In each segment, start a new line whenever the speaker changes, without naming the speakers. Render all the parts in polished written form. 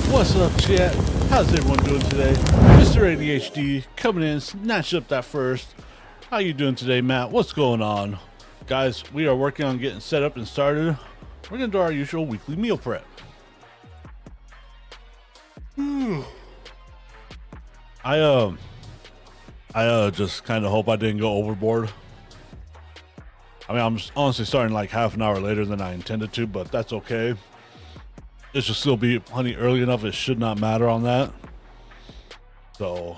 What's up, chat? How's everyone doing today? Mr. ADHD coming in, snatch up that first. How you doing today, Matt? What's going on? Guys, we are working on getting set up and started. We're gonna do our usual weekly meal prep. I just kind of hope I didn't go overboard. I mean, I'm honestly starting like half an hour later than I intended to, but that's okay. It should still be plenty early enough. It should not matter on that. So,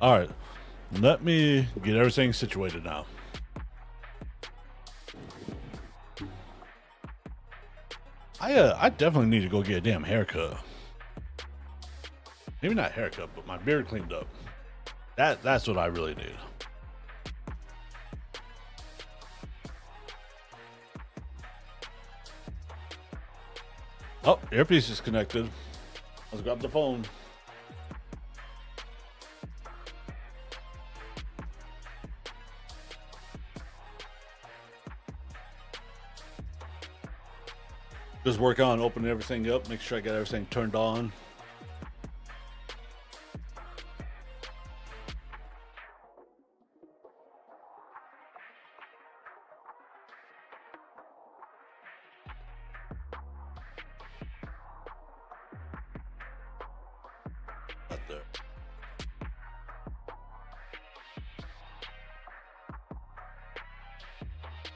all right, let me get everything situated now. I definitely need to go get a damn haircut. Maybe not haircut, but my beard cleaned up. That's what I really need. Oh, earpiece is connected. Let's grab the phone. Just work on opening everything up, make sure I got everything turned on. Right there.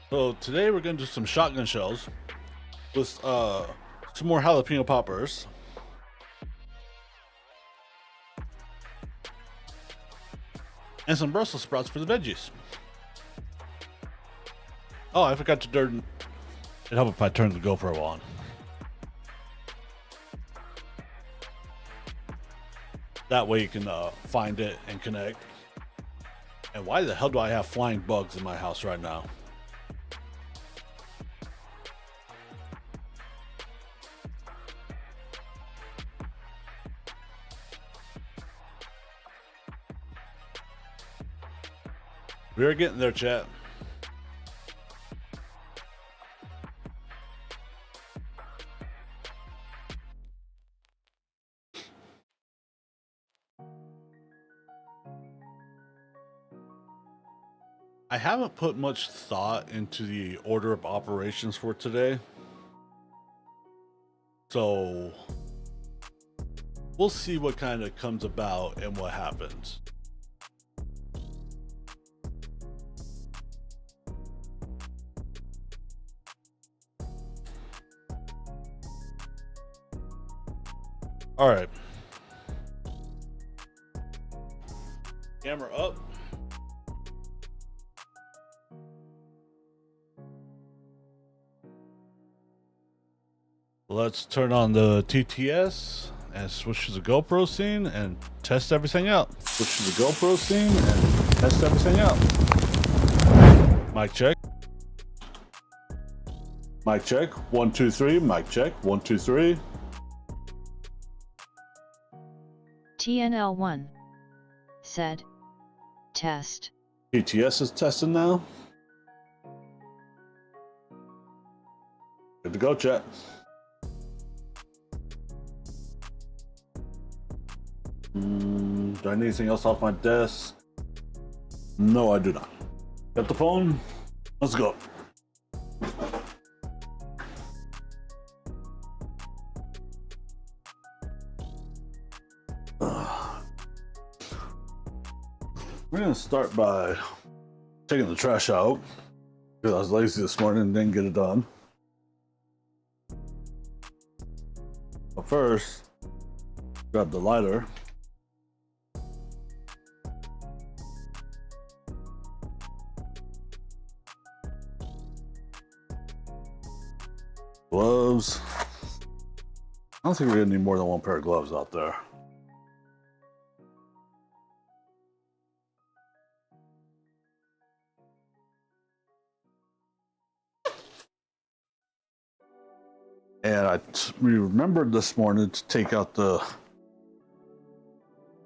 So today we're gonna do some shotgun shells with some more jalapeno poppers. And some Brussels sprouts for the veggies. Oh, I forgot to turn. It'd help if I turned the GoPro on. That way you can find it and connect. And why the hell do I have flying bugs in my house right now? We're getting there, chat. I haven't put much thought into the order of operations for today. So we'll see what kind of comes about and what happens. All right. Camera up. Let's turn on the TTS and switch to the GoPro scene and test everything out. Switch to the GoPro scene and test everything out. Mic check. Mic check. 1, 2, 3. Mic check. 1, 2, 3.
TNL1 said test.
TTS is testing now. Good to go, chat. Do I need anything else off my desk? No, I do not. Got the phone? Let's go. We're gonna start by taking the trash out because I was lazy this morning and didn't get it done. But first, grab the lighter. Gloves. I don't think we're gonna need more than one pair of gloves out there. And I remembered this morning to take out the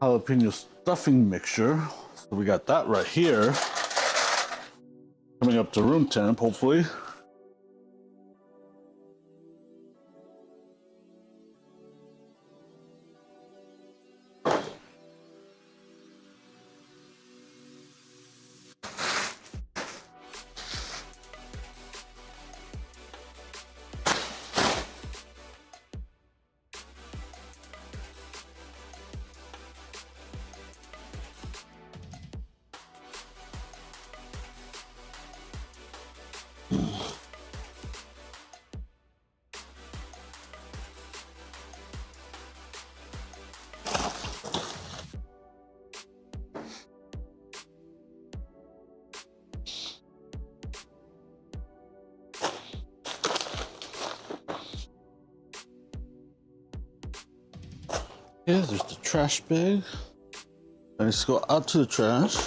jalapeno stuffing mixture. So we got that right here. Coming up to room temp, hopefully. Yeah, there's the trash bag. Let's go out to the trash.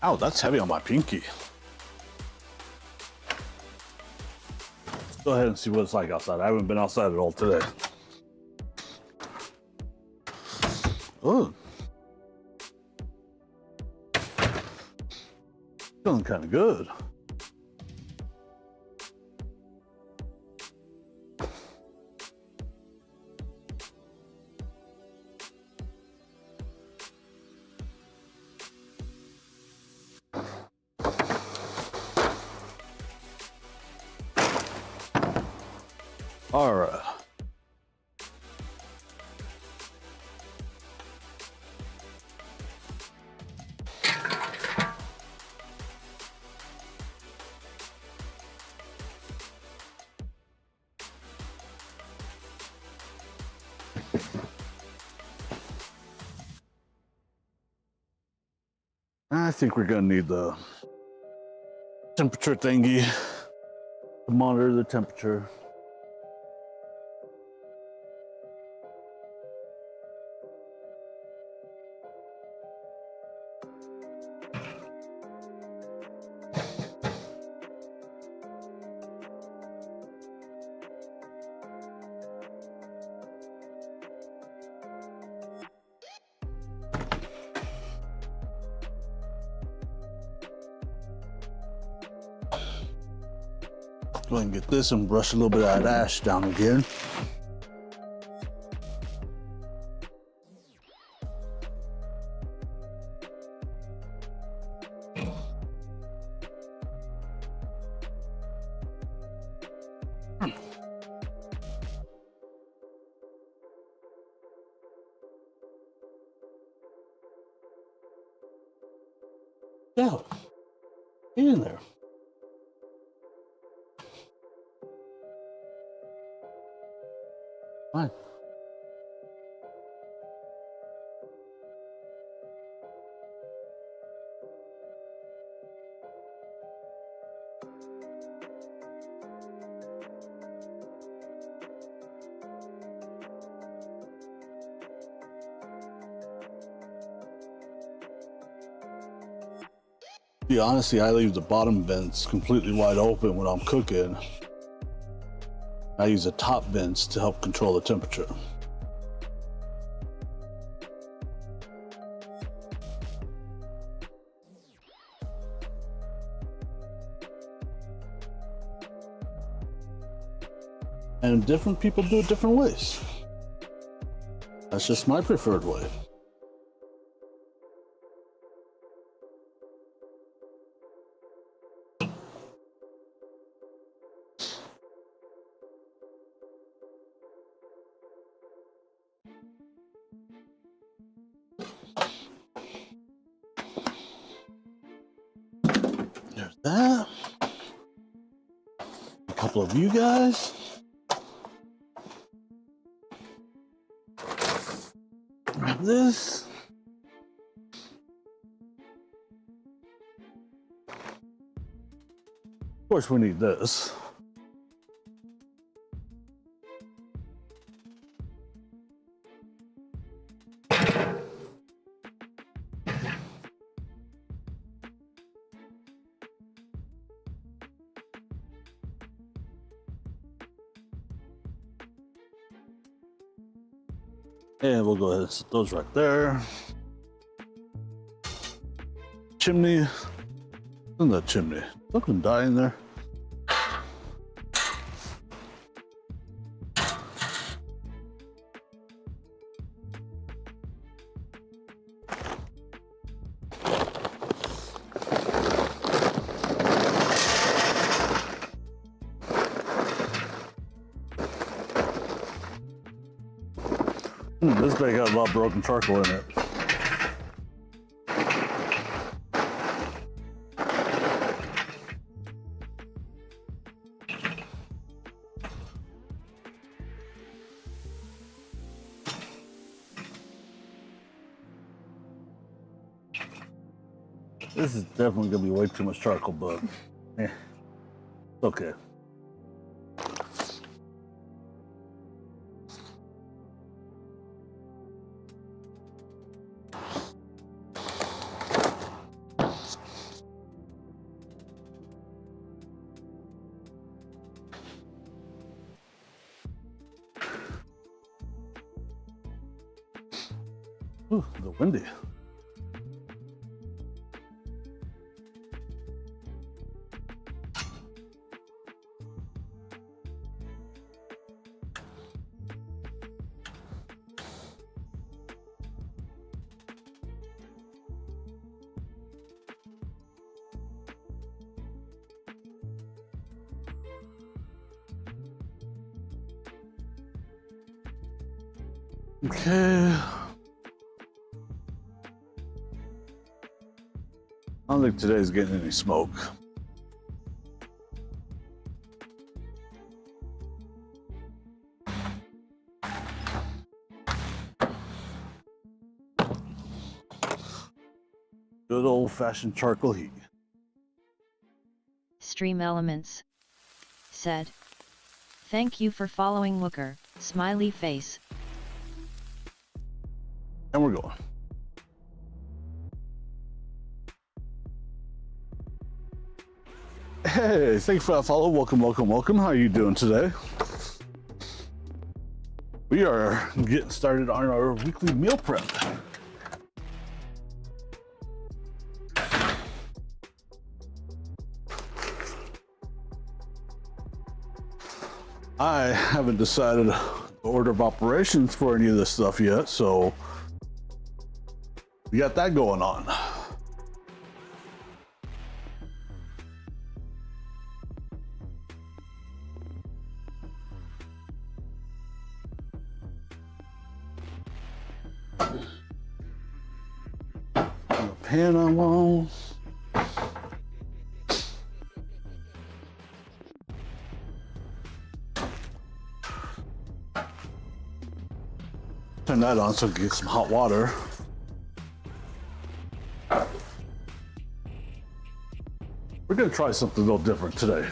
Ow, that's heavy on my pinky. Let's go ahead and see what it's like outside. I haven't been outside at all today. Oh. Feeling kind of good. All right. I think we're gonna need the temperature thingy to monitor the temperature. Go ahead and get this and brush a little bit of that ash down again. Yeah, get in there. Fine. Yeah, honestly, I leave the bottom vents completely wide open when I'm cooking. I use the top vents to help control the temperature. And different people do it different ways. That's just my preferred way. There's that. A couple of you guys. Grab this. Of course, we need this. And we'll go ahead and set those right there. Chimney. In the chimney. Something die in there. This bag got a lot of broken charcoal in it. This is definitely gonna be way too much charcoal, but it's okay. Ooh, the windy. Okay. I don't think today's getting any smoke. Good old-fashioned charcoal heat.
Stream Elements said, "Thank you for following Wooker, smiley face."
And we're going. Hey, thank you for that follow. Welcome, welcome, welcome. How are you doing today? We are getting started on our weekly meal prep. I haven't decided the order of operations for any of this stuff yet, so we got that going on. The pan I want. Turn that on so we can get some hot water. We're gonna try something a little different today.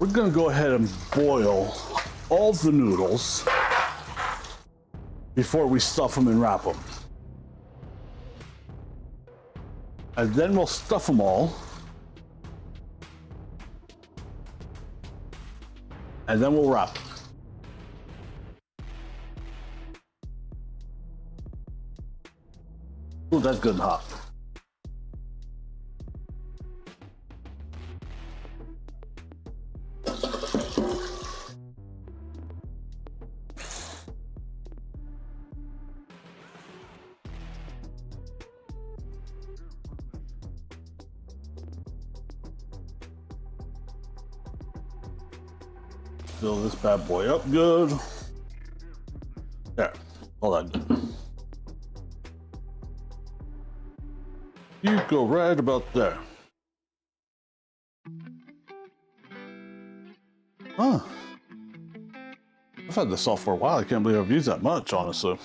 We're gonna go ahead and boil all the noodles before we stuff them and wrap them. And then we'll stuff them all. And then we'll wrap them. Ooh, that's good and hot. Fill this bad boy up good. There, all that good. You go right about there. Huh. I've had this off for a while. I can't believe I've used that much, honestly.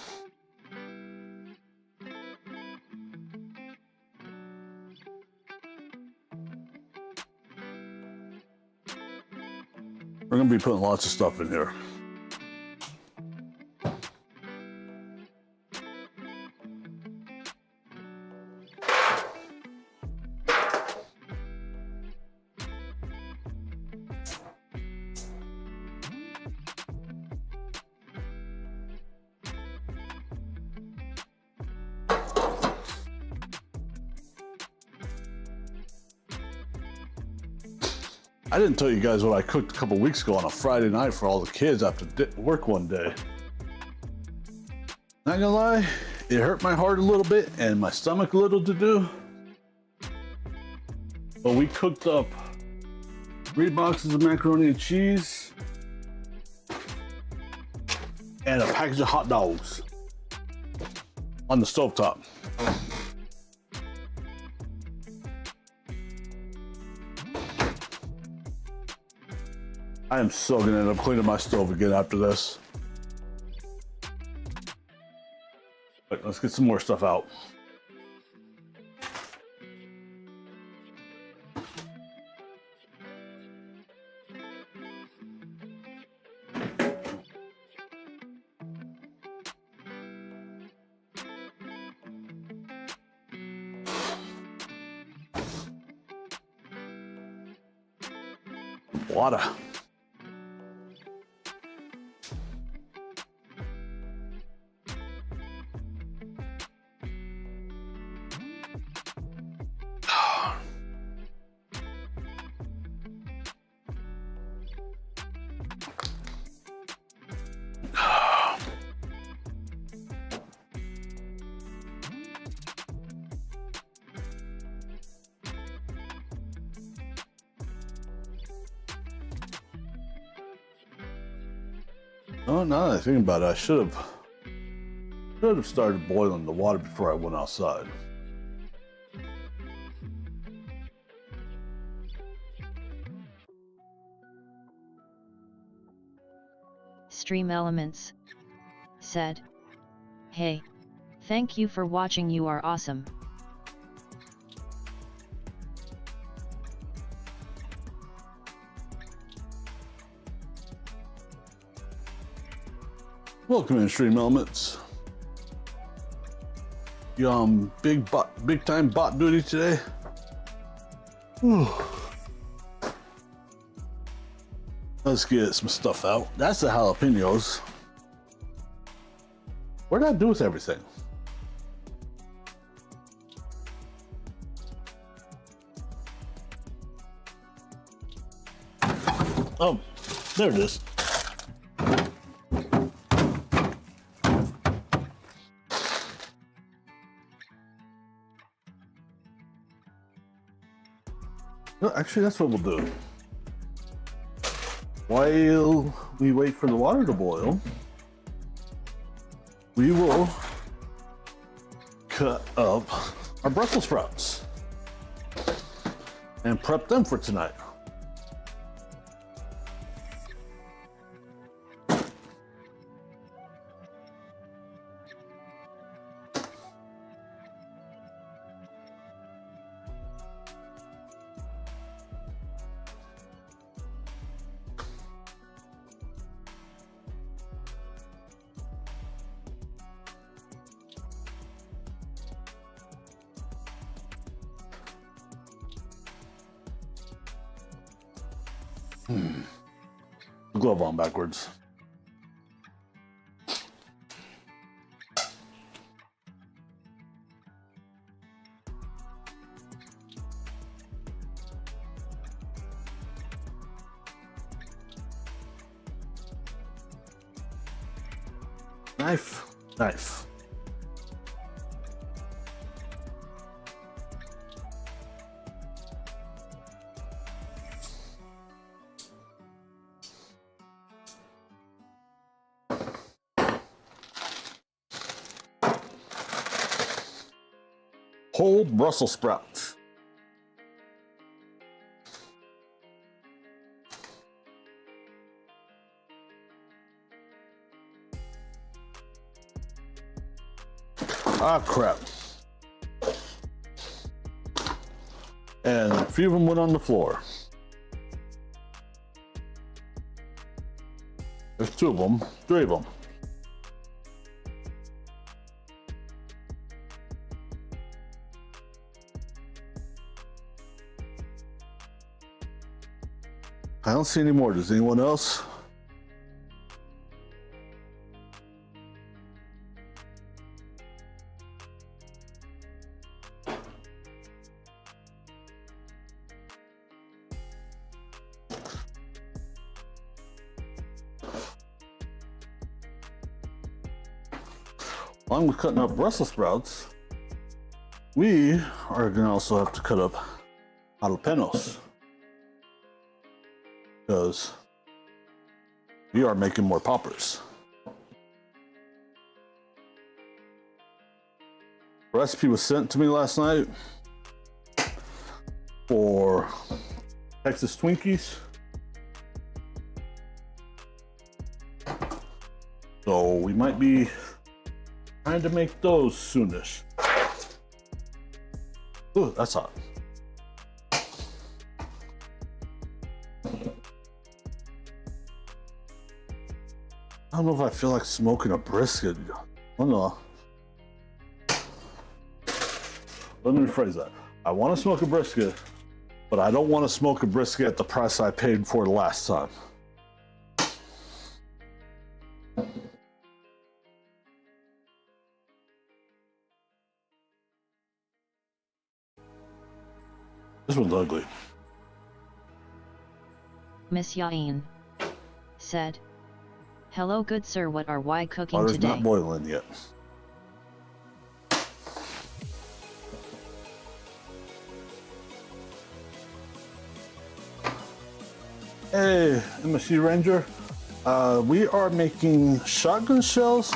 We're gonna be putting lots of stuff in here. I didn't tell you guys what I cooked a couple weeks ago on a Friday night for all the kids after work one day. Not gonna lie, it hurt my heart a little bit and my stomach a little to do. But we cooked up 3 boxes of macaroni and cheese and a package of hot dogs on the stovetop. I am so gonna end up cleaning my stove again after this. But let's get some more stuff out. Water. Oh, now that I think about it, I should have started boiling the water before I went outside.
Stream Elements said, "Hey, thank you for watching, you are awesome."
Welcome in, Stream Elements. You on big time bot duty today? Whew. Let's get some stuff out. That's the jalapenos. What did I do with everything? Oh, there it is. No, actually, that's what we'll do. While we wait for the water to boil, we will cut up our Brussels sprouts and prep them for tonight. Glove on backwards. Knife. Whole Brussels sprouts. Ah, crap. And a few of them went on the floor. There's 2 of them, 3 of them. I don't see any more. Does anyone else? along with cutting up Brussels sprouts, we are gonna also have to cut up jalapenos because we are making more poppers. The recipe was sent to me last night for Texas Twinkies. So we might be trying to make those soonish. Ooh, that's hot. I don't know if I feel like smoking a brisket. I don't know. Let me rephrase that. I want to smoke a brisket, but I don't want to smoke a brisket at the price I paid for it last time. This one's ugly.
Miss Yain said, "Hello good sir, what are we cooking
Water's
today?"
not boiling yet. Hey, MSC Ranger. We are making shotgun shells,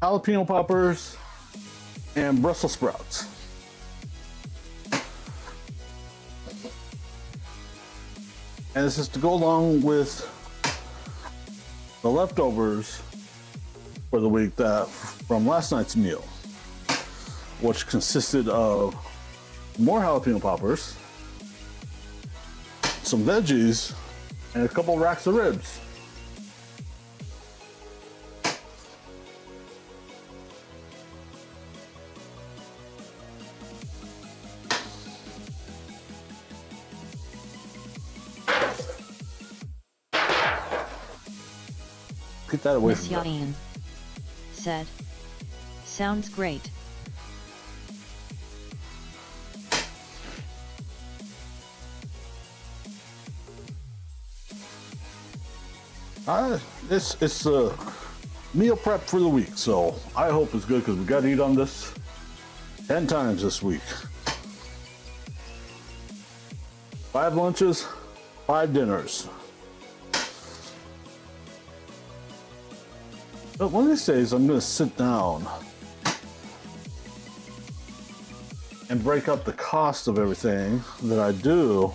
jalapeno poppers, and Brussels sprouts. And this is to go along with the leftovers for the week from last night's meal, which consisted of more jalapeno poppers, some veggies, and a couple racks of ribs. Get that away
Miss
from me.
Yain said, "Sounds great."
It's a meal prep for the week, so I hope it's good because we got to eat on this 10 times this week. 5 lunches, 5 dinners. But one of these days, I'm going to sit down and break up the cost of everything that I do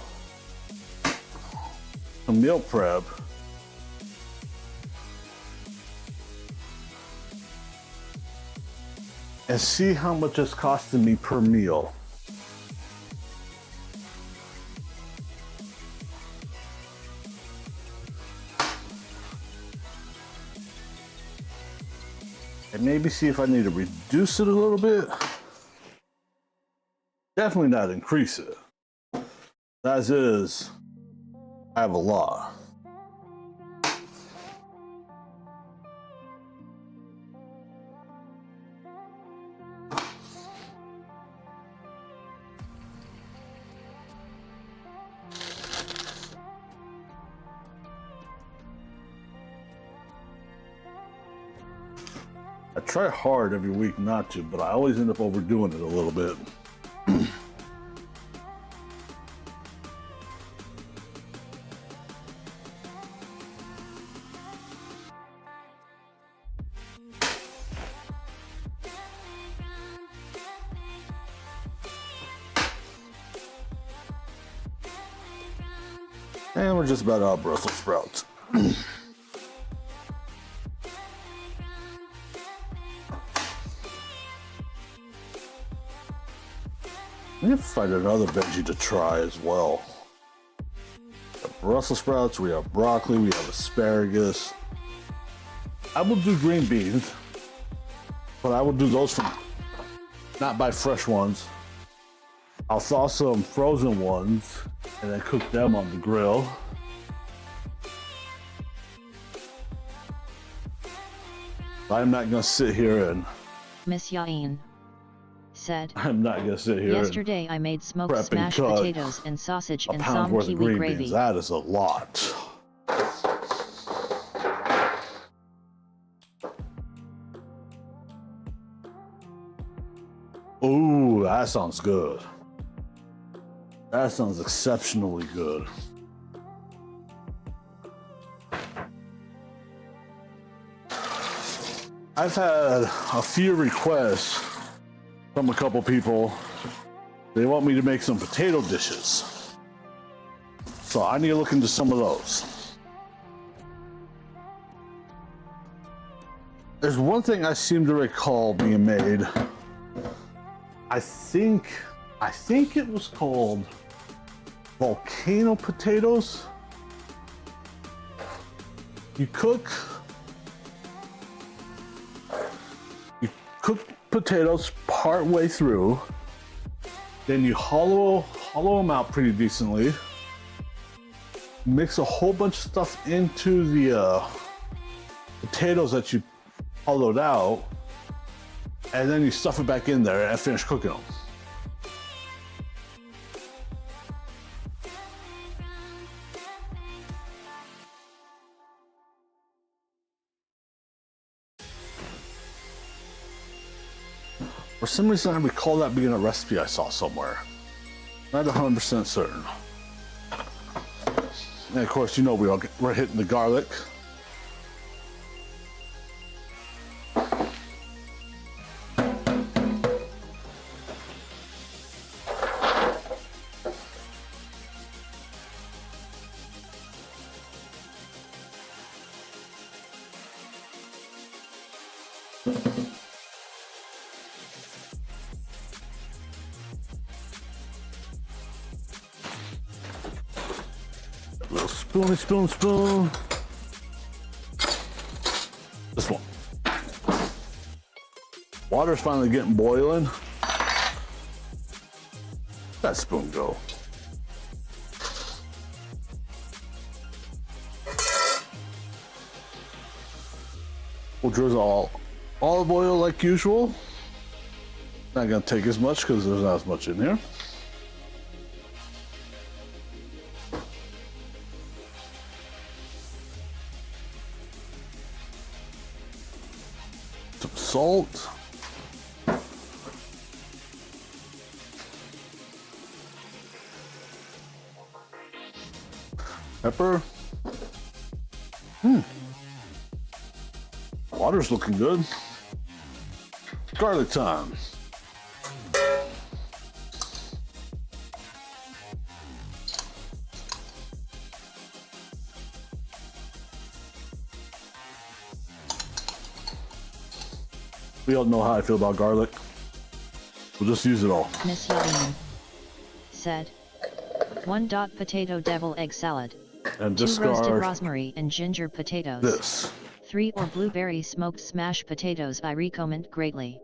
to meal prep. And see how much it's costing me per meal. And maybe see if I need to reduce it a little bit. Definitely not increase it. As is, I have a lot. I try hard every week not to, but I always end up overdoing it a little bit. And we're just about out of Brussels sprouts. We have to find another veggie to try as well. We have Brussels sprouts, we have broccoli, we have asparagus. I will do green beans, but I will do those from, not buy fresh ones. I'll thaw some frozen ones and then cook them on the grill. I'm not gonna sit here and
Miss Yain said,
I'm not gonna sit here
"Yesterday I made smoked
prep and
smashed
cut
potatoes and sausage
a
and
pound
some
worth of
kiwi
green
gravy."
beans. That is a lot. That sounds good. That sounds exceptionally good. I've had a few requests from a couple people. They want me to make some potato dishes. So I need to look into some of those. There's one thing I seem to recall being made. I think it was called volcano potatoes. You cook potatoes part way through, then you hollow them out pretty decently, mix a whole bunch of stuff into the potatoes that you hollowed out, and then you stuff it back in there and finish cooking them. For some reason, I recall that being a recipe I saw somewhere. Not 100% certain. And of course, you know we're hitting the garlic. Little spoon. This one. Water's finally getting boiling. That spoon go. We'll drizzle olive oil like usual. Not gonna take as much because there's not as much in here. Some salt. Pepper. Water's looking good. Garlic time. We all know how I feel about garlic. We'll just use it all.
Miss Yelling said, 1. Potato devil egg salad.
And
2
discard
roasted rosemary and ginger potatoes.
this.
3 or blueberry smoked smashed potatoes. I recommend greatly.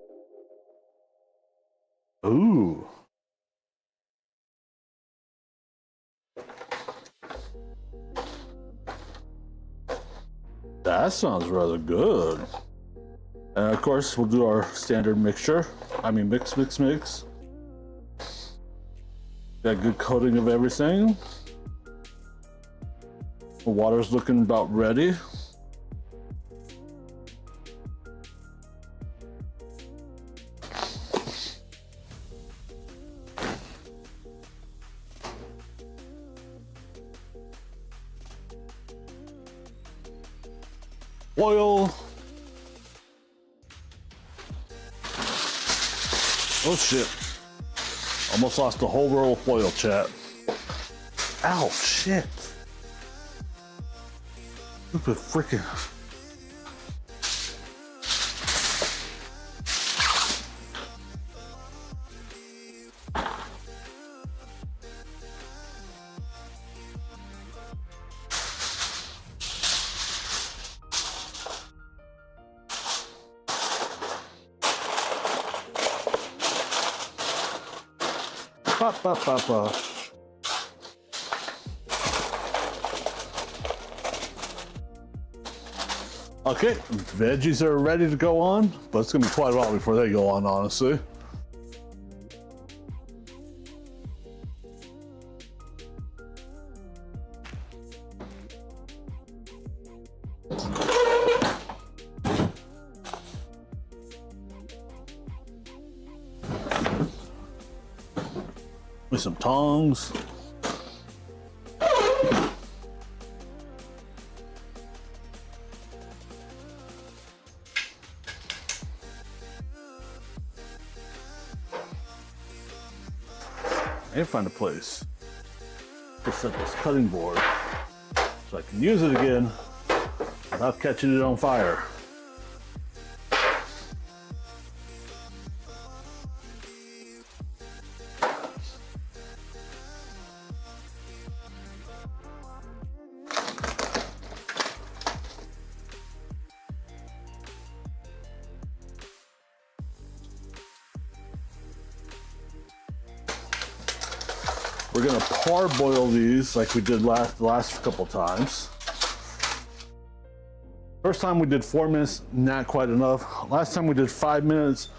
Ooh. That sounds rather good. And of course, we'll do our standard mixture. Mix. Got a good coating of everything. The water's looking about ready. Oil. Oh shit. Almost lost the whole roll of foil, chat. Ow, shit. Stupid freaking. Ba. Okay, veggies are ready to go on, but it's gonna be quite a while before they go on, honestly. some tongs. And find a place to set this cutting board so I can use it again without catching it on fire. We're gonna parboil these like we did the last couple times. First time we did 4 minutes, not quite enough. Last time we did 5 minutes,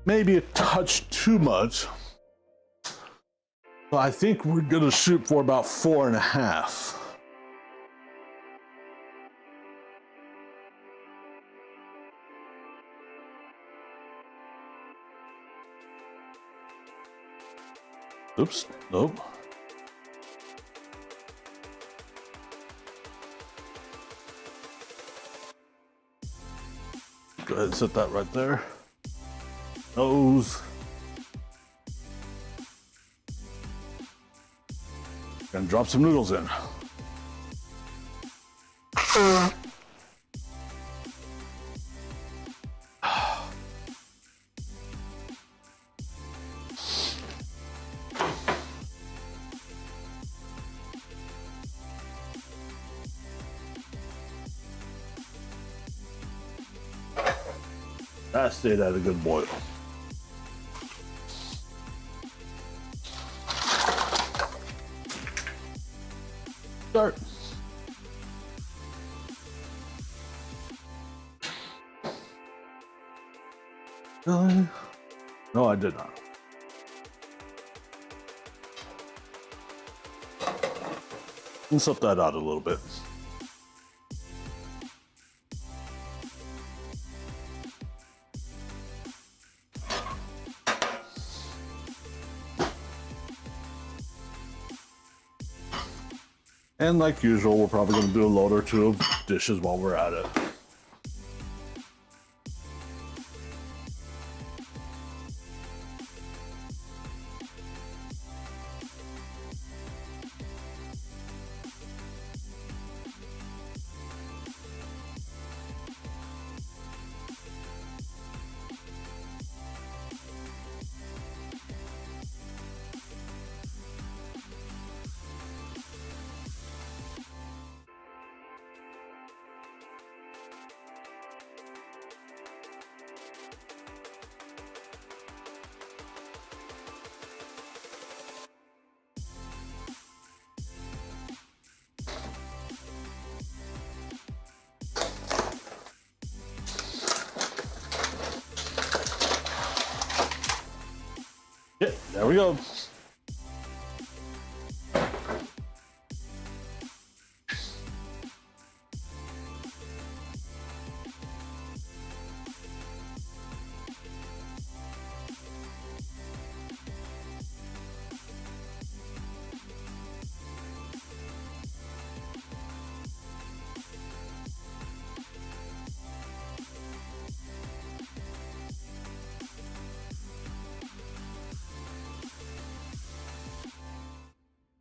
maybe a touch too much. So I think we're gonna shoot for about 4.5. Oops, nope. Go ahead and set that right there. Nose. Gonna drop some noodles in. That stayed at a good boil. Start. Really? No, I did not. Let's up that out a little bit. And like usual, we're probably going to do a load or two of dishes while we're at it. Yeah, there we go.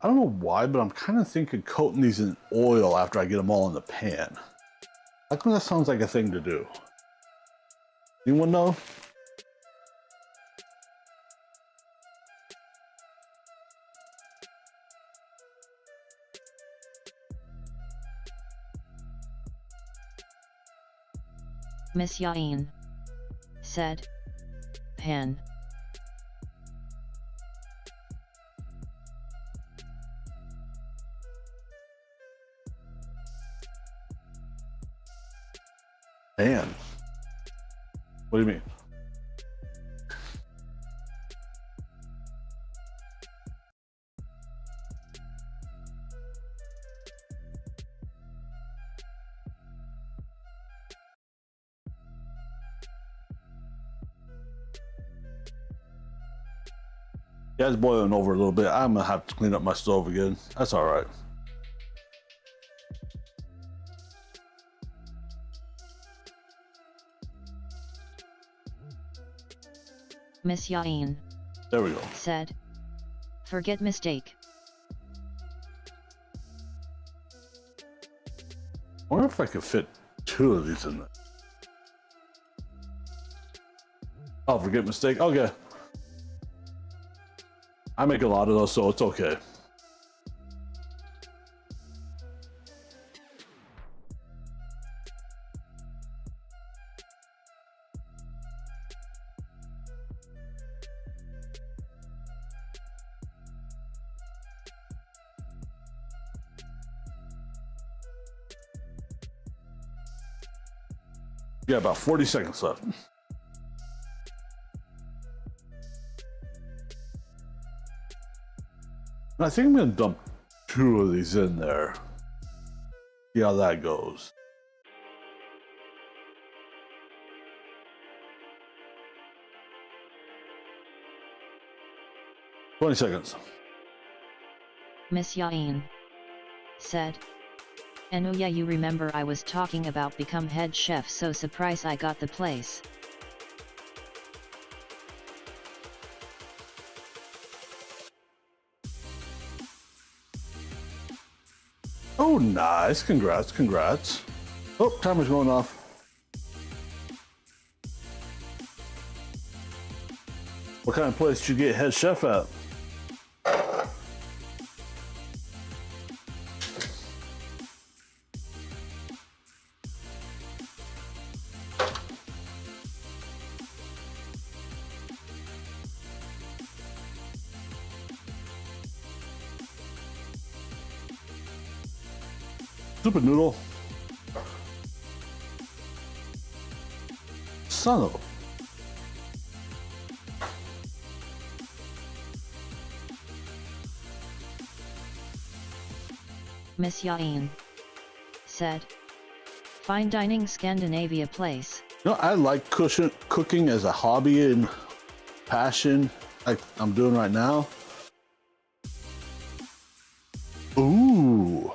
I don't know why, but I'm kind of thinking coating these in oil after I get them all in the pan. How come that sounds like a thing to do? Anyone know?
Miss Yain said, pan.
Pan? What do you mean? Yeah, it's boiling over a little bit. I'm gonna have to clean up my stove again. That's all right.
Miss Yain.
There we go.
Said. Forget mistake.
I wonder if I could fit 2 of these in there. Oh, forget mistake. Okay. I make a lot of those, so it's okay. Yeah, about 40 seconds left. I think I'm gonna dump 2 of these in there. See how that goes. "20 seconds.
Miss Yain. Said. And oh yeah, you remember I was talking about become head chef, so surprise I got the place.
Oh, nice. Congrats, congrats. Oh, timer's going off. What kind of place did you get head chef at? Stupid noodle. Son of a...
Miss Yain. Said. Fine dining Scandinavia place.
You know, I like cooking as a hobby and passion, like I'm doing right now. Ooh.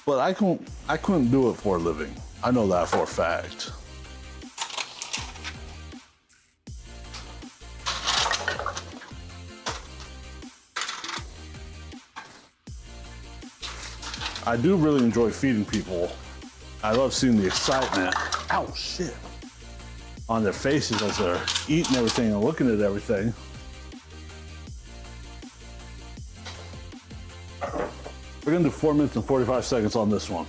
But I couldn't do it for a living. I know that for a fact. I do really enjoy feeding people. I love seeing the excitement, ow, shit, on their faces as they're eating everything and looking at everything. We're gonna do 4 minutes and 45 seconds on this one.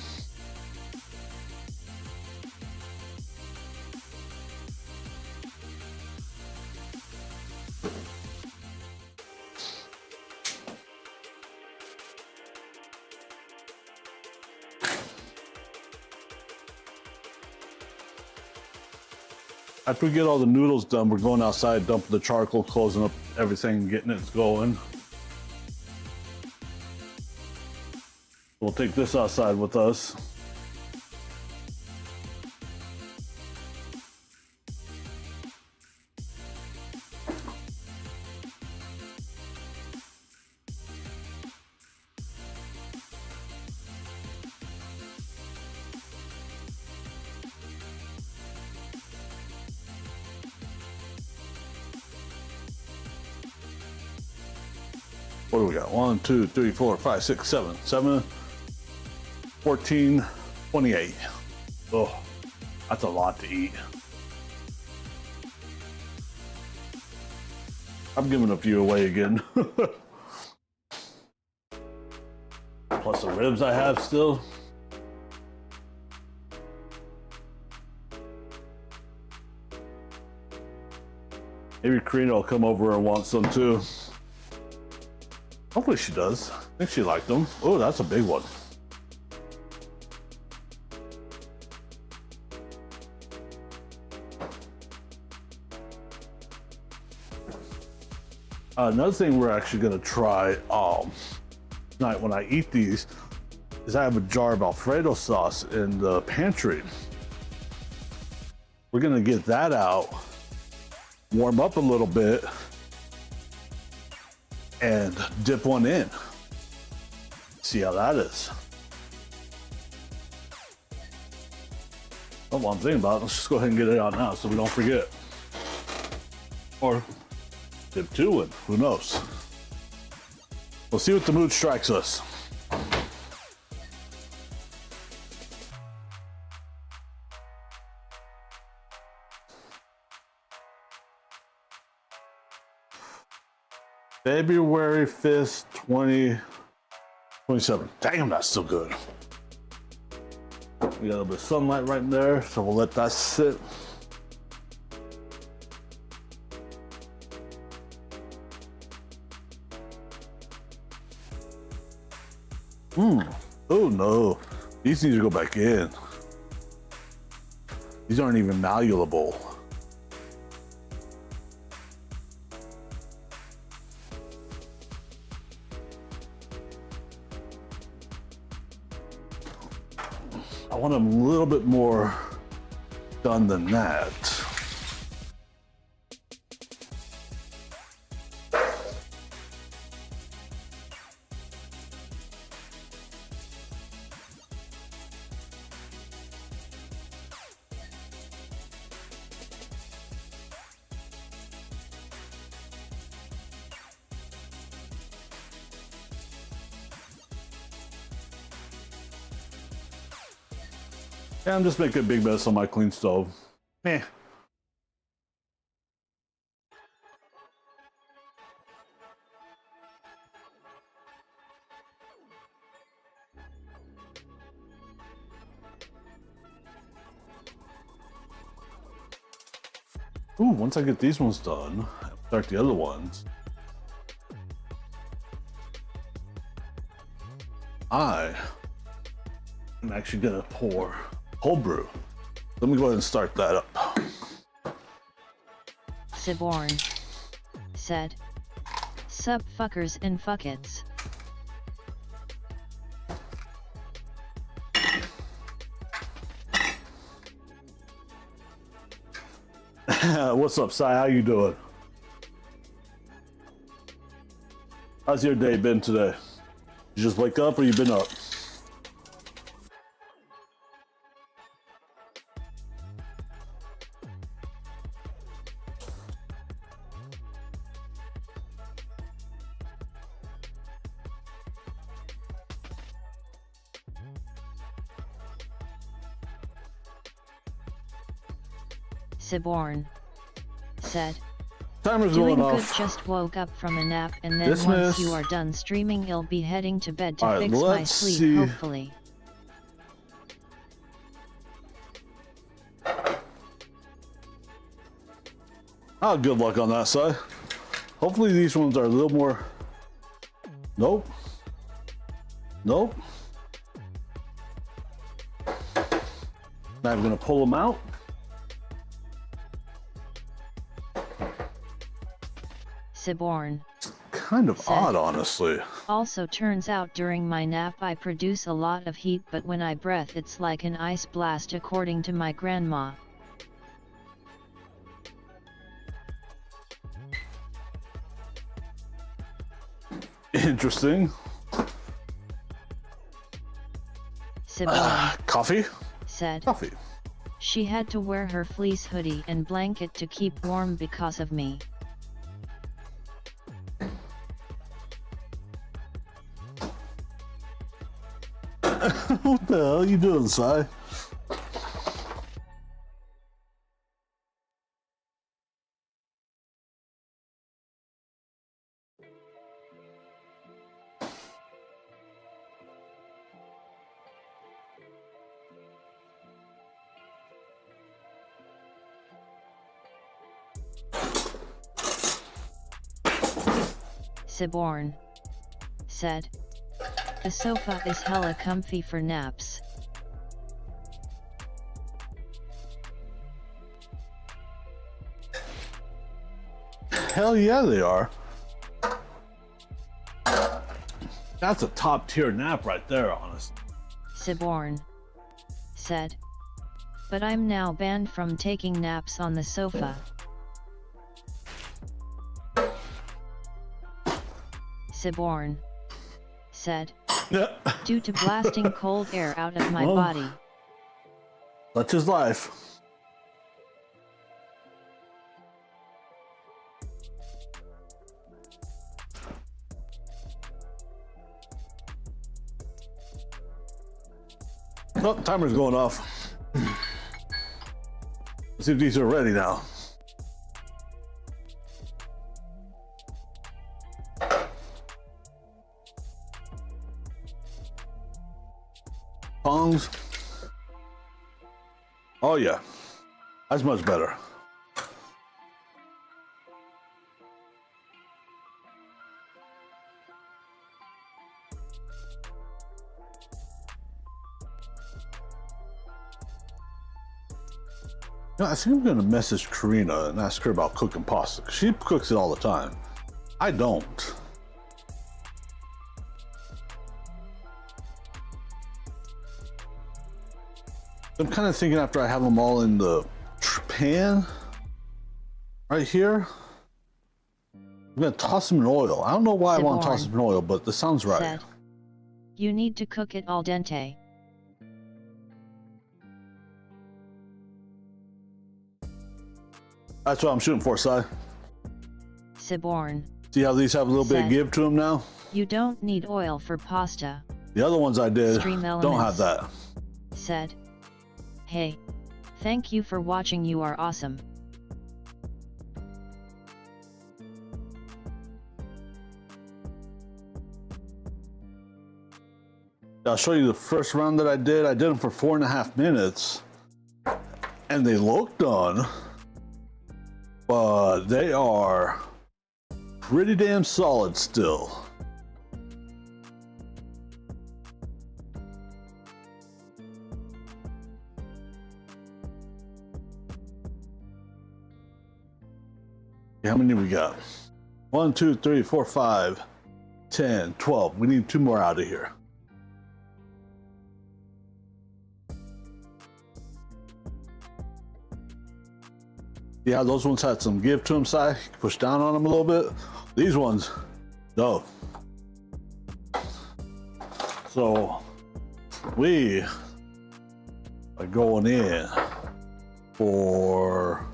After we get all the noodles done, we're going outside, dumping the charcoal, closing up everything, getting it going. We'll take this outside with us. What do we got? 1, 2, 3, 4, 5, 6, 7. 7, 14, 28. Oh, that's a lot to eat. I'm giving a few away again. Plus the ribs I have still. Maybe Karina will come over and want some too. Hopefully she does. I think she liked them. Oh, that's a big one. Another thing we're actually gonna try tonight when I eat these is I have a jar of Alfredo sauce in the pantry. we're gonna get that out, warm up a little bit, and dip one in. See how that is. Oh, well, I'm thinking about it. Let's just go ahead and get it out now so we don't forget. Or dip two in, who knows? We'll see what the mood strikes us. February 5th, 2027. Damn, that's still good. We got a little bit of sunlight right there, so we'll let that sit. Oh no, these need to go back in. These aren't even malleable. I want them a little bit more done than that. Yeah, I'm just making a big mess on my clean stove. Meh. Ooh, once I get these ones done, I'll start the other ones. I'm actually gonna pour cold brew. Let me go ahead and start that up.
Siborn said, "Sup fuckers and fuckets."
What's up, Sai? How you doing? How's your day been today? You just wake up or you been up?
Siborn said,
Timer's
"Doing
going
good,
off.
just woke up from a nap and then
Dismiss.
once you are done streaming I'll be heading to bed to
All right,
fix my
let's
sleep,
see.
hopefully."
Oh, good luck on that side. Hopefully these ones are a little more. Nope. Nope. Now I'm gonna pull them out.
Siborn
Kind of
said,
odd, honestly.
"Also turns out during my nap I produce a lot of heat, but when I breath it's like an ice blast according to my grandma."
Interesting.
Siborn
Coffee?
said,
Coffee.
"She had to wear her fleece hoodie and blanket to keep warm because of me."
What the hell are you doing, Si?
Siborn said, "The sofa is hella comfy for naps."
Hell yeah, they are. That's a top tier nap right there, honestly.
Siborn said, but I'm now banned from taking naps on the sofa. Siborn said, due to blasting cold air out of my body.
Such is life. Oh, timer's going off. Let's see if these are ready now. Tongs. Oh yeah, that's much better. No, I think I'm gonna message Karina and ask her about cooking pasta. She cooks it all the time. I don't. I'm kind of thinking after I have them all in the pan right here, I'm gonna toss them in oil. I don't know why I want to toss them in oil, but this sounds right.
Said, you need to cook it al dente.
That's what I'm shooting for, Si.
Siborn.
See how these have a little bit of give to them now?
You don't need oil for pasta.
The other ones I did don't have that.
Said, hey, thank you for watching. You are awesome.
I'll show you the first round that I did. I did them for 4.5 minutes, and they look done, but they are pretty damn solid still. How many we got? 1, 2, 3, 4, 5, 10, 12. We need 2 more out of here. Yeah, those ones had some give to them, Si. Push down on them a little bit. These ones, no. So we are going in for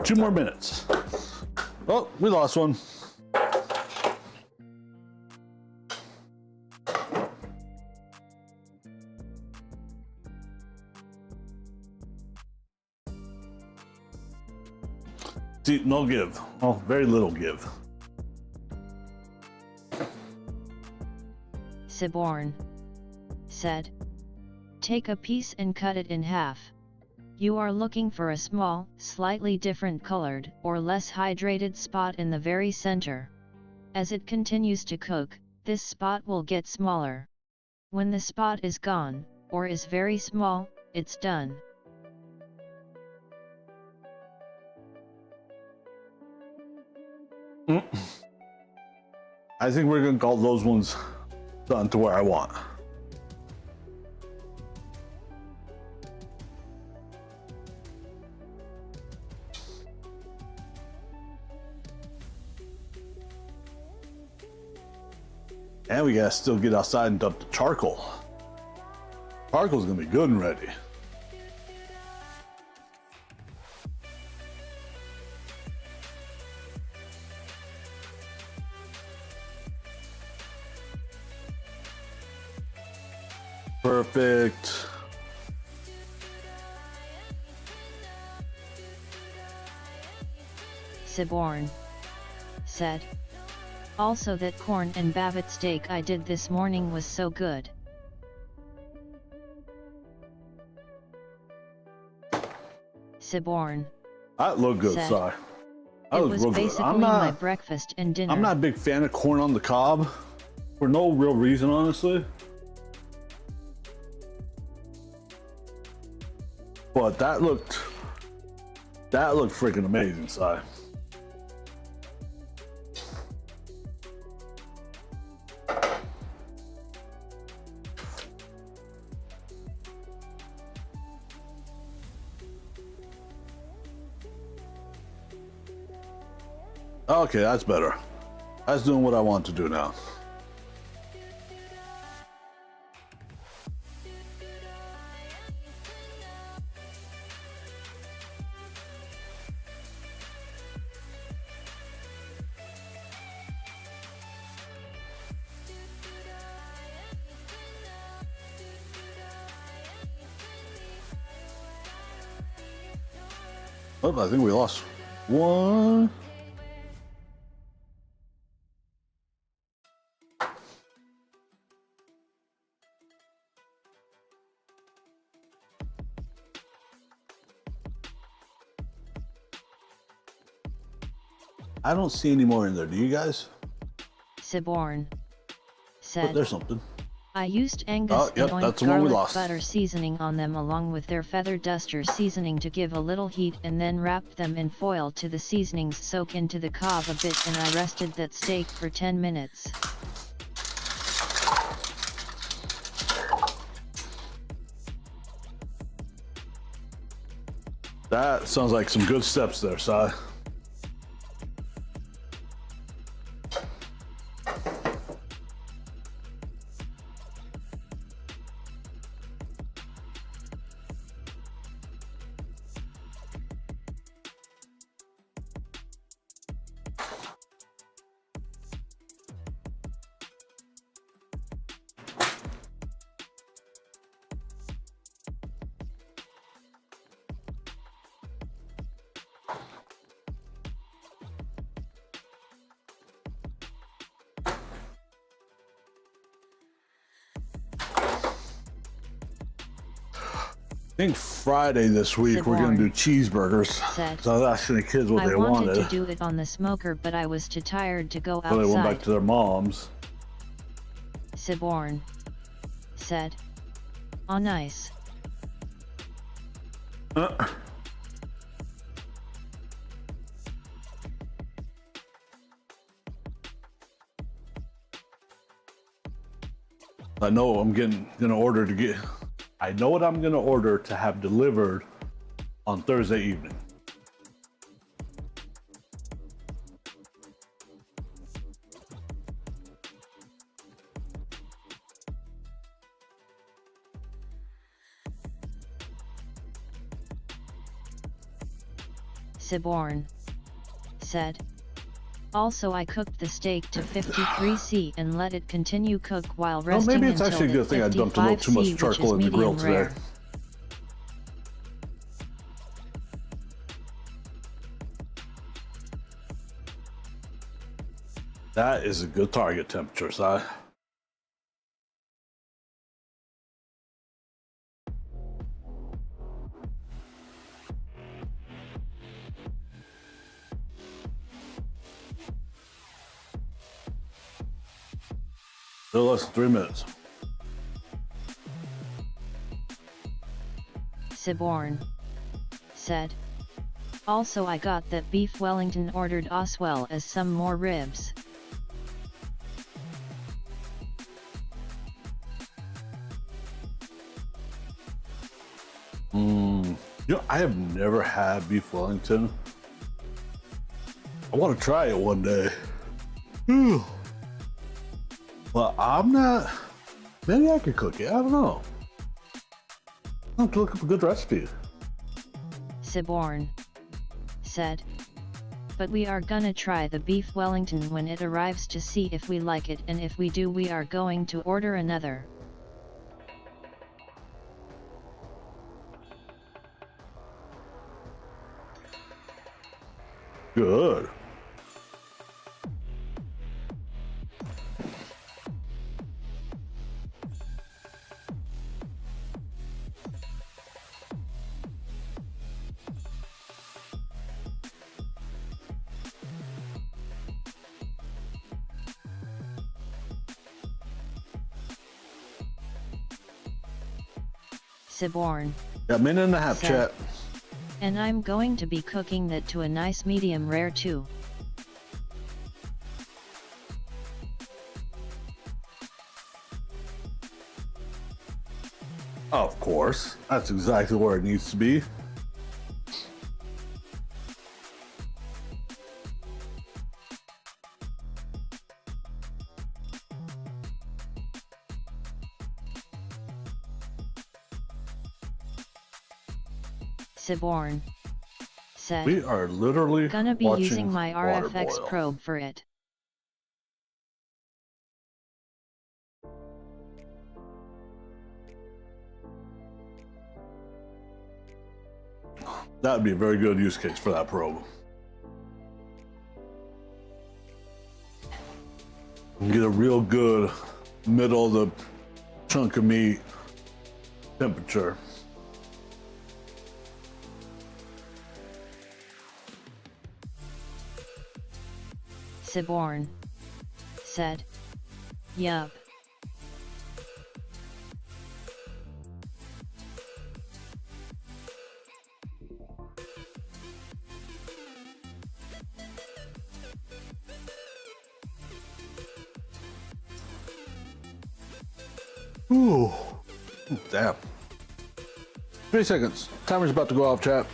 2 more minutes. Oh, we lost one. See, no give. Oh, very little give.
Siborn said, take a piece and cut it in half. You are looking for a small, slightly different colored or less hydrated spot in the very center. As it continues to cook, this spot will get smaller. When the spot is gone, or is very small, it's done.
I think we're gonna call those ones done to where I want. And we gotta still get outside and dump the charcoal. Charcoal's gonna be good and ready. Perfect.
Siborn said, also that corn and Babbitt steak I did this morning was so good. Siborn.
That looked good,
said,
Si. That
it was basically my breakfast and dinner.
I'm not a big fan of corn on the cob for no real reason, honestly. But that looked freaking amazing, Si. Okay, that's better. That's doing what I want to do now. Oh, I think we lost one. I don't see any more in there. Do you guys?
Siborn
Oh,
said,
there's something.
I used Angus
yep,
and
that's
oinked
the one we
garlic
lost.
butter seasoning on them along with their feather duster seasoning to give a little heat, and then wrapped them in foil to the seasonings soak into the cob a bit, and I rested that steak for 10 minutes.
That sounds like some good steps there, Si. I think Friday this week we're gonna do cheeseburgers. So I was asking the kids what they wanted.
I wanted to do it on the smoker, but I was too tired to go outside.
So they went back to their mom's.
Siborn said, "Oh, nice."
I know I'm gonna order to get. I know what I'm gonna order to have delivered on Thursday evening.
Siborn said, also I cooked the steak to 53°C and let it continue cook while resting
maybe it's
until
actually a good thing I dumped a little too much
55°C,
charcoal in the grill today.
rare.
That is a good target temperature, Si. Still less than 3 minutes.
Siborn said, also I got that beef Wellington, ordered as well as some more ribs.
You know, I have never had beef Wellington. I want to try it one day. Well, I'm not. Maybe I could cook it. I don't know. I'll have to look up a good recipe.
Siborn said, but we are gonna try the beef Wellington when it arrives to see if we like it, and if we do, we are going to order another.
Good.
Siborn.
Yeah, minute and a half,
said,
chat.
and I'm going to be cooking that to a nice medium rare too.
Of course. That's exactly where it needs to be.
Siborn said.
We are literally
Gonna be
watching
using my
water
RFX
boil.
probe for it.
That would be a very good use case for that probe. Get a real good middle of the chunk of meat temperature.
Siborn said. Yup.
Ooh. Damn. 3 seconds. Timer's about to go off, chat.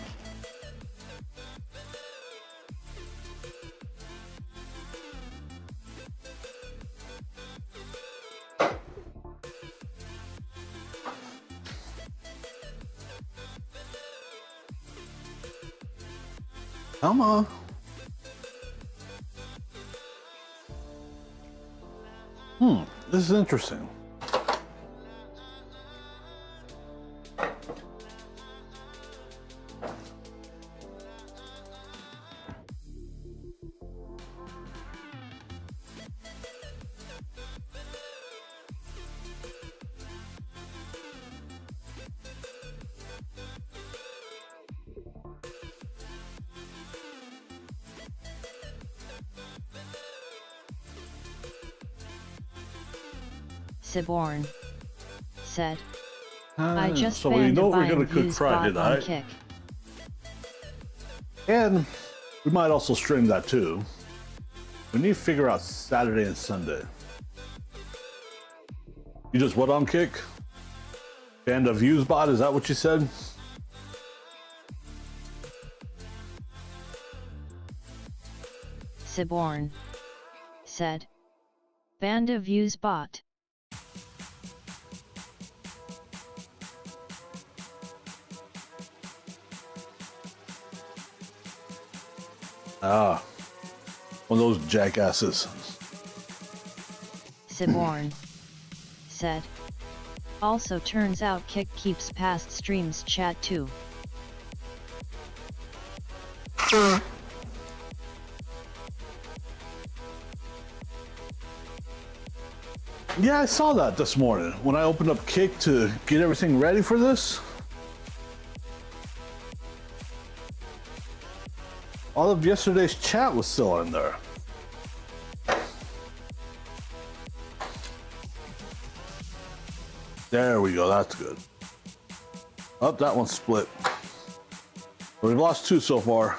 Come on. This is interesting.
Siborn said. I just
so we
banned
know
a buy
we're gonna
and
cook
use
Friday
bot on
night.
Kick.
And we might also stream that too. We need to figure out Saturday and Sunday. You just what on Kick? Band of views bot, is that what you said?
Siborn said. Band of views bot.
Ah, one of those jackasses.
Siborn said. Also turns out Kick keeps past streams chat too.
Yeah, I saw that this morning when I opened up Kick to get everything ready for this. All of yesterday's chat was still in there. There we go, that's good. Oh, that one's split. But we've lost 2 so far.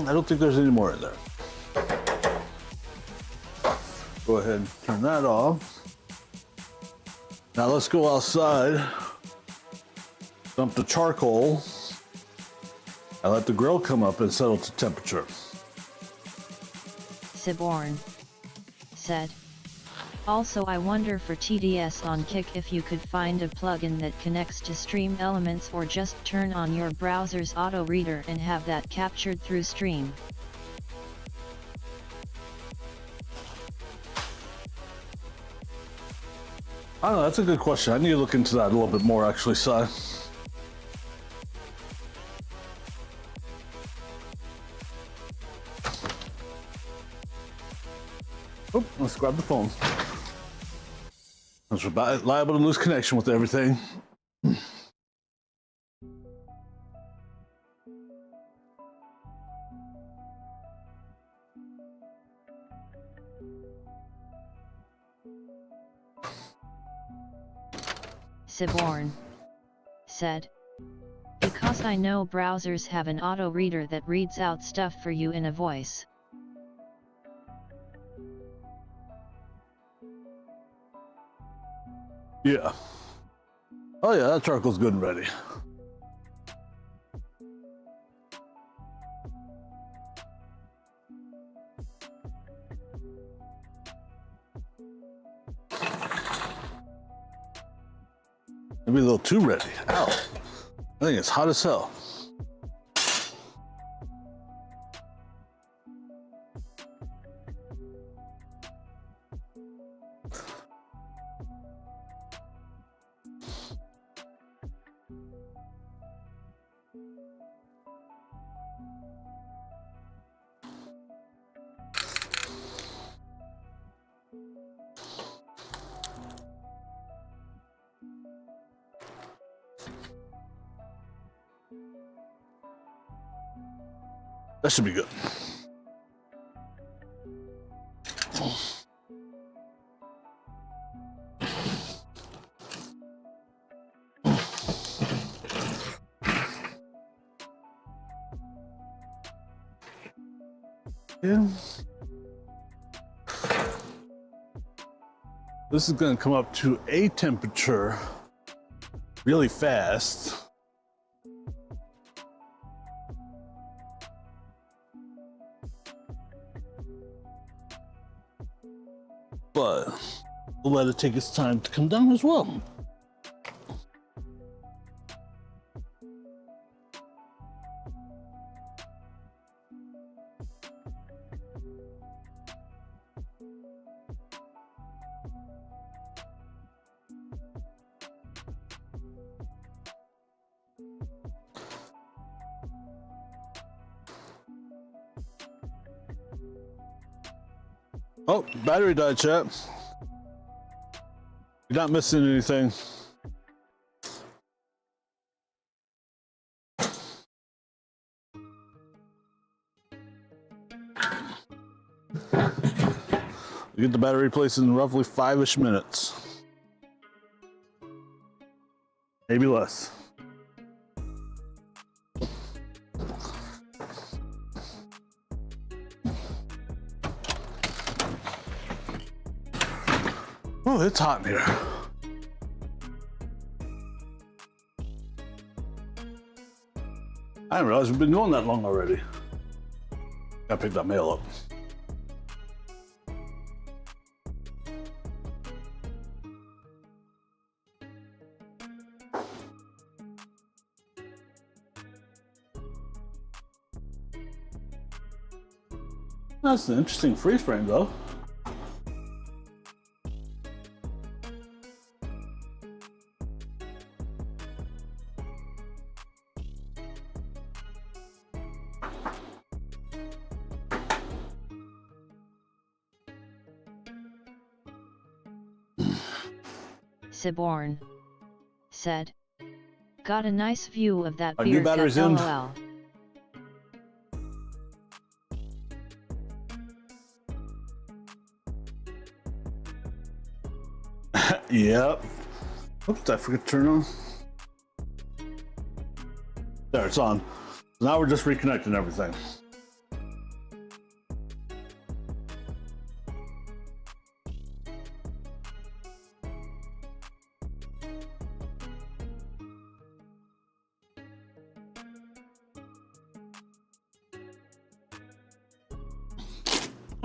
I don't think there's any more in there. Go ahead and turn that off. Now let's go outside, dump the charcoal, and let the grill come up and settle to temperature.
Siborn said. Also I wonder for TDS on Kick if you could find a plugin that connects to Stream Elements or just turn on your browser's auto reader and have that captured through Stream.
I don't know, that's a good question. I need to look into that a little bit more actually, Si. Oh, let's grab the phone. We're liable to lose connection with everything.
Siborn said. Because I know browsers have an auto reader that reads out stuff for you in a voice.
Yeah. Oh yeah, that charcoal's good and ready. Maybe a little too ready. Ow. I think it's hot as hell. That should be good. Yeah. This is going to come up to a temperature really fast. But we'll let it take its time to come down as well. Oh, battery died, chat. You're not missing anything. We get the battery replaced in roughly 5-ish minutes. Maybe less. Oh, it's hot in here. I didn't realize we've been going that long already. Gotta pick that mail up. That's an interesting freeze frame though.
Siborn said. Got a nice view of that
Our
beard
new battery's
cup,
in.
LOL.
Yep. Oops, did I forget to turn on? There, it's on. So now we're just reconnecting everything.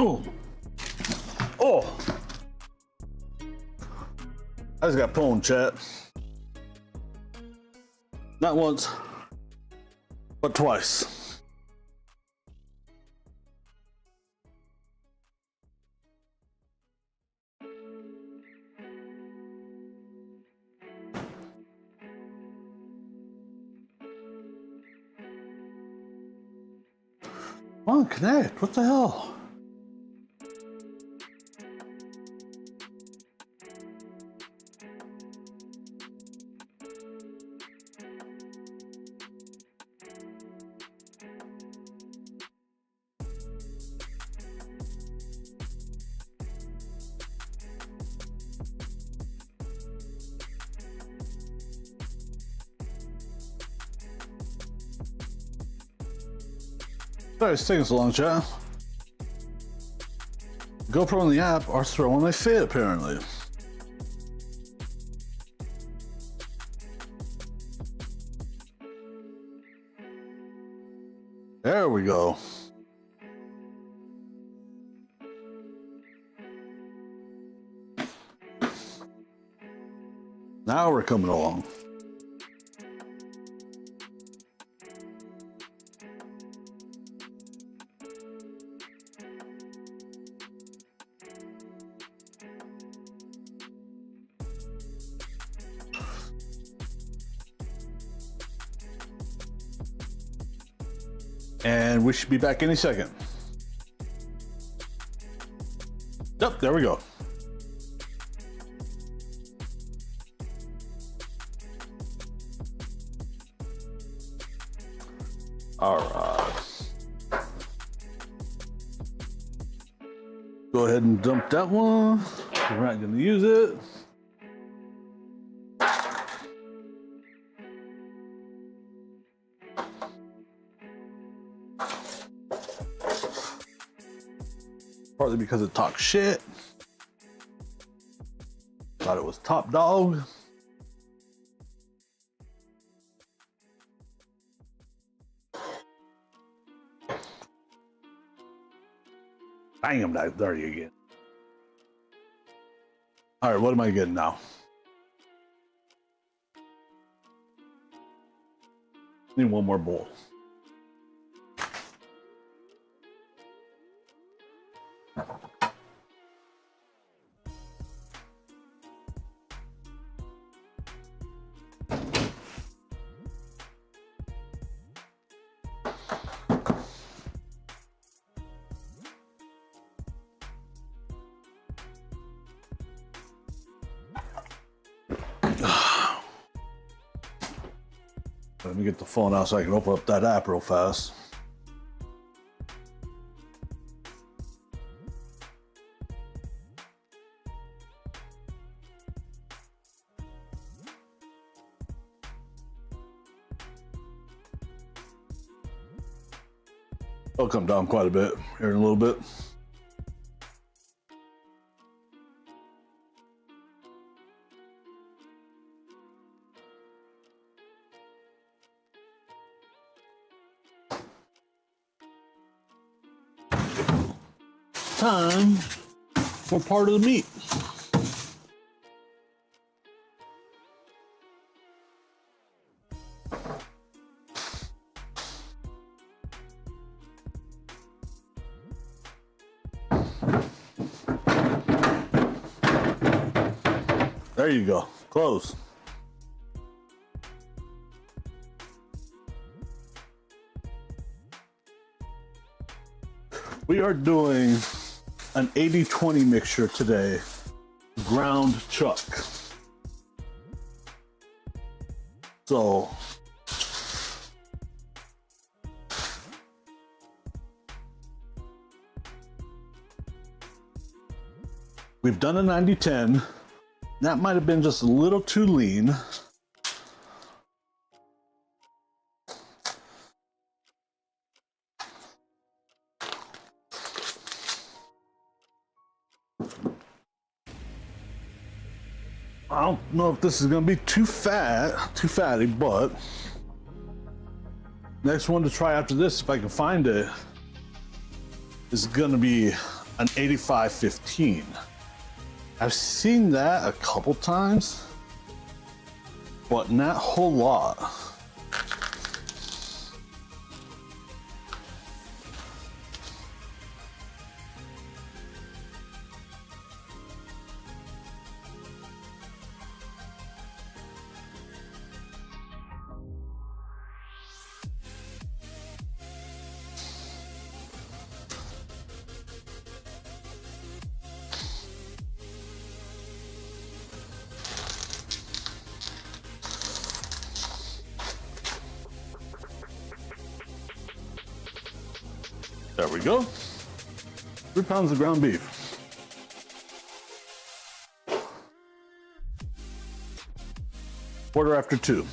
Oh. Oh. I just got pwned, chat. Not once, but twice. Come on, connect. What the hell? Sorry it's taking so long, chat. GoPro and the app are throwing a fit, apparently. There we go. Now we're coming along. And we should be back any second. Yep, there we go. All right. Go ahead and dump that one. We're not going to use it. Partly because it talks shit. Thought it was top dog. Bang him down. There you go. All right, what am I getting now? Need one more bowl. Let me get the phone out so I can open up that app real fast. It'll come down quite a bit here in a little bit. Time for part of the meat. There you go. Close. We are doing an 80-20 mixture today, ground chuck. So we've done a 90-10. That might have been just a little too lean. I don't know if this is gonna be too fatty, but next one to try after this, if I can find it, is gonna be an 85-15. I've seen that a couple times, but not a whole lot. There we go. 3 pounds of ground beef. Quarter after 2.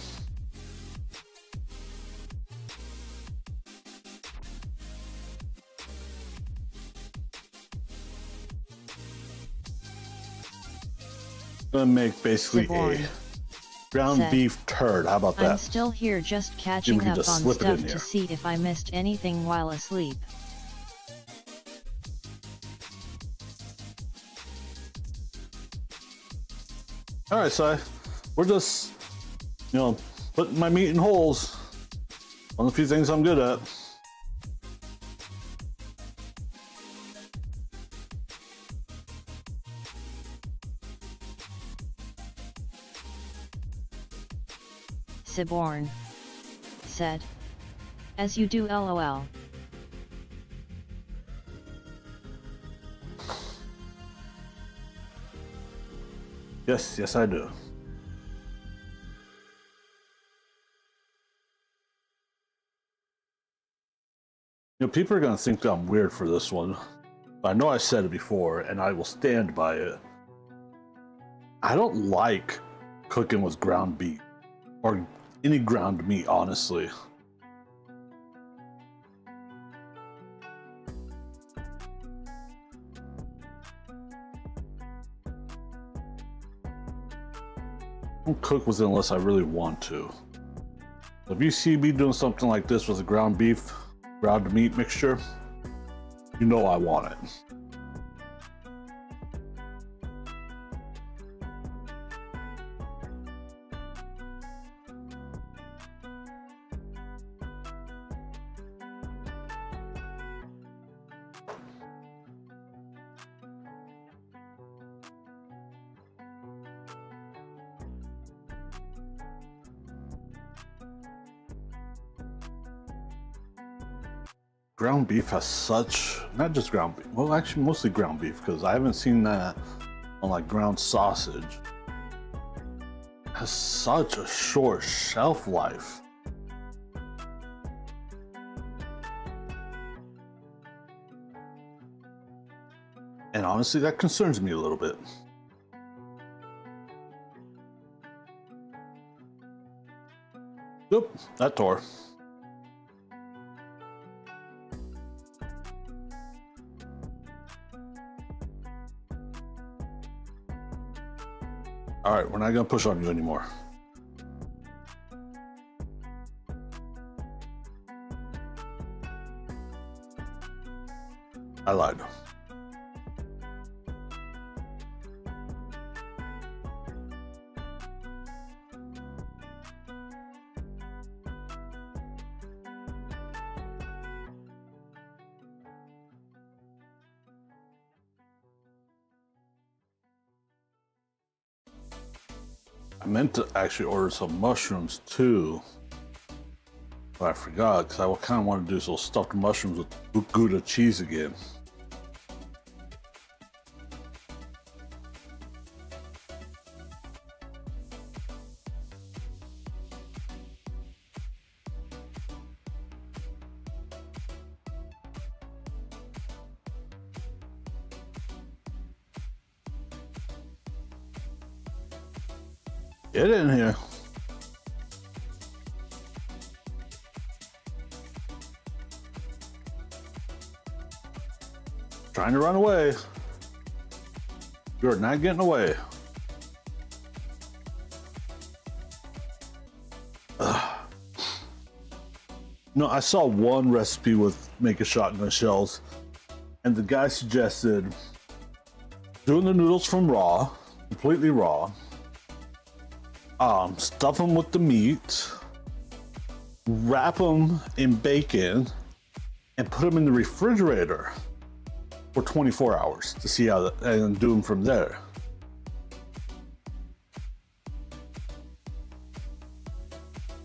gonna make basically
Siborn
a ground
said,
beef turd. How about that?
I'm still here just catching
can
up
just
on
slip it in
stuff
here.
to see if I missed anything while asleep.
Alright, Si. We're just, putting my meat in holes. One of the few things I'm good at.
Siborn said, as you do, lol.
Yes, I do. People are gonna think that I'm weird for this one. But I know I said it before, and I will stand by it. I don't like cooking with ground beef. Or any ground meat, honestly. I don't cook with it unless I really want to. If you see me doing something like this with a ground beef, ground meat mixture, you know I want it. Ground beef has such, not just ground beef, well actually mostly ground beef, because I haven't seen that on like ground sausage. It has such a short shelf life. And honestly, that concerns me a little bit. Oop, that tore. All right, we're not gonna push on you anymore. I lied. I meant to actually order some mushrooms too, but I forgot because I kind of want to do some stuffed mushrooms with Gouda cheese again. Get in here. Trying to run away. You're not getting away. Ugh. No, I saw one recipe with making shotgun shells, and the guy suggested doing the noodles from raw, completely raw. Stuff them with the meat, wrap them in bacon, and put them in the refrigerator for 24 hours to see how, and do them from there.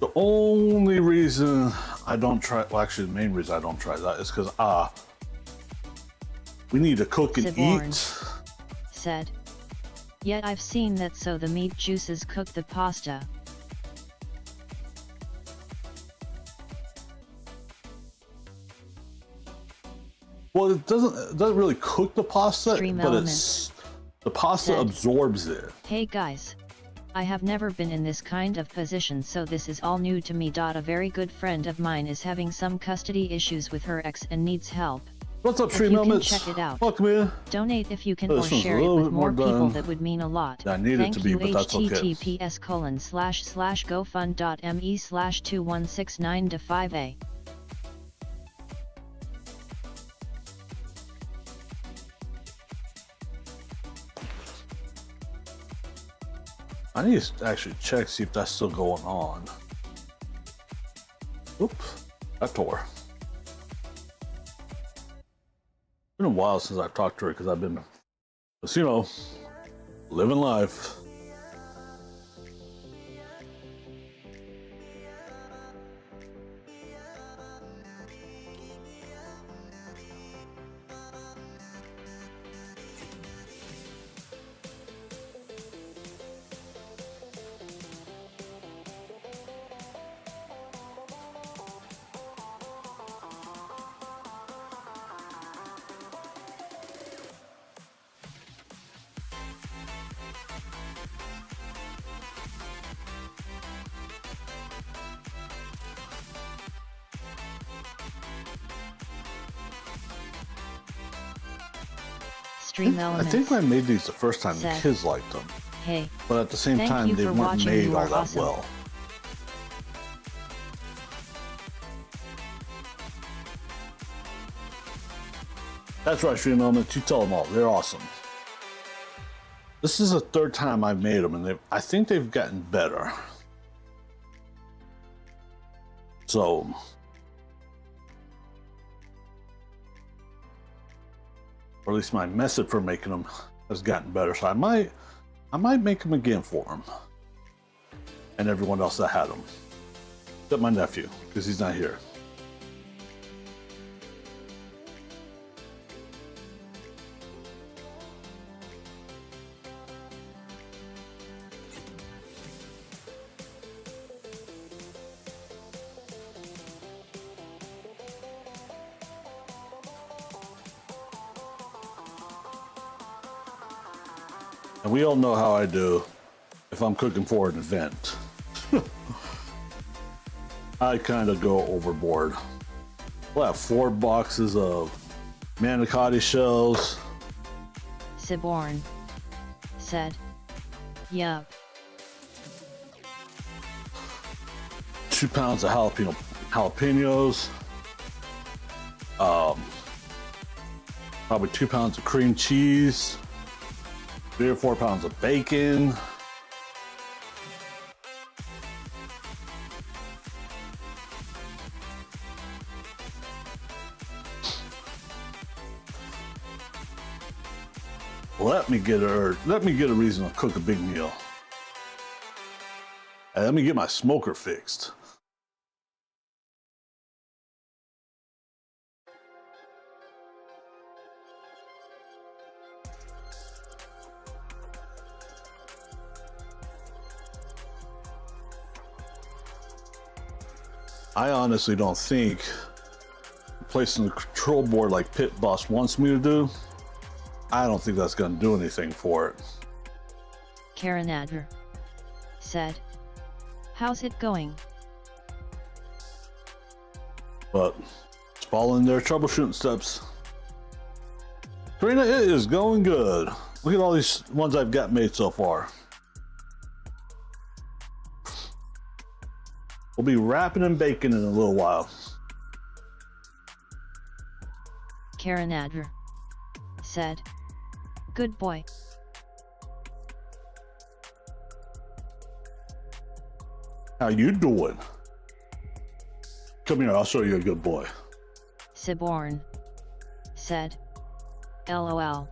The only reason I don't try, well actually the main reason I don't try that is because we need to cook and
Siborn
eat.
Said. Yet I've seen that, so the meat juices cook the pasta.
Well, it doesn't really cook the pasta,
Stream
but
elements.
the pasta
Said.
absorbs it.
Hey guys. I have never been in this kind of position, so this is all new to me. A very good friend of mine is having some custody issues with her ex and needs help.
What's up,
If
Stream
you can
Elements?
check it out.
Welcome in.
Donate if you can,
Oh,
or
this one's
share
a
it
little
with
bit more
more people.
done.
That would mean a lot.
I need it to be, but that's okay.
https://gofund.me/2169-5A.
I need to actually check, see if that's still going on. Oop, that tore. It's been a while since I've talked to her because I've been, just, you know, living life.
Stream
I
Elements.
think I made these the first time the
Seth.
kids liked them,
Hey,
but at the same
Thank
time
you
they
for
weren't
watching.
made
You
all
are
that
awesome.
well. That's right, Stream Elements. You tell them all. They're awesome. This is the third time I've made them, and I think they've gotten better. So, or at least my method for making them has gotten better. So I might make them again for them and everyone else that had them, except my nephew, because he's not here. And we all know how I do if I'm cooking for an event. I kind of go overboard. We'll have 4 boxes of manicotti shells.
Siborn said, yup.
2 pounds of jalapenos. Probably 2 pounds of cream cheese. 3 or 4 pounds of bacon. Let me get a reason to cook a big meal. And let me get my smoker fixed. I honestly don't think placing the control board like Pit Boss wants me to do, I don't think that's going to do anything for it.
Karen Adler said, how's it going?
But it's following their troubleshooting steps. Karina, it is going good. Look at all these ones I've got made so far. We'll be wrapping and baking in a little while.
Karen Adler said, good boy.
How you doing? Come here, I'll show you a good boy.
Siborn said, LOL.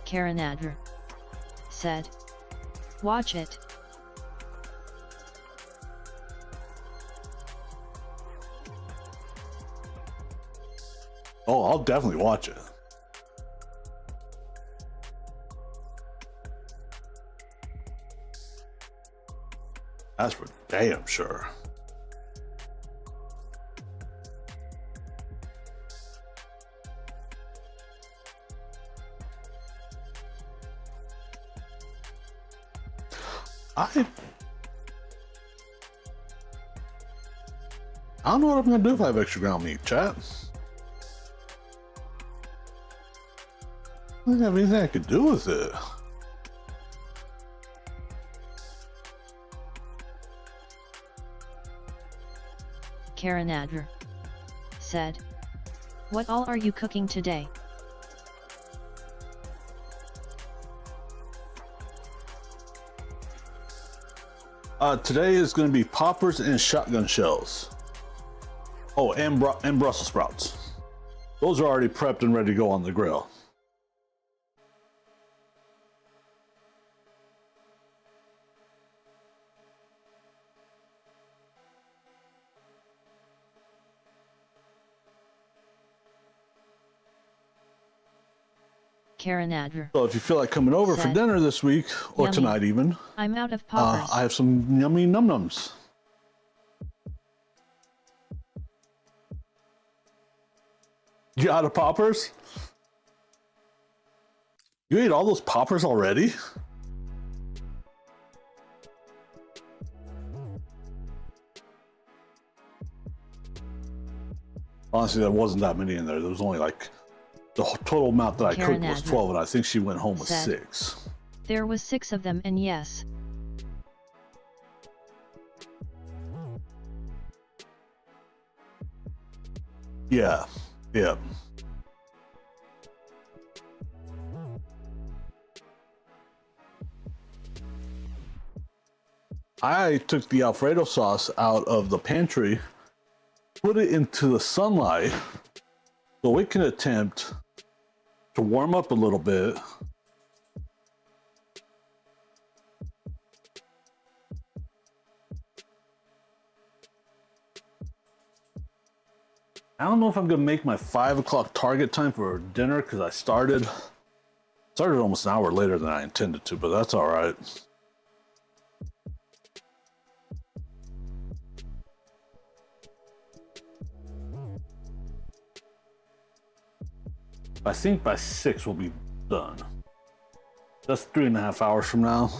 Karen Adler said, watch it.
Oh, I'll definitely watch it. That's for damn sure. I don't know what I'm gonna do if I have extra ground meat, chat. I don't have anything I could do with it.
Karen Adler said, "What all are you cooking today?"
Today is going to be poppers and shotgun shells. Oh, and Brussels sprouts. Those are already prepped and ready to go on the grill.
Karen Adler.
So if you feel like coming over for dinner this week or
Yummy.
Tonight even,
I'm out of poppers.
I have some yummy num-nums. You out of poppers? You ate all those poppers already? Honestly, there wasn't that many in there. There was only like, the total amount that I cooked was 12, and I think she went home with 6.
There was 6 of them, and yes.
Yeah. I took the Alfredo sauce out of the pantry, put it into the sunlight so it can attempt to warm up a little bit. I don't know if I'm gonna make my 5 o'clock target time for dinner because I started almost an hour later than I intended to, but that's all right. I think by 6 we'll be done. That's 3.5 hours from now.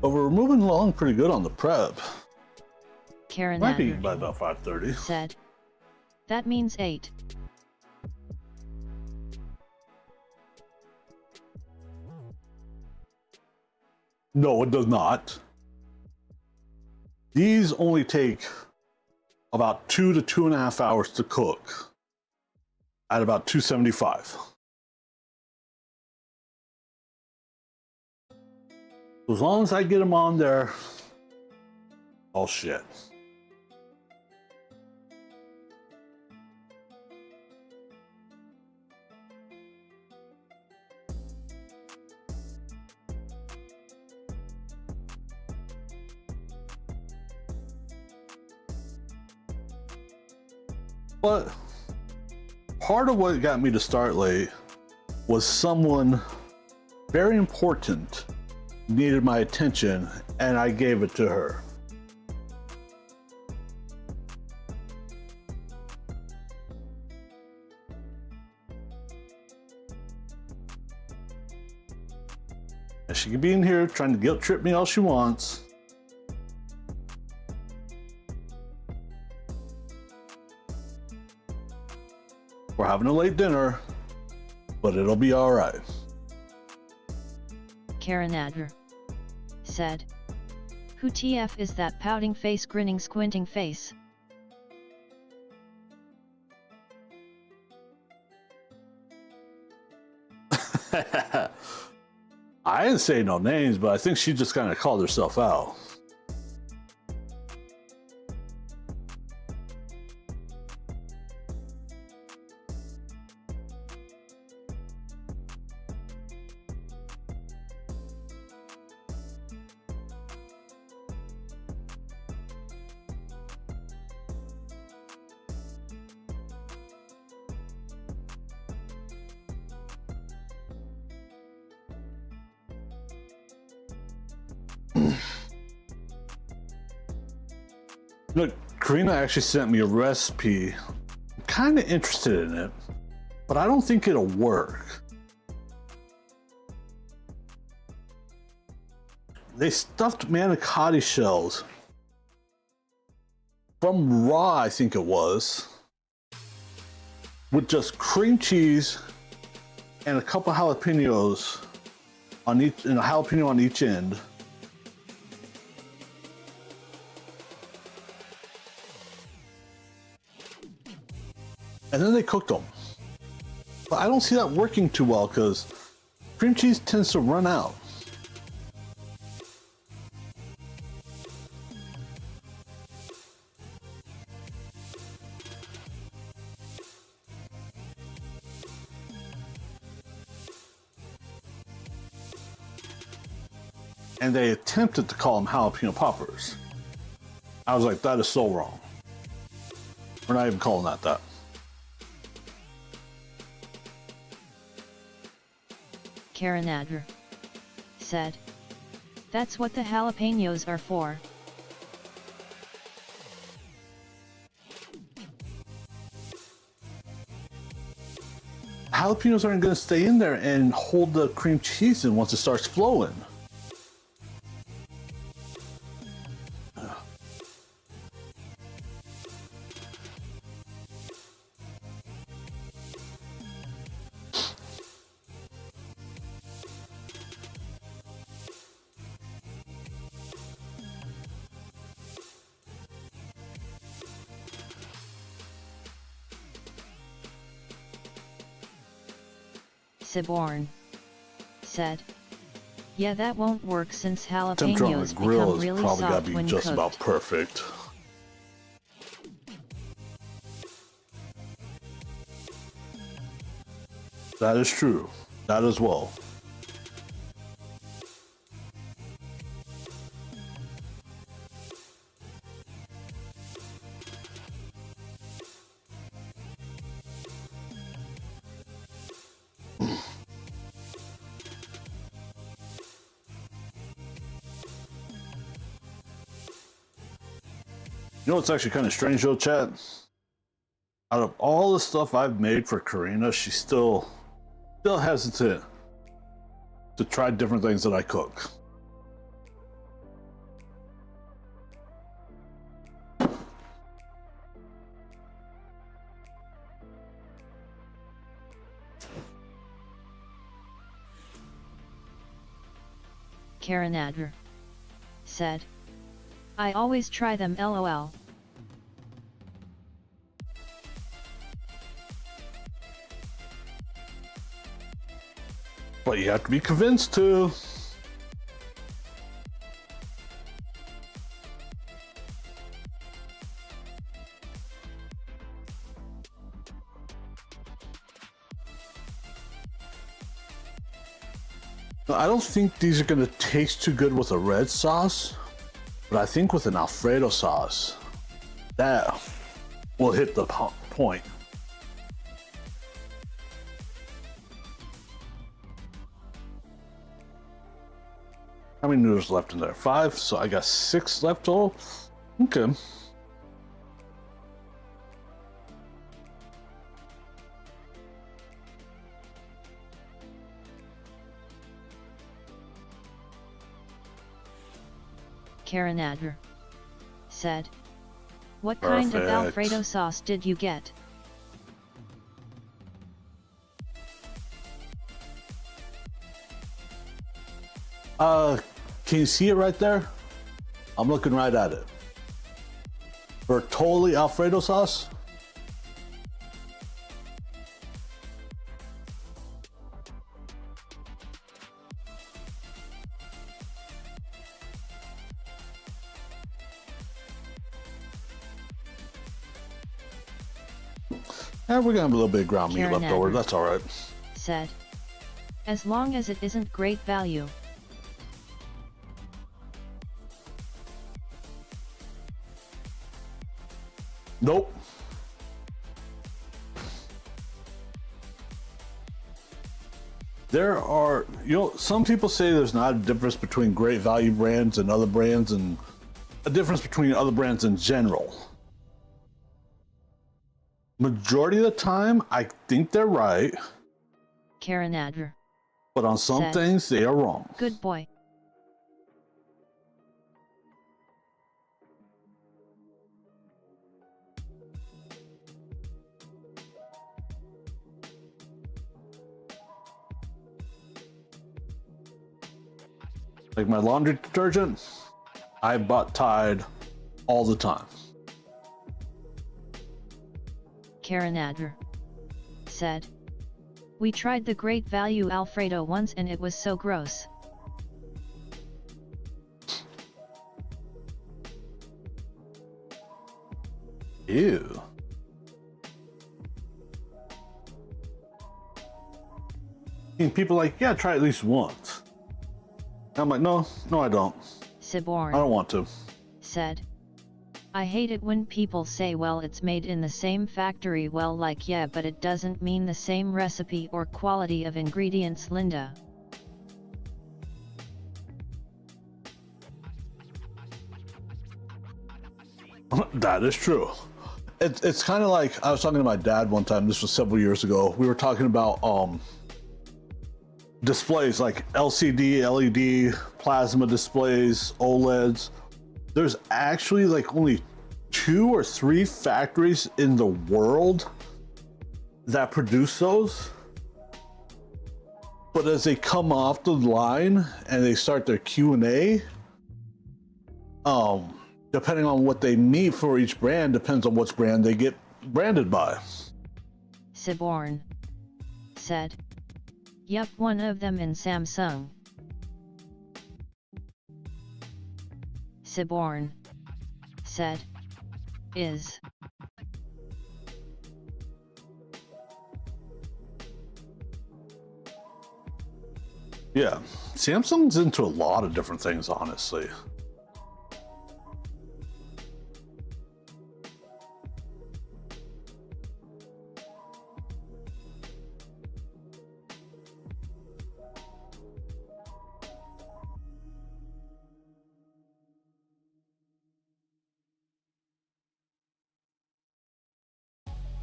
But we're moving along pretty good on the prep.
Karen
Might be
Adler
by about 5:30.
said, "That means 8.
No, it does not. These only take about 2 to 2.5 hours to cook at about 275. So as long as I get them on there, all shit. But part of what got me to start late was someone very important needed my attention, and I gave it to her. And she can be in here trying to guilt trip me all she wants. We're having a late dinner, but it'll be all right.
Karen Adler said, "Who TF is that pouting face, grinning, squinting face?"
I didn't say no names, but I think she just kind of called herself out. Look, Karina actually sent me a recipe. I'm kind of interested in it. but I don't think it'll work. They stuffed manicotti shells from Raw, I think it was, with just cream cheese and a couple jalapenos on each, and a jalapeno on each end. And then they cooked them. But I don't see that working too well because cream cheese tends to run out. And they attempted to call them jalapeno poppers. I was like, that is so wrong. We're not even calling that.
Karen Adler said, "That's what the jalapenos are for."
Jalapenos aren't going to stay in there and hold the cream cheese in once it starts flowing.
Siborn said, "Yeah, that won't work since
Temperature on the
jalapenos
grill
become
is
really
probably got
soft
to be
when
just
cooked."
about perfect. That is true. That as well. You know what's actually kind of strange though, chat? Out of all the stuff I've made for Karina, she's still hesitant to try different things that I cook.
Karen Adler said, "I always try them, lol."
But you have to be convinced to. I don't think these are going to taste too good with a red sauce, but I think with an Alfredo sauce, that will hit the point. How many noodles left in there? 5, so I got 6 left total. Okay.
Karen Adler said, "What kind of Alfredo sauce did you get?"
Can you see it right there? I'm looking right at it. Bertolli Alfredo sauce. And we're gonna have a little bit of ground meat left over. That's all right.
Said, "As long as it isn't great value."
Nope. There are, some people say there's not a difference between great value brands and other brands, and a difference between other brands in general. Majority of the time, I think they're right,
Karanadr
but on some
said,
things, they are wrong.
Good boy.
Like my laundry detergent, I bought Tide all the time.
Karanadr said, We tried the Great Value Alfredo once and it was so gross.
Ew. And people are like, yeah, try at least once. I'm like, no, I don't.
Siborn
I don't want to.
said, I hate it when people say, well, it's made in the same factory. Well, like, yeah, but it doesn't mean the same recipe or quality of ingredients, Linda.
That is true. It's kind of like, I was talking to my dad one time, this was several years ago. We were talking about displays like LCD, LED, plasma displays, OLEDs. There's actually like only 2 or 3 factories in the world that produce those. But as they come off the line and they start their Q&A, depending on what they need for each brand, depends on which brand they get branded by.
Siborn said, Yup, one of them in Samsung. Siborn said, Is.
Yeah, Samsung's into a lot of different things, honestly.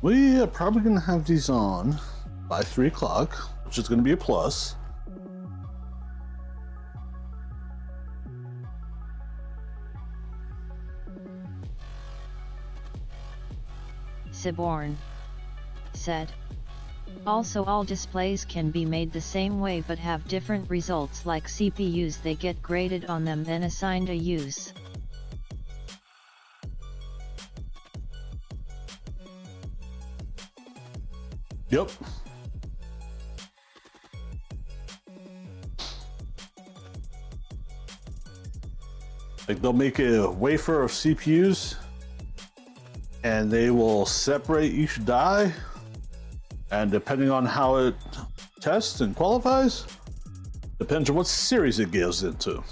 We are probably going to have these on by 3 o'clock, which is going to be a plus.
Siborn said, Also, all displays can be made the same way but have different results, like CPUs, they get graded on them then assigned a use.
Yep. Like they'll make a wafer of CPUs and they will separate each die, and depending on how it tests and qualifies, depends on what series it goes into.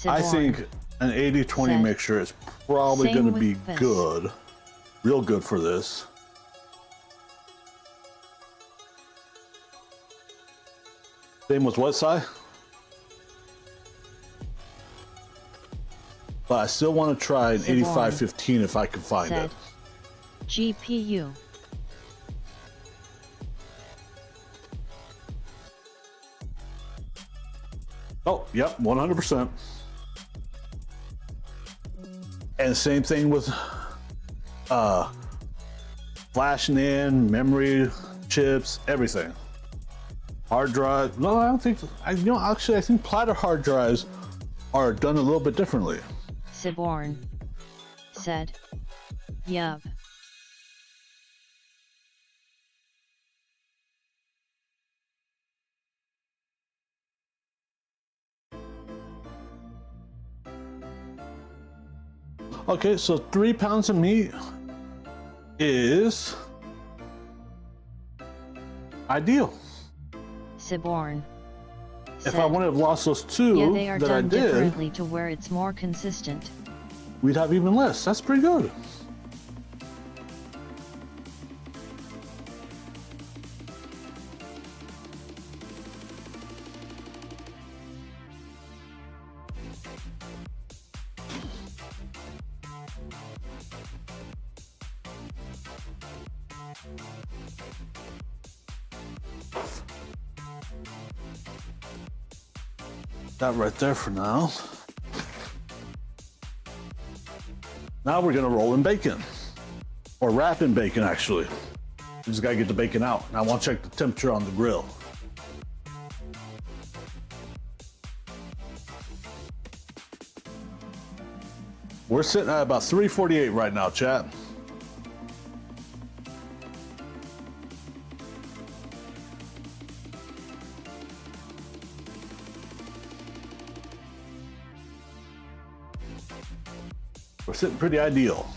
I think an 80-20 mixture is probably going to be good, real good for this. Same with what, Si? But I still want to try an 85-15 if I can find it.
GPU.
Oh, yep, 100%. And same thing with flash NAND, memory chips, everything. Hard drive. No, I don't think. Actually, I think platter hard drives are done a little bit differently.
Siborn said, Yup.
Okay, so 3 pounds of meat is ideal.
Siborn
if I wouldn't have lost those 2
yeah, they are
that
done
I did,
differently to where it's more consistent.
We'd have even less. That's pretty good. That right there for now. Now we're gonna roll in bacon. Or wrap in bacon, actually. We just gotta get the bacon out. And I wanna check the temperature on the grill. We're sitting at about 348 right now, chat. We're sitting pretty ideal.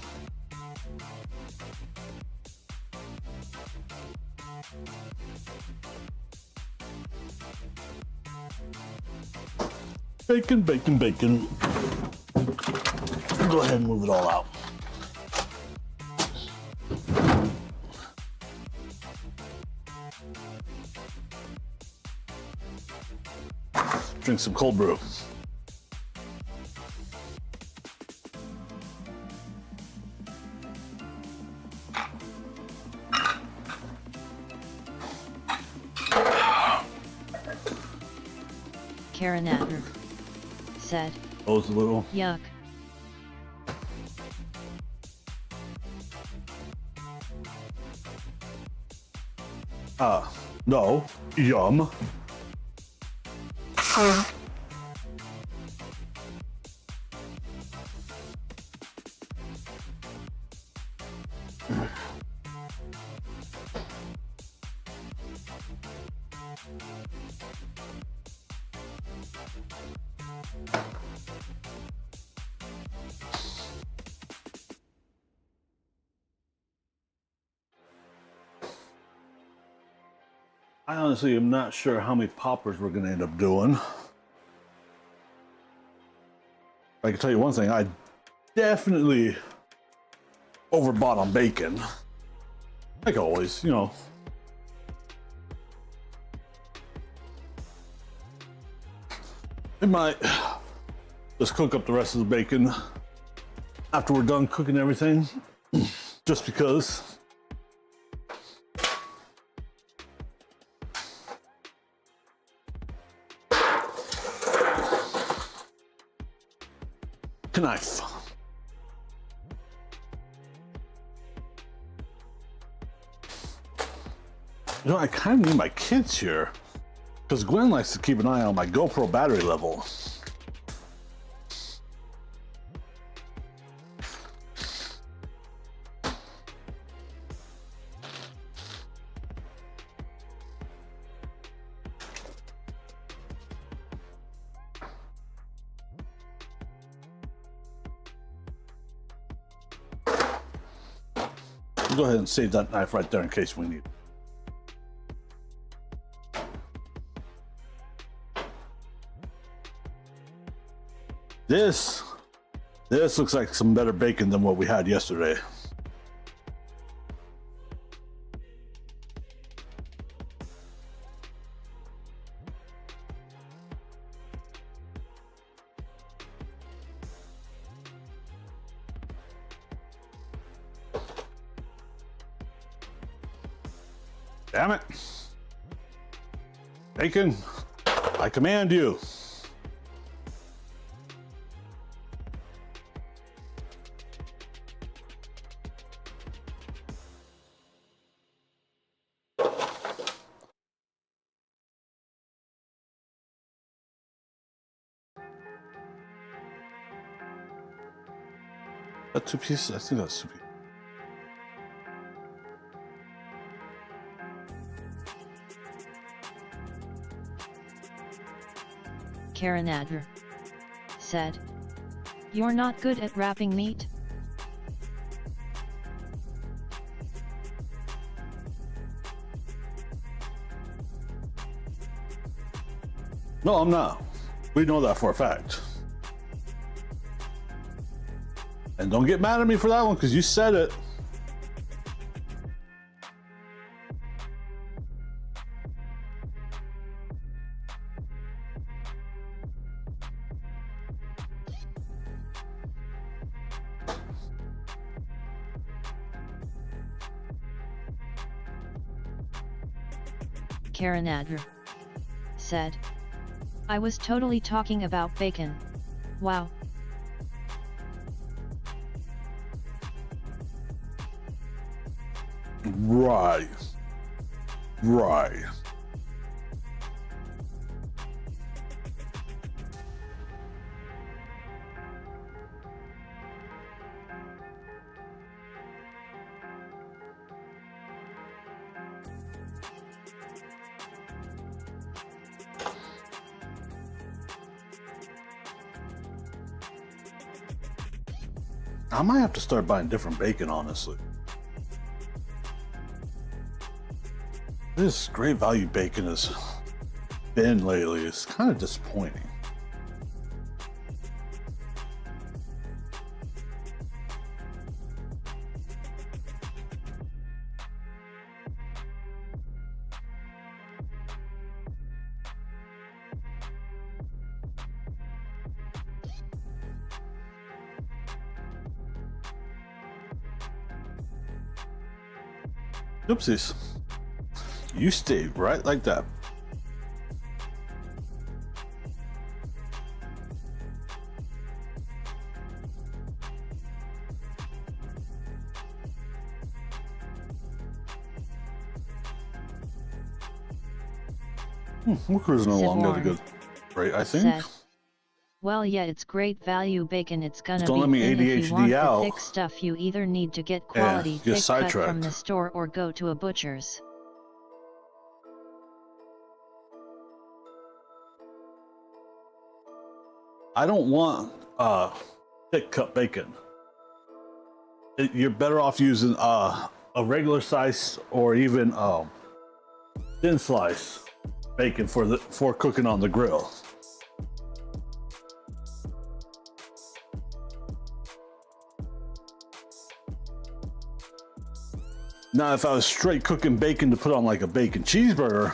Bacon, bacon, bacon. Go ahead and move it all out. Drink some cold brew.
Karen Adler said,
Close a little.
yuck.
No. Yum. I honestly am not sure how many poppers we're gonna end up doing. I can tell you one thing, I definitely overbought on bacon. Like always, you know. I might just cook up the rest of the bacon after we're done cooking everything, just because. Knife. You know, I kind of need my kids here because Gwen likes to keep an eye on my GoPro battery level. Go ahead and save that knife right there in case we need it. This looks like some better bacon than what we had yesterday. Damn it. Bacon, I command you. That 2 pieces? I think that's 2 pieces.
Karen Adler said, "You're not good at wrapping meat?"
No, I'm not. We know that for a fact. And don't get mad at me for that one because you said it.
Karen Adler said, I was totally talking about bacon. Wow.
Right. Right. I might have to start buying different bacon, honestly. This great value bacon has been lately. It's kind of disappointing. Oopsies. You stayed right like that. We're cruising along at a good rate, I think.
Said, well, yeah, it's great value bacon. It's gonna
Don't
be
let me
thin. If you want
ADHD out.
the thick stuff, you either need to get quality
get
thick cut from
sidetracked.
the store or go to a butcher's.
I don't want thick cut bacon. You're better off using a regular size or even thin slice bacon for cooking on the grill. Now, if I was straight cooking bacon to put on like a bacon cheeseburger,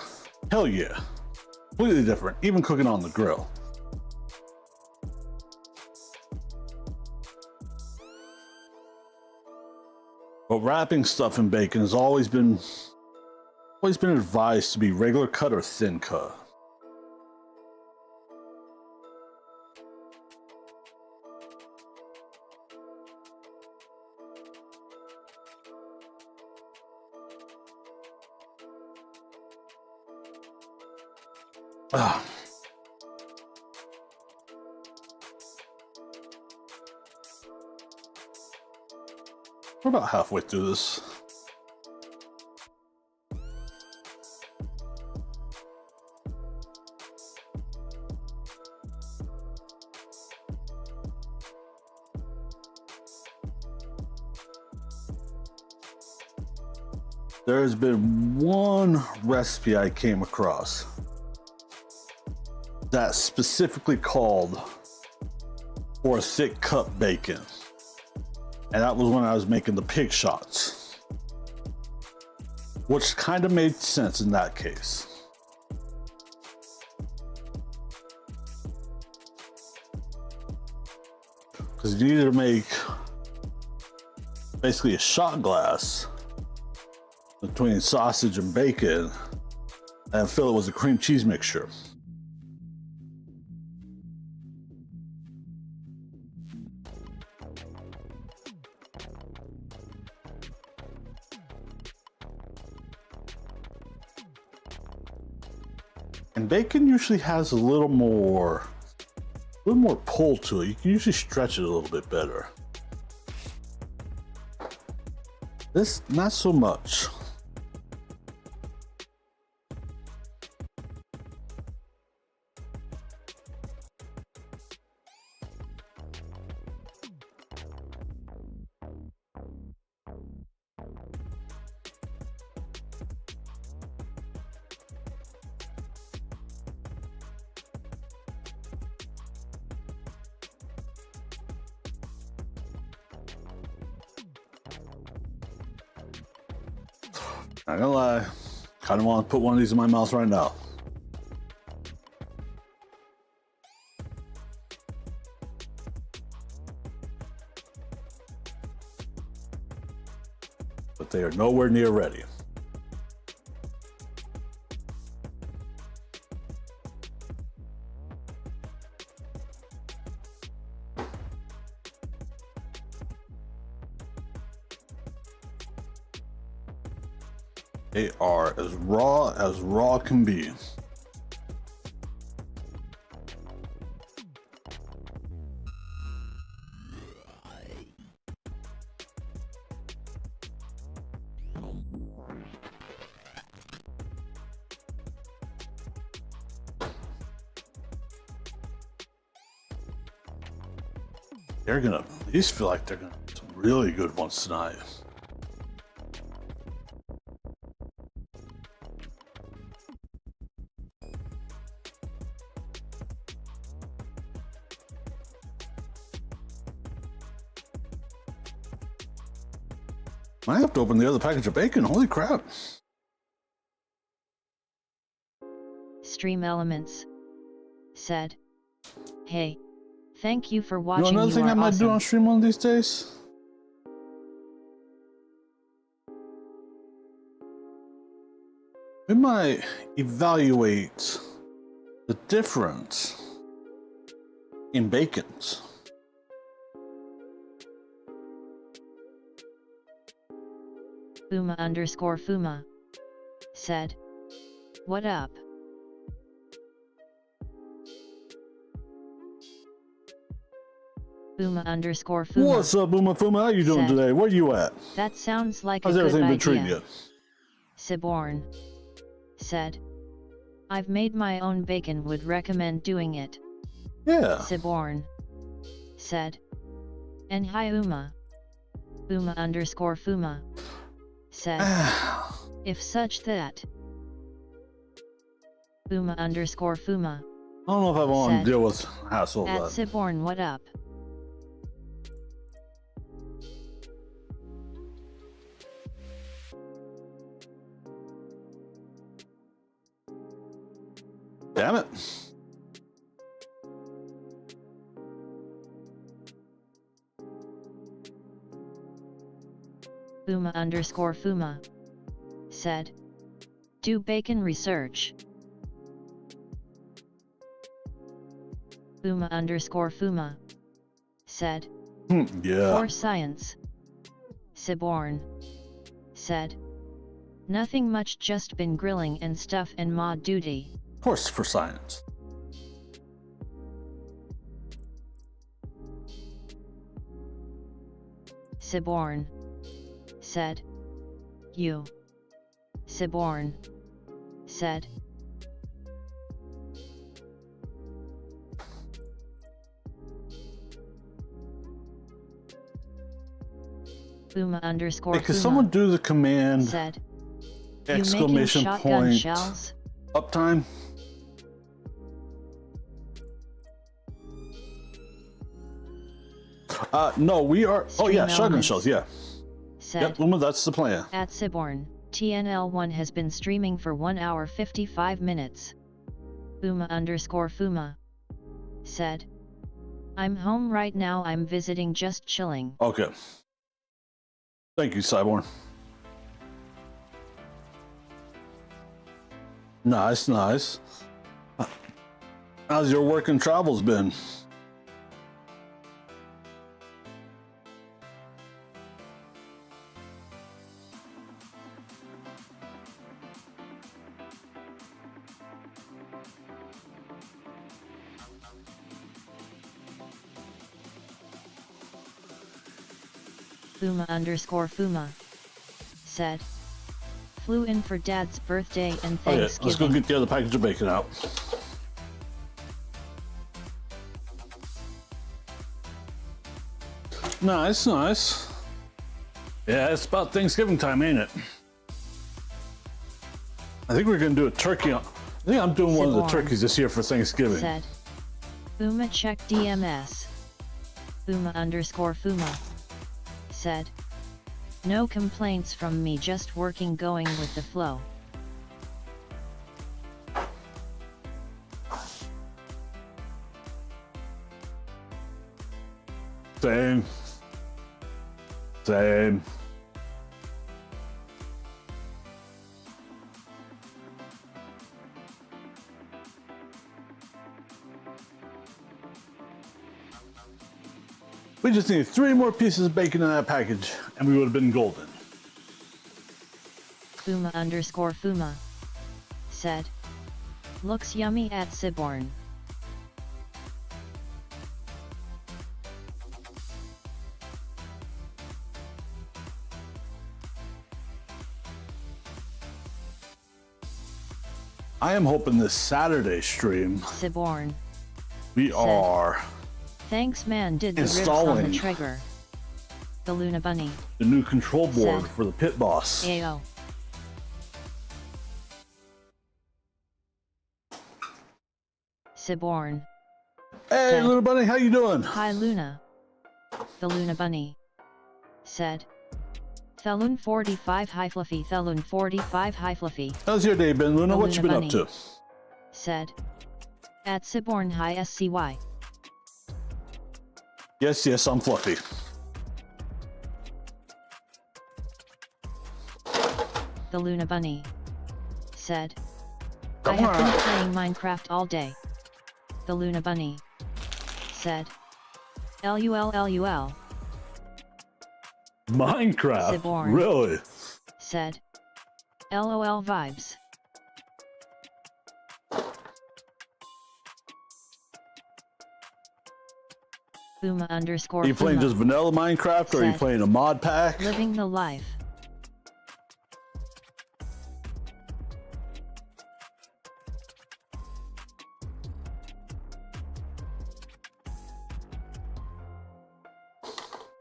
hell yeah, completely different. Even cooking on the grill. But wrapping stuff in bacon has always been advised to be regular cut or thin cut. We're about halfway through this. There's been one recipe I came across that's specifically called for thick cut bacon. And that was when I was making the pig shots, which kind of made sense in that case. Because you need to make basically a shot glass between sausage and bacon and fill it with a cream cheese mixture. And bacon usually has a little more pull to it. You can usually stretch it a little bit better. This, not so much. Not gonna lie, kind of want to put one of these in my mouth right now. But they are nowhere near ready. They are as raw can be. They're gonna at least feel like they're gonna have some really good ones tonight. I have to open the other package of bacon. Holy crap.
Stream Elements said, "Hey, thank you for
You know
watching.
another thing I might do
awesome.
on stream one of these days? We might evaluate the difference in bacons.
Fuma said, "What up?" Fuma.
What's up, Fuma? How you doing
said,
today? Where you at?
That sounds like
How's
a good
everything been treating
idea.
you?
Siborn said, "I've made my own bacon, would recommend doing it."
Yeah.
Siborn said, "And hi Uma." Fuma said, "If such that." Fuma.
I don't know if I want
said,
to deal with hassle
At
of that.
Siborn, what up?
Damn it.
Fuma said, "Do bacon research." Fuma said,
Yeah.
"For science." Siborn said, "Nothing much, just been grilling and stuff and mod duty."
Of course, for science.
Siborn said, "You." Siborn said, Fuma.
Hey, could someone do the command
said, "You
exclamation
making shotgun
point
shells?"
uptime? No, we are. Oh yeah,
Stream
shotgun
Elements
shells. Yeah.
said,
Yep, Uma, that's the plan.
At Siborn, TNL1 has been streaming for 1 hour 55 minutes. Fuma said, "I'm home right now, I'm visiting, just chilling."
Okay. Thank you, Cyborn. Nice. How's your work and travels been?
Fuma said, "Flew in for Dad's birthday and
Oh yeah,
Thanksgiving."
let's go get the other package of bacon out. Nice. Yeah, it's about Thanksgiving time, ain't it? I think we're gonna do a turkey on. I think I'm doing one of the
Siborn
turkeys this year for Thanksgiving.
said, "Fuma check DMS." Fuma said, "No complaints from me, just working, going with the flow."
Same. We just need 3 more pieces of bacon in that package, and we would have been golden.
Fuma_Fuma said. Looks yummy at Siborn.
I am hoping this Saturday stream,
Siborn
we are
thanks man did the ribs on the
installing
trigger. The Luna Bunny.
the new control board
Said.
for the pit boss.
Ayo. Siborn.
Hey,
Said.
Luna Bunny, how you doing?
Hi Luna. The Luna Bunny said. Thelun 45 hi fluffy. Thelun 45 hi fluffy.
How's your day been, Luna?
The
What you been
Luna
up to?
Said. At Siborn hi SCY.
Yes, yes, I'm fluffy.
The Luna Bunny said.
Come
I have been
on.
playing Minecraft all day. The Luna Bunny said. LUL.
Minecraft?
Siborn.
Really?
Said. LOL vibes. Fuma_Fuma.
Are you playing just vanilla Minecraft or are you
Said.
playing a mod pack?
Living the life.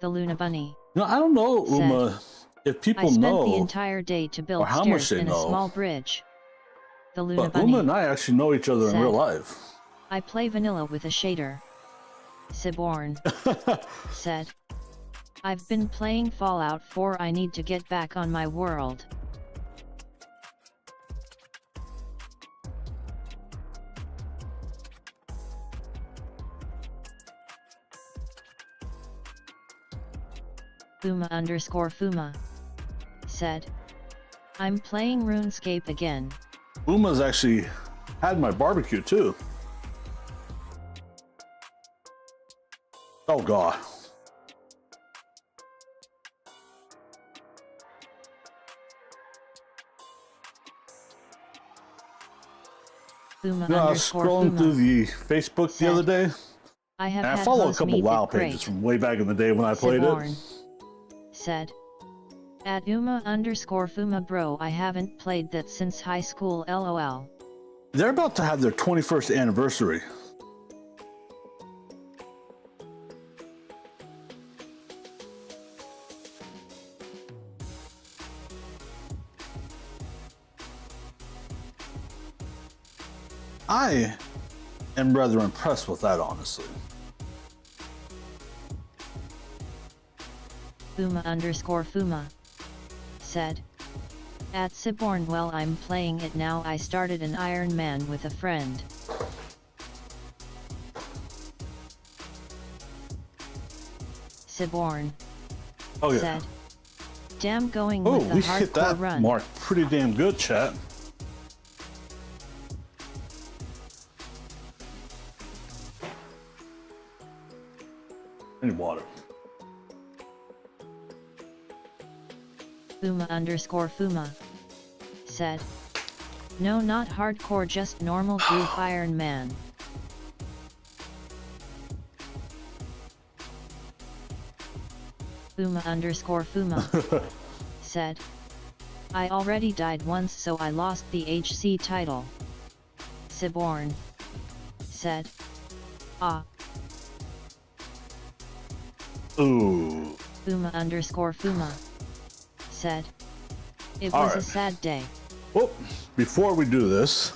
The Luna Bunny.
No, I don't know,
Said.
Uma, if
I
people
spent
know,
the entire day to build
or how much
stairs
they
in a
know.
small bridge. The Luna
but Uma and
Bunny.
I actually know each other in
Said.
real life.
I play vanilla with a shader. Siborn said. I've been playing Fallout 4. I need to get back on my world. Fuma_Fuma said. I'm playing RuneScape again.
Uma's actually had my barbecue too. Oh god. You know, I was scrolling through the Facebook the
Said.
other day,
I have
and I
had
follow a
most
couple
meat
WoW
it great.
pages from way back in the day when I played
Siborn
it.
said. At Uma_Fuma bro, I haven't played that since high school LOL.
They're about to have their 21st anniversary. I am rather impressed with that, honestly.
Fuma_Fuma said. At Siborn, well, I'm playing it now. I started an Iron Man with a friend. Siborn
Oh yeah.
said. Damn, going
Oh,
with the
we hit
hardcore
that
run.
mark pretty damn good, chat. I need water.
Fuma_Fuma said. No, not hardcore, just normal group Iron Man. Fuma_Fuma said. I already died once, so I lost the HC title. Siborn said. Ah.
Ooh.
Fuma_Fuma said. It
All
was a
right.
sad day.
Well, before we do this,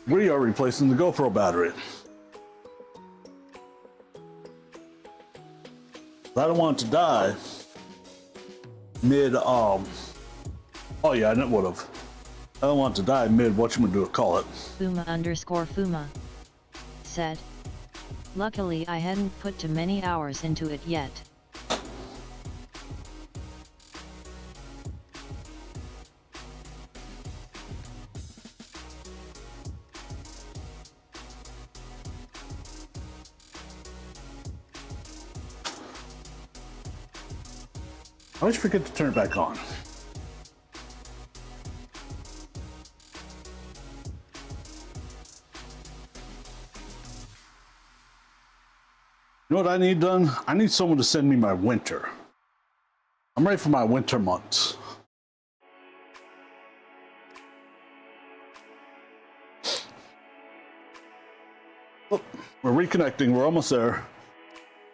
we are replacing the GoPro battery. I don't want it to die mid, oh yeah, I would have. I don't want it to die mid, call it.
Fuma_Fuma said. Luckily, I hadn't put too many hours into it yet.
I always forget to turn it back on. You know what I need done? I need someone to send me my winter. I'm ready for my winter months. Oh, we're reconnecting. We're almost there.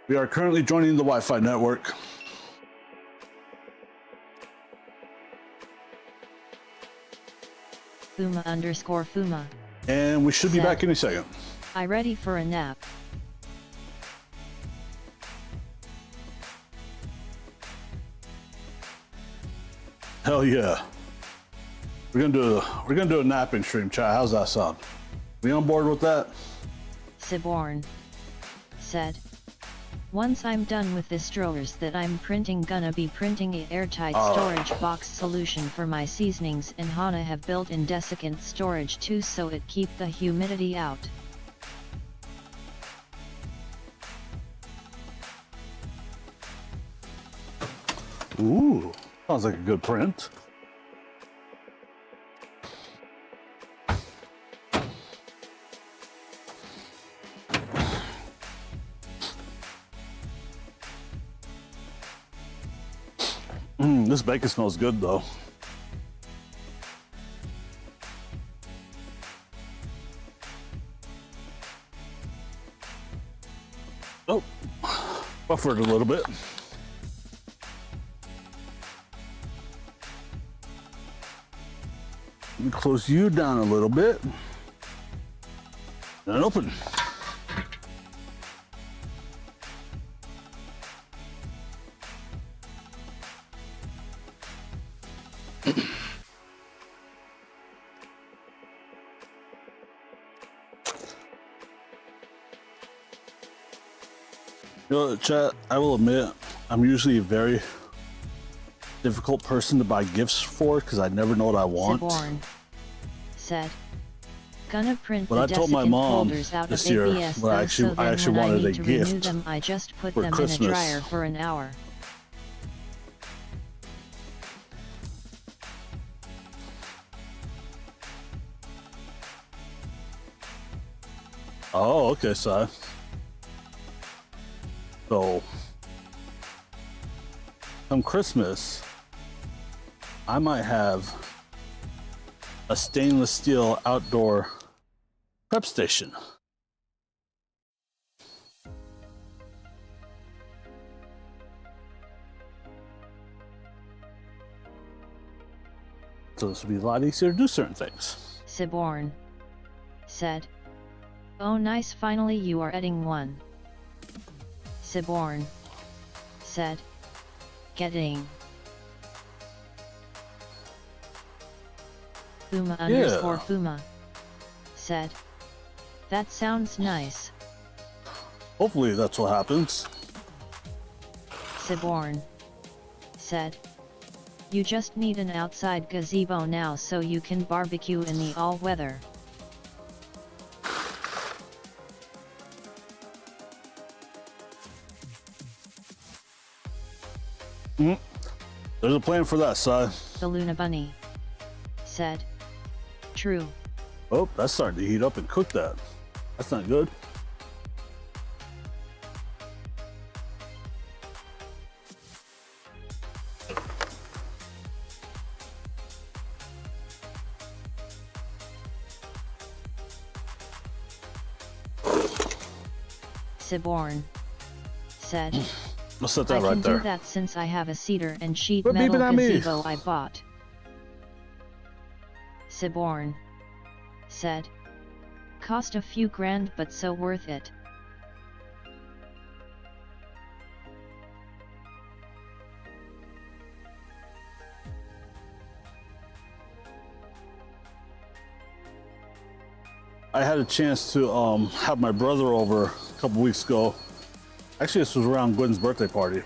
We are currently joining the Wi-Fi network.
Fuma_Fuma.
And we should be back any second.
I ready for a nap.
Hell yeah. We're gonna do a napping stream, chat. How's that sound? We on board with that?
Siborn said, once I'm done with this drawers that I'm printing, gonna be printing a airtight storage box solution for my seasonings, and Hana have built in desiccant storage too, so it keep the humidity out.
Ooh, sounds like a good print. This bacon smells good though. Oh, buffered a little bit. Let me close you down a little bit. And open. You know, chat, I will admit, I'm usually a very difficult person to buy gifts for because I never know what I want.
Siborn said, gonna print
But
the
I told my
desiccant
mom
folders out
this
of
year
ABS
when I
though, so then
actually
when I
wanted a
need to renew
gift
them, I just put
for
them
Christmas.
in a dryer for an hour.
Oh, okay, so come Christmas, I might have a stainless steel outdoor prep station. So this will be a lot easier to do certain things.
Siborn said, oh nice, finally you are adding one. Siborn said, getting. Fuma_Fuma said, that sounds nice.
Hopefully that's what happens.
Siborn said, you just need an outside gazebo now so you can barbecue in the all weather.
There's a plan for that, Si.
The Luna Bunny said, true.
Oh, that's starting to heat up and cook that. That's not good.
Siborn said,
Let's set that
I
right
can
there.
do that since I have a cedar and sheet
Quit
metal
beeping at me.
gazebo I bought. Siborn said, cost a few grand but so worth it.
I had a chance to have my brother over a couple weeks ago. Actually, this was around Gwen's birthday party.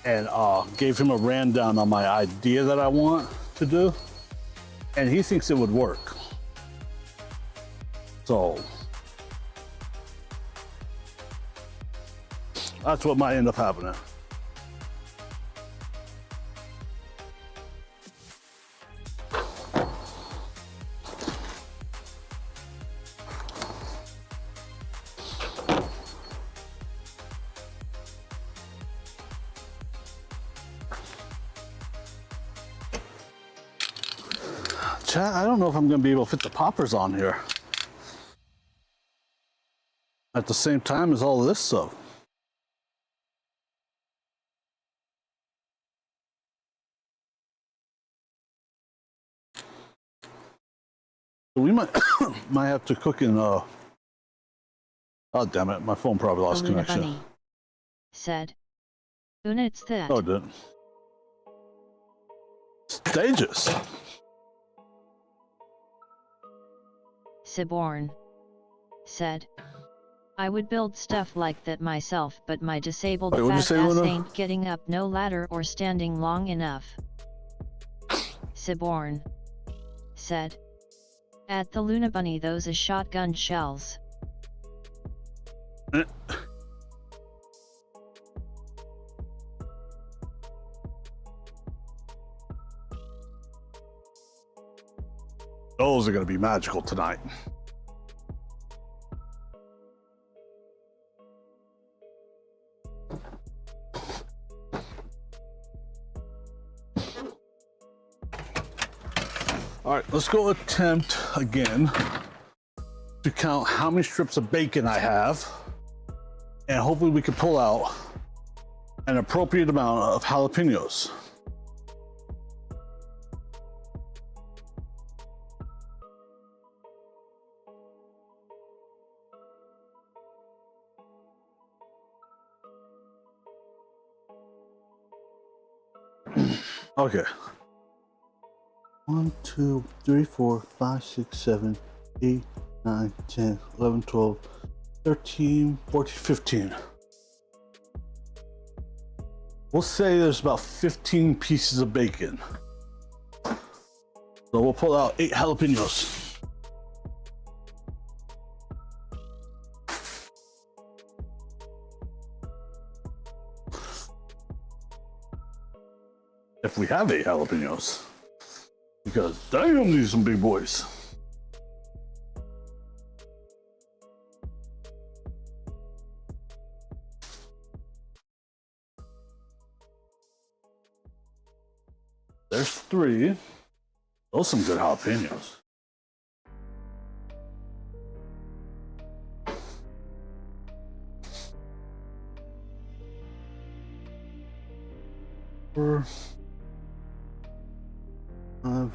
And gave him a rundown on my idea that I want to do. And he thinks it would work. So that's what might end up happening. chat, I don't know if I'm gonna be able to fit the poppers on here at the same time as all of this stuff. We might might have to cook in oh damn it, my phone probably lost connection.
Bunny said, Una, it's that.
Oh, it didn't. Stages.
Siborn said, I would build stuff like that myself, but my disabled fat ass ain't getting up no ladder or standing long enough. Siborn said, at the Luna Bunny, those are shotgun shells.
Those are going to be magical tonight. All right, let's go attempt again to count how many strips of bacon I have, and hopefully we can pull out an appropriate amount of jalapenos. Okay. 1, 2, 3, 4, 5, 6, 7, 8, 9, 10, 11, 12, 13, 14, 15. We'll say there's about 15 pieces of bacon. So we'll pull out 8 jalapenos. If we have 8 jalapenos. Because damn, these are some big boys. There's 3. Those are some good jalapenos. Four. 5.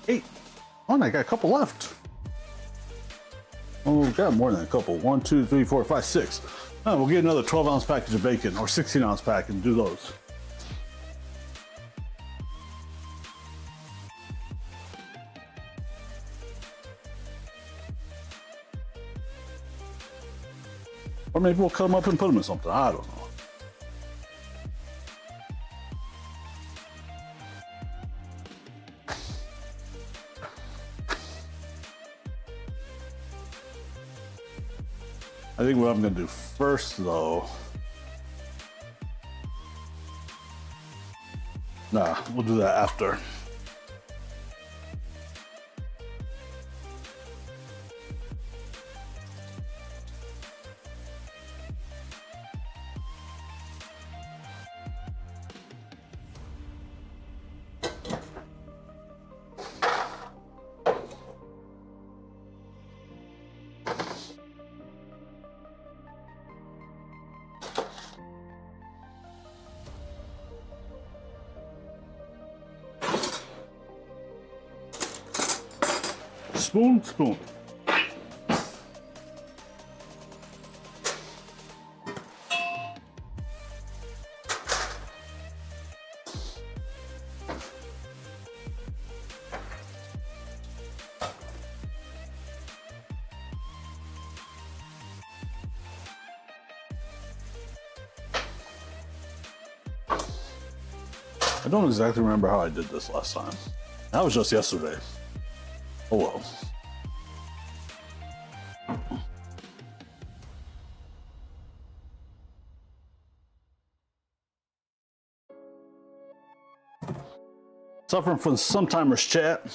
8. Oh, and I got a couple left. Oh, we got more than a couple. 1, 2, 3, 4, 5, 6. Oh, we'll get another 12-ounce package of bacon or 16-ounce pack and do those. Or maybe we'll cut them up and put them in something. I don't know. I think what I'm going to do first, though. Nah, we'll do that after. Spoon, spoon. I don't exactly remember how I did this last time. That was just yesterday. Oh well. Suffering from some timers chat.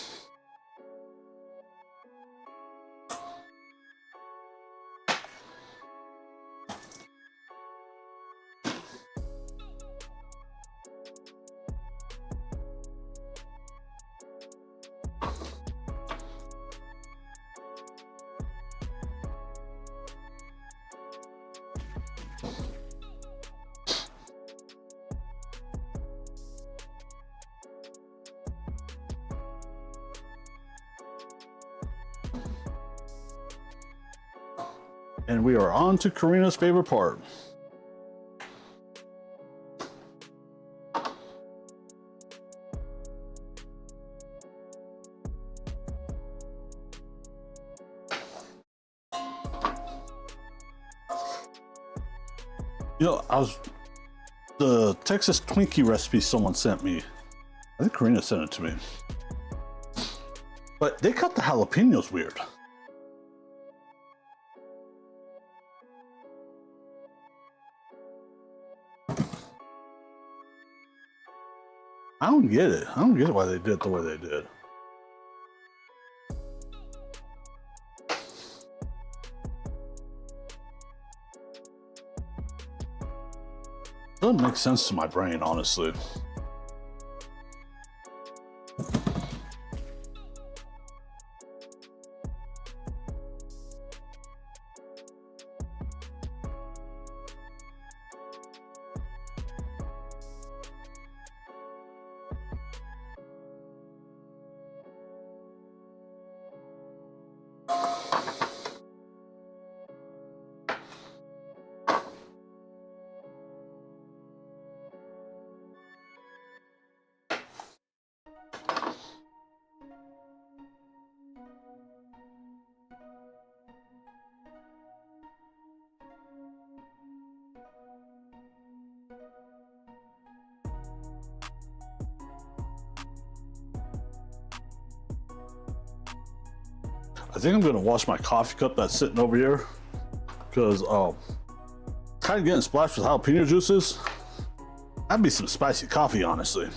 And we are on to Karina's favorite part. You know, the Texas Twinkie recipe someone sent me. I think Karina sent it to me. But they cut the jalapenos weird. I don't get it. I don't get why they did it the way they did. Doesn't make sense to my brain, honestly. I think I'm gonna wash my coffee cup that's sitting over here because kind of getting splashed with jalapeno juices. That'd be some spicy coffee, honestly.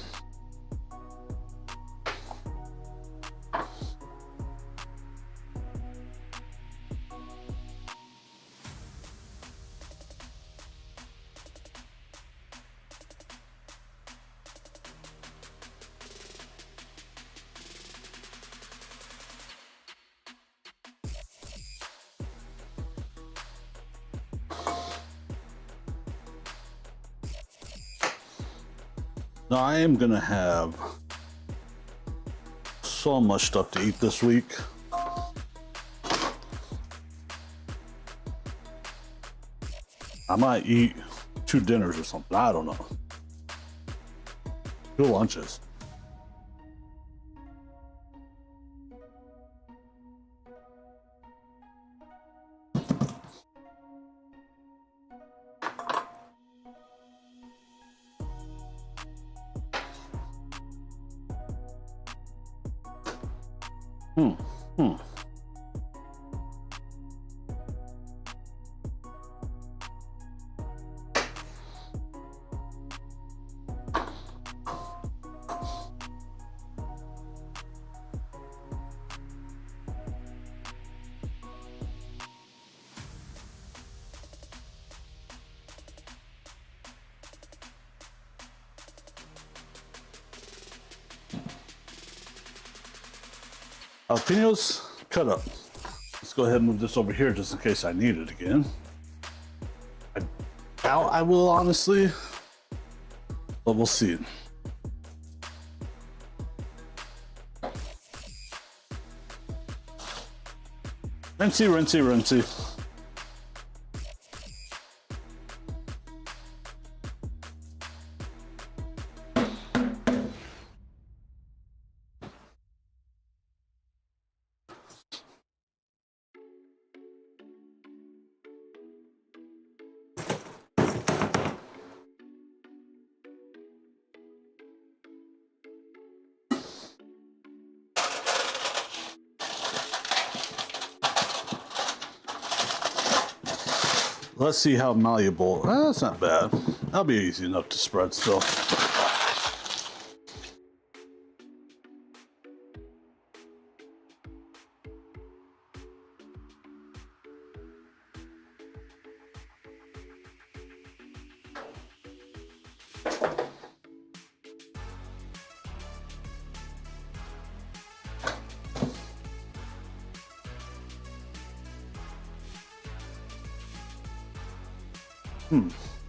Now I am gonna have so much stuff to eat this week. I might eat 2 dinners or something. I don't know. 2 lunches. Jalapenos cut up. Let's go ahead and move this over here just in case I need it again. I doubt I will, honestly, but we'll see. Rinsey, rinsey, rinsey. Let's see how malleable. That's not bad. That'll be easy enough to spread still.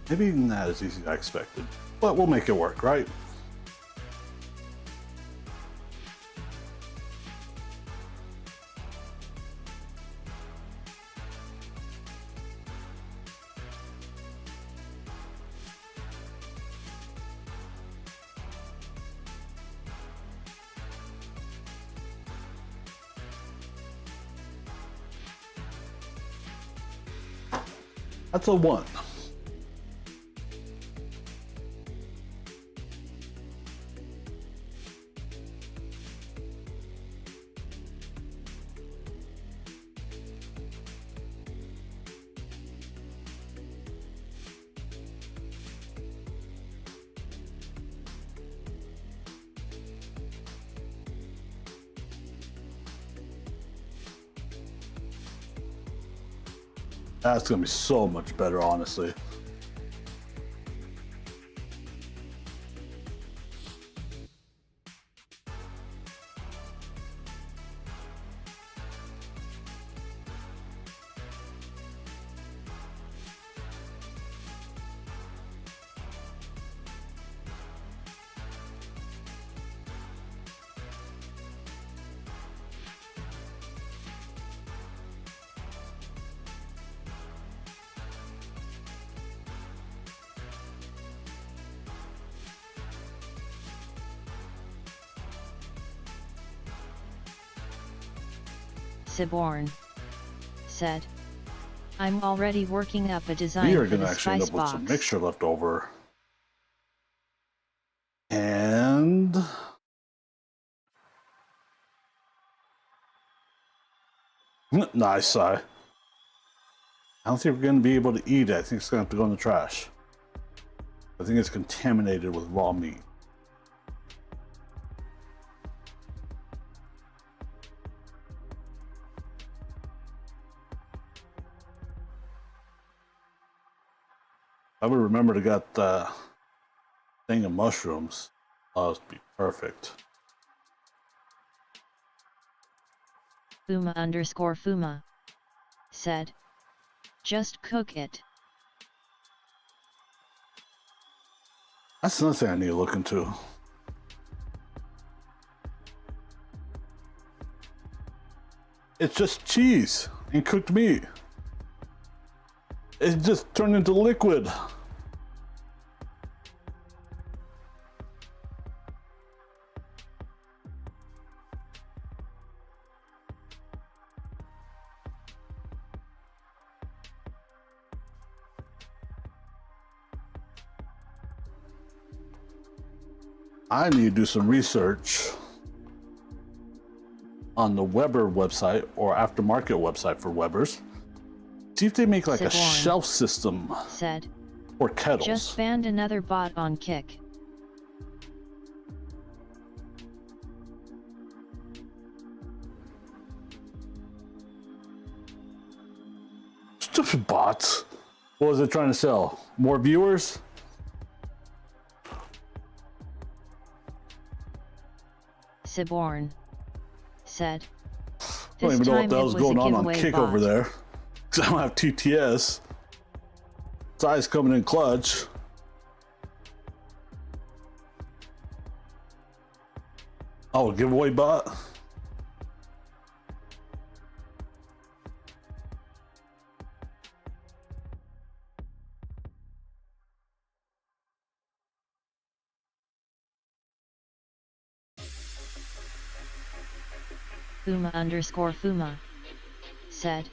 Maybe not as easy as I expected, but we'll make it work, right? That's a 1. That's gonna be so much better, honestly.
Siborn said, I'm already working up a design
We are
for
gonna
the
actually end
spice
up with
box.
some mixture left over. And nice. I don't think we're gonna be able to eat it. I think it's gonna have to go in the trash. I think it's contaminated with raw meat. I would remember to get the thing of mushrooms. That would be perfect.
Fuma_Fuma said, just cook it.
That's another thing I need to look into. It's just cheese and cooked meat. It just turned into liquid. I need to do some research on the Weber website or aftermarket website for Webers. See if they make like a
Siborn
shelf system
said,
for kettles.
just banned another bot on Kick.
Stupid bots. What was it trying to sell? More viewers?
Siborn said,
I don't
this
even know what
time
the
it
hell's
was a
going on
giveaway
Kick
bot.
over there. Because I don't have TTS. Size coming in clutch. Oh, giveaway bot?
Fuma_Fuma said,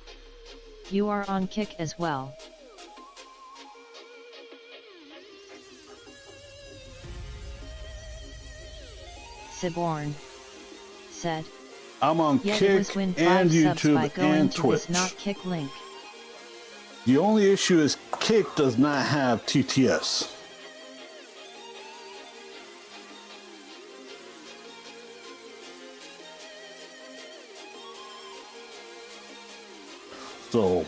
you are on Kick as well. Siborn said,
I'm on
yet
Kick
it was win 5
and
subs by
YouTube
going
and
to
Twitch.
this not Kick link.
The only issue is Kick does not have TTS. So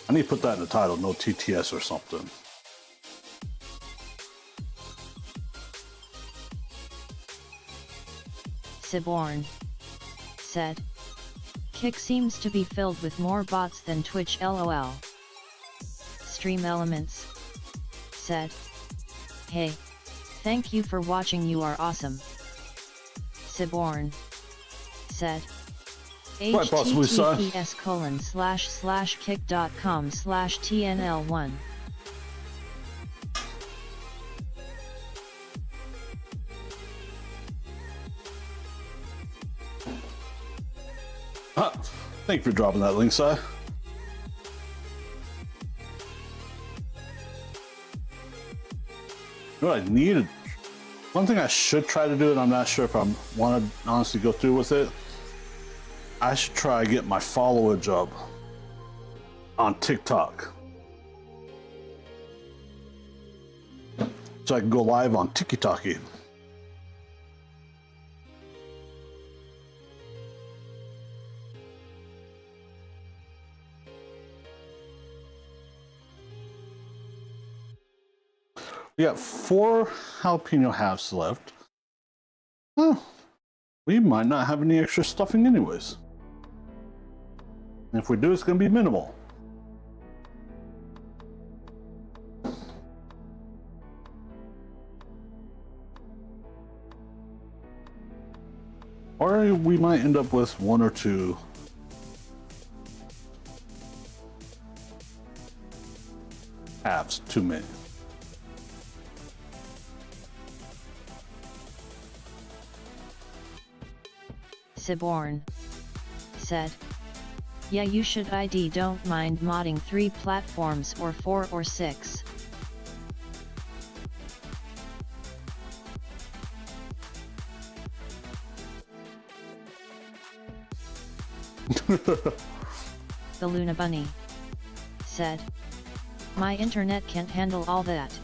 I need to put that in the title, no TTS or something.
Siborn said, Kick seems to be filled with more bots than Twitch lol. Stream Elements said, hey, thank you for watching, you are awesome. Siborn said,
Quite possibly, son.
https://kick.com/tnl1.
Thank you for dropping that link, Si. You know what I need? One thing I should try to do, and I'm not sure if I want to honestly go through with it. I should try to get my followage up on TikTok, so I can go live on TikTok. We got 4 jalapeno halves left. Oh, we might not have any extra stuffing anyways. And if we do, it's going to be minimal. Or we might end up with 1 or 2 halves too many.
Siborn said, yeah, you should. ID don't mind modding 3 platforms or 4 or 6. The Luna Bunny said, my internet can't handle all that.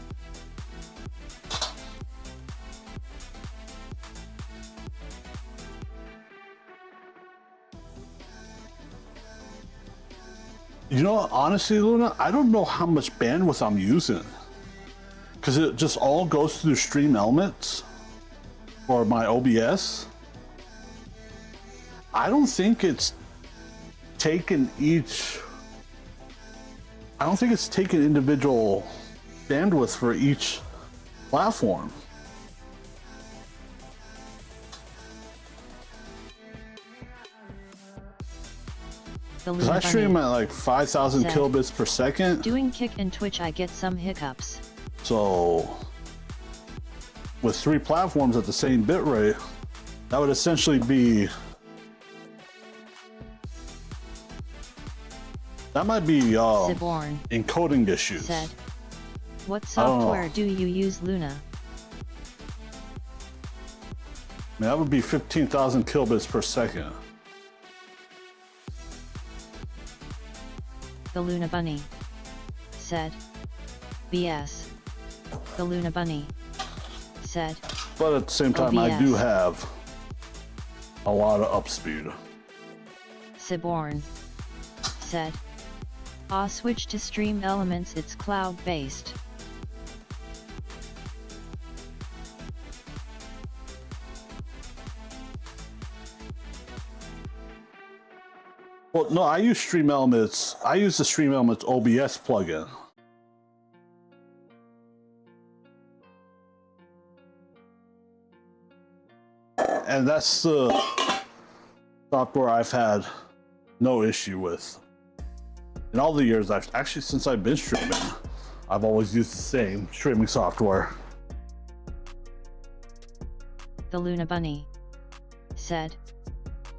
You know, honestly, Luna, I don't know how much bandwidth I'm using, because it just all goes through Stream Elements or my OBS. I don't think it's taken individual bandwidth for each platform. Because I stream at like 5,000 kilobits per second.
Doing Kick and Twitch, I get some hiccups.
So, with 3 platforms at the same bit rate, that would essentially be... That might be encoding issues.
Said, what software do you use, Luna?
I mean, that would be 15,000 kilobits per second.
The Luna Bunny said, BS. The Luna Bunny said,
but at the same time,
OBS.
I do have a lot of upspeed.
Siborn said, I'll switch to Stream Elements, it's cloud-based.
Well, no, I use Stream Elements. I use the Stream Elements OBS plugin. And that's the software I've had no issue with. In all the years, since I've been streaming, I've always used the same streaming software.
The Luna Bunny said,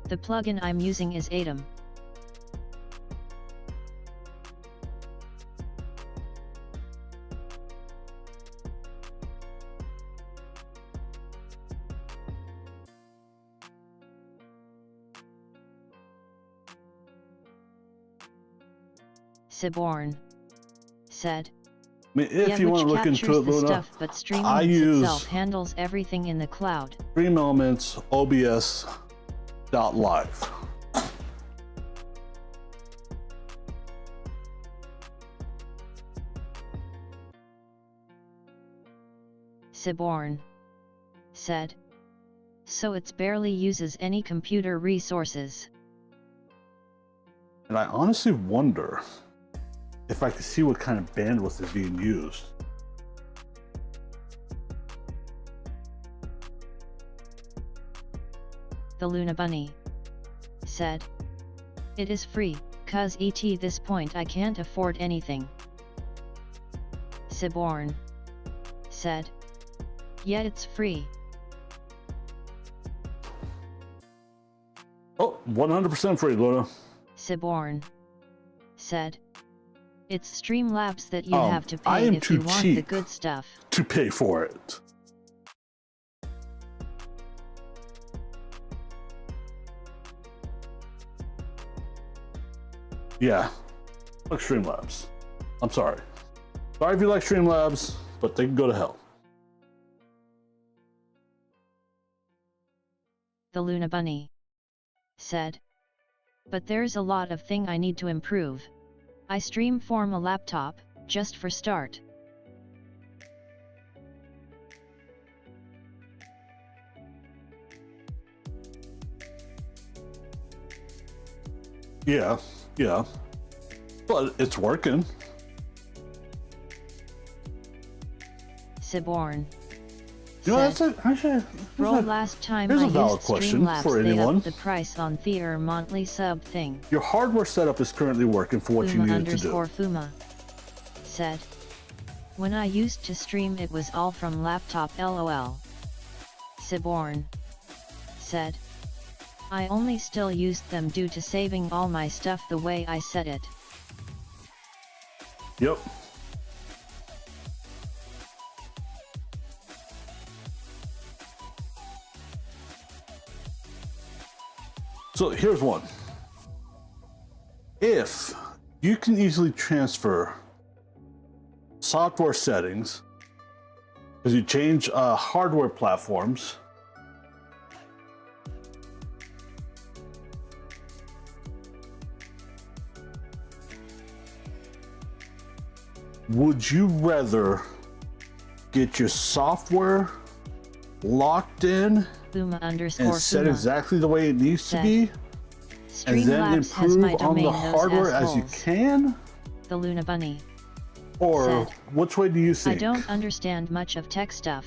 the plugin I'm using is Atom. Siborn said,
I mean, if you want to look into it, Luna,
stuff, but Stream Elements itself handles everything in the cloud.
Stream Elements OBS.live.
Siborn said, so it barely uses any computer resources.
And I honestly wonder if I could see what kind of bandwidth is being used.
The Luna Bunny said, it is free, cause at this point I can't afford anything. Siborn said, yeah, it's free.
Oh, 100% free, Luna.
Siborn said. It's Streamlabs that you have to
I
pay
am
if
too
you want the
cheap
good stuff.
to pay for it. Yeah, fuck Streamlabs. I'm sorry. Sorry if you like Streamlabs, but they can go to hell.
The Luna Bunny said. But there's a lot of thing I need to improve. I stream from a laptop, just for start.
Yeah, yeah. But it's working.
Siborn
You know,
said. Bro, last time
here's
I
a valid
used
question
Streamlabs,
for
they
anyone.
upped the price on their monthly sub thing.
Your hardware setup is currently working for what you needed to do.
Fuma said. When I used to stream it was all from laptop lol. Siborn said. I only still used them due to saving all my stuff the way I set it.
Yep. So here's one. If you can easily transfer software settings, because you change hardware platforms, would you rather get your software locked in and set exactly the way it needs to be, and then improve on the hardware as you can?
The Luna Bunny.
Or
said,
which way do you think?
I don't understand much of tech stuff.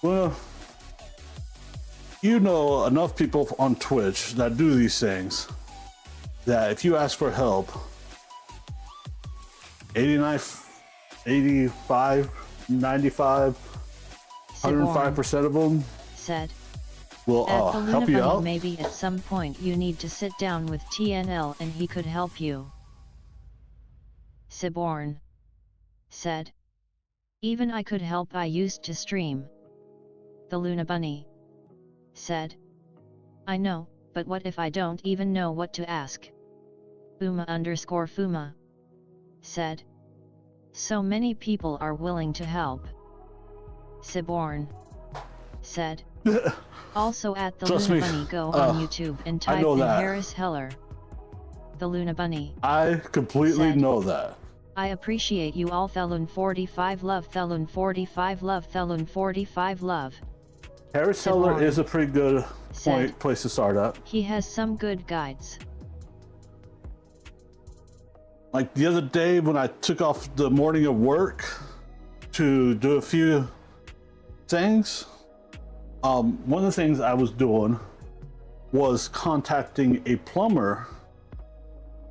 Well, you know enough people on Twitch that do these things that if you ask for help, 89, 85, 95, 105% of them
said,
will help you out.
Maybe at some point you need to sit down with TNL and he could help you. Siborn said. Even I could help, I used to stream. The Luna Bunny said. I know, but what if I don't even know what to ask? Uma_Fuma said. So many people are willing to help. Siborn said. Also at the
Trust
Luna
me,
Bunny, go on YouTube and type in Harris Heller. The Luna Bunny.
I completely know that.
I appreciate you all. Thelun 45 love. Thelun 45 love. Thelun 45 love.
Harris Heller is a pretty good place to start at.
He has some good guides.
Like the other day when I took off the morning of work to do a few things, one of the things I was doing was contacting a plumber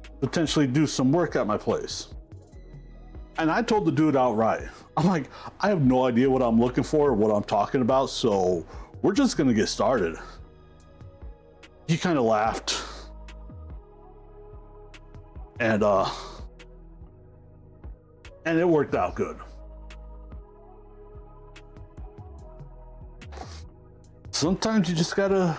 to potentially do some work at my place. And I told the dude outright, I'm like, I have no idea what I'm looking for or what I'm talking about, so we're just gonna get started. He kind of laughed. And it worked out good. Sometimes you just gotta,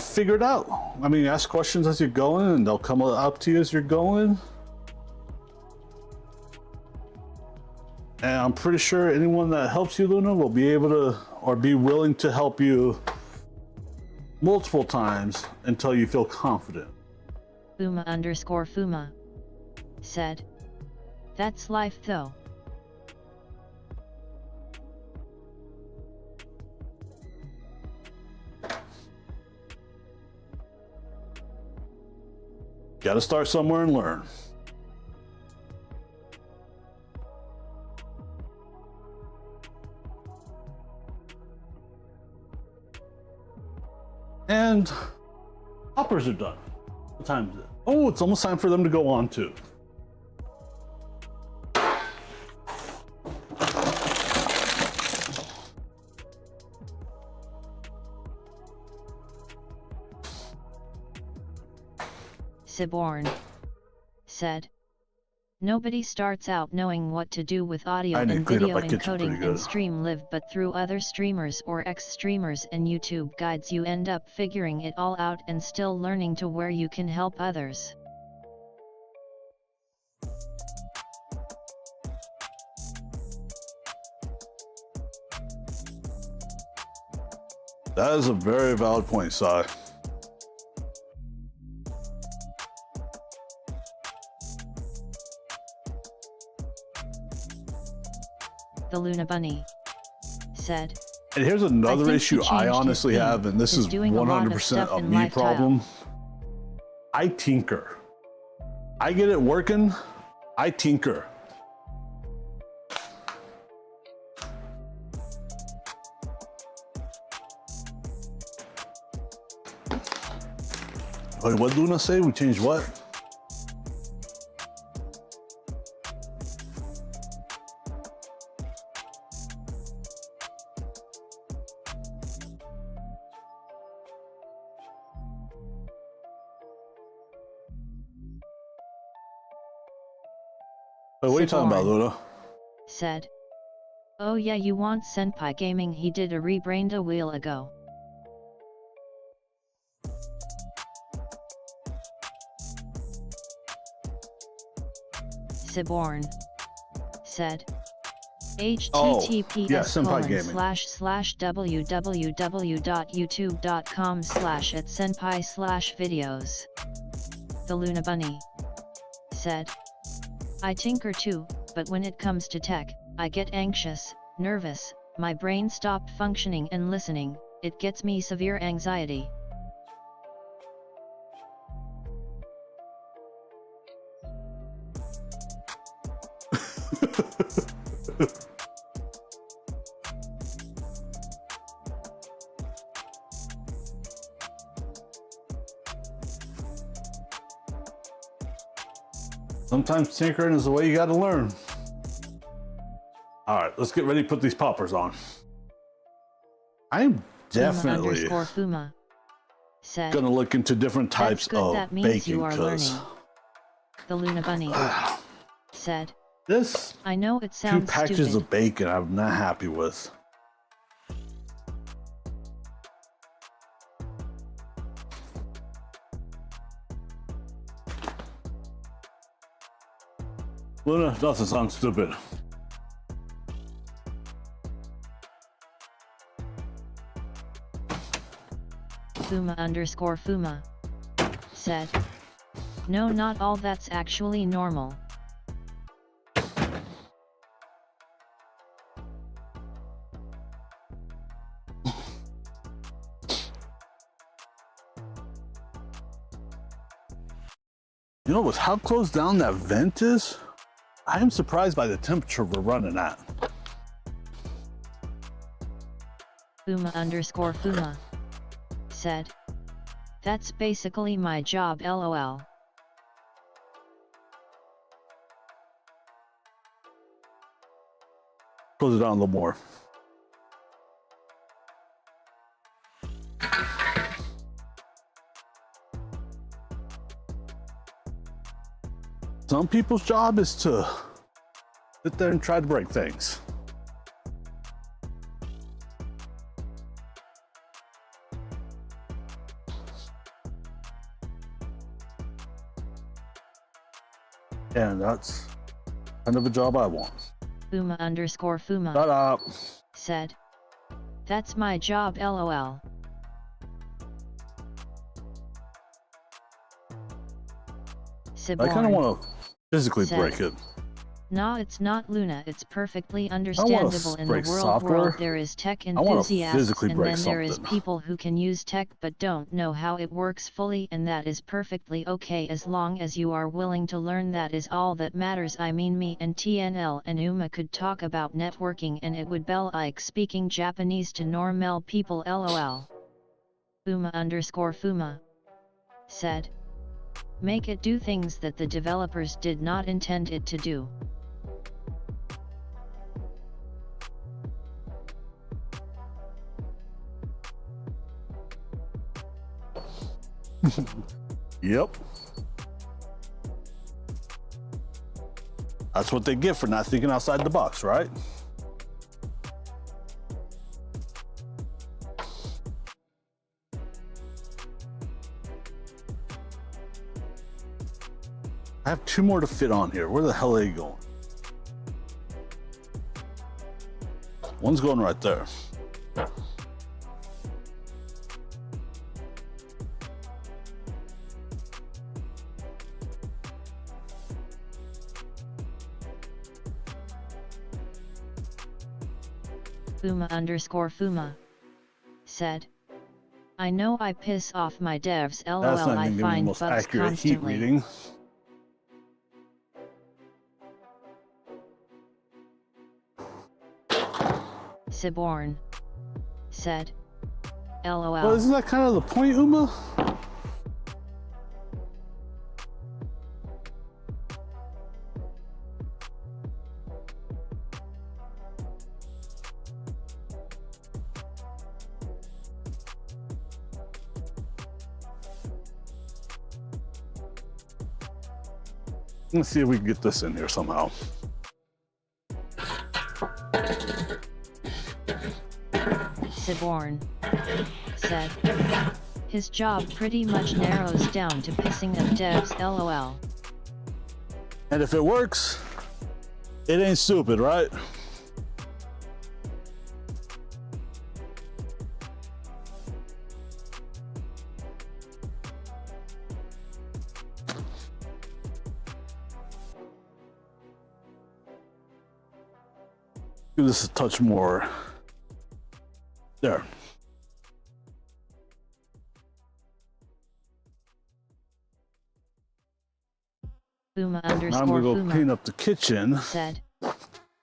figure it out. I mean, ask questions as you're going and they'll come up to you as you're going. And I'm pretty sure anyone that helps you, Luna, will be able to, or be willing to help you multiple times until you feel confident.
Uma_Fuma said. That's life though.
Gotta start somewhere and learn. And hoppers are done. What time is it? Oh, it's almost time for them to go on too.
Siborn said. Nobody starts out knowing what to do with audio
I need to
and
clean up
video
my kitchen pretty
encoding
good.
in Streamlive, but through other streamers or ex-streamers and YouTube guides you end up figuring it all out and still learning to where you can help others.
That is a very valid point, Sai.
The Luna Bunny said.
And here's another
think
issue
he
I
changed his
honestly
theme.
have, and this
He's
is
doing a lot of
100%
stuff
a
in
me
lifestyle.
problem. I tinker. I get it working, I tinker. Wait, what did Luna say? We changed what? Wait, what are you talking about,
Siborn
Luna?
said. Oh yeah, you want Senpai Gaming? He did a rebrand a while ago. Siborn said.
yeah, Senpai Gaming.
https://www.youtube.com/@senpai/videos. The Luna Bunny said. I tinker too, but when it comes to tech, I get anxious, nervous, my brain stopped functioning and listening, it gets me severe anxiety.
Sometimes tinkering is the way you gotta learn. All right, let's get ready to put these poppers on. I'm definitely
Fuma said.
gonna look into different types
That's good,
of
that means
baking
you are
because
learning. The Luna Bunny said.
this
I know it
2
sounds
packages
stupid.
of bacon I'm not happy with. Luna, nothing sounds stupid.
Fuma_Fuma said. No, not all that's actually normal.
You know what's how close down that vent is? I am surprised by the temperature we're running at.
Fuma_Fuma said. That's basically my job, lol.
Close it down a little more. Some people's job is to sit there and try to break things. And that's kind of a job I want.
Fuma_Fuma
Shut up.
said. That's my job, lol.
I kind of want to physically
said.
break it.
Nah, it's not, Luna. It's perfectly understandable in the
break
world
software.
there is tech
I wanna
enthusiasts
physically
and
break
then there is
something.
people who can use tech but don't know how it works fully, and that is perfectly okay as long as you are willing to learn. That is all that matters. I mean, me and TNL and Uma could talk about networking and it would be like speaking Japanese to normal people, lol. Uma_Fuma said. Make it do things that the developers did not intend it to do.
Yep. That's what they get for not thinking outside the box, right? I have 2 more to fit on here. Where the hell are they going? One's going right there.
Fuma_Fuma said, I know I piss off my devs, lol.
That's not
I
even the
find
most
bugs
accurate heat
constantly.
reading.
Siborn said, lol.
Well, isn't that kind of the point, Uma? Let's see if we can get this in here somehow.
Siborn said, his job pretty much narrows down to pissing at devs, lol.
And if it works, it ain't stupid, right? Give this a touch more. There. Now I'm gonna go clean up the kitchen.
Said,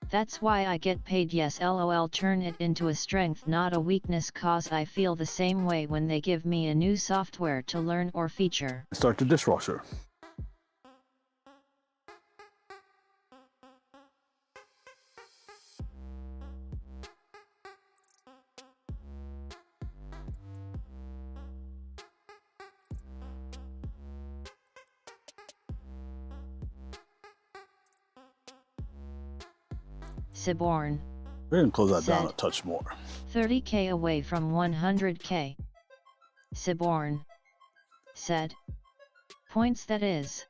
that's why I get paid, yes lol. Turn it into a strength, not a weakness, cause I feel the same way when they give me a new software to learn or feature.
Start the dishwasher.
Siborn
We're gonna close that down
said,
a touch more.
30k away from 100k. Siborn said, points that is.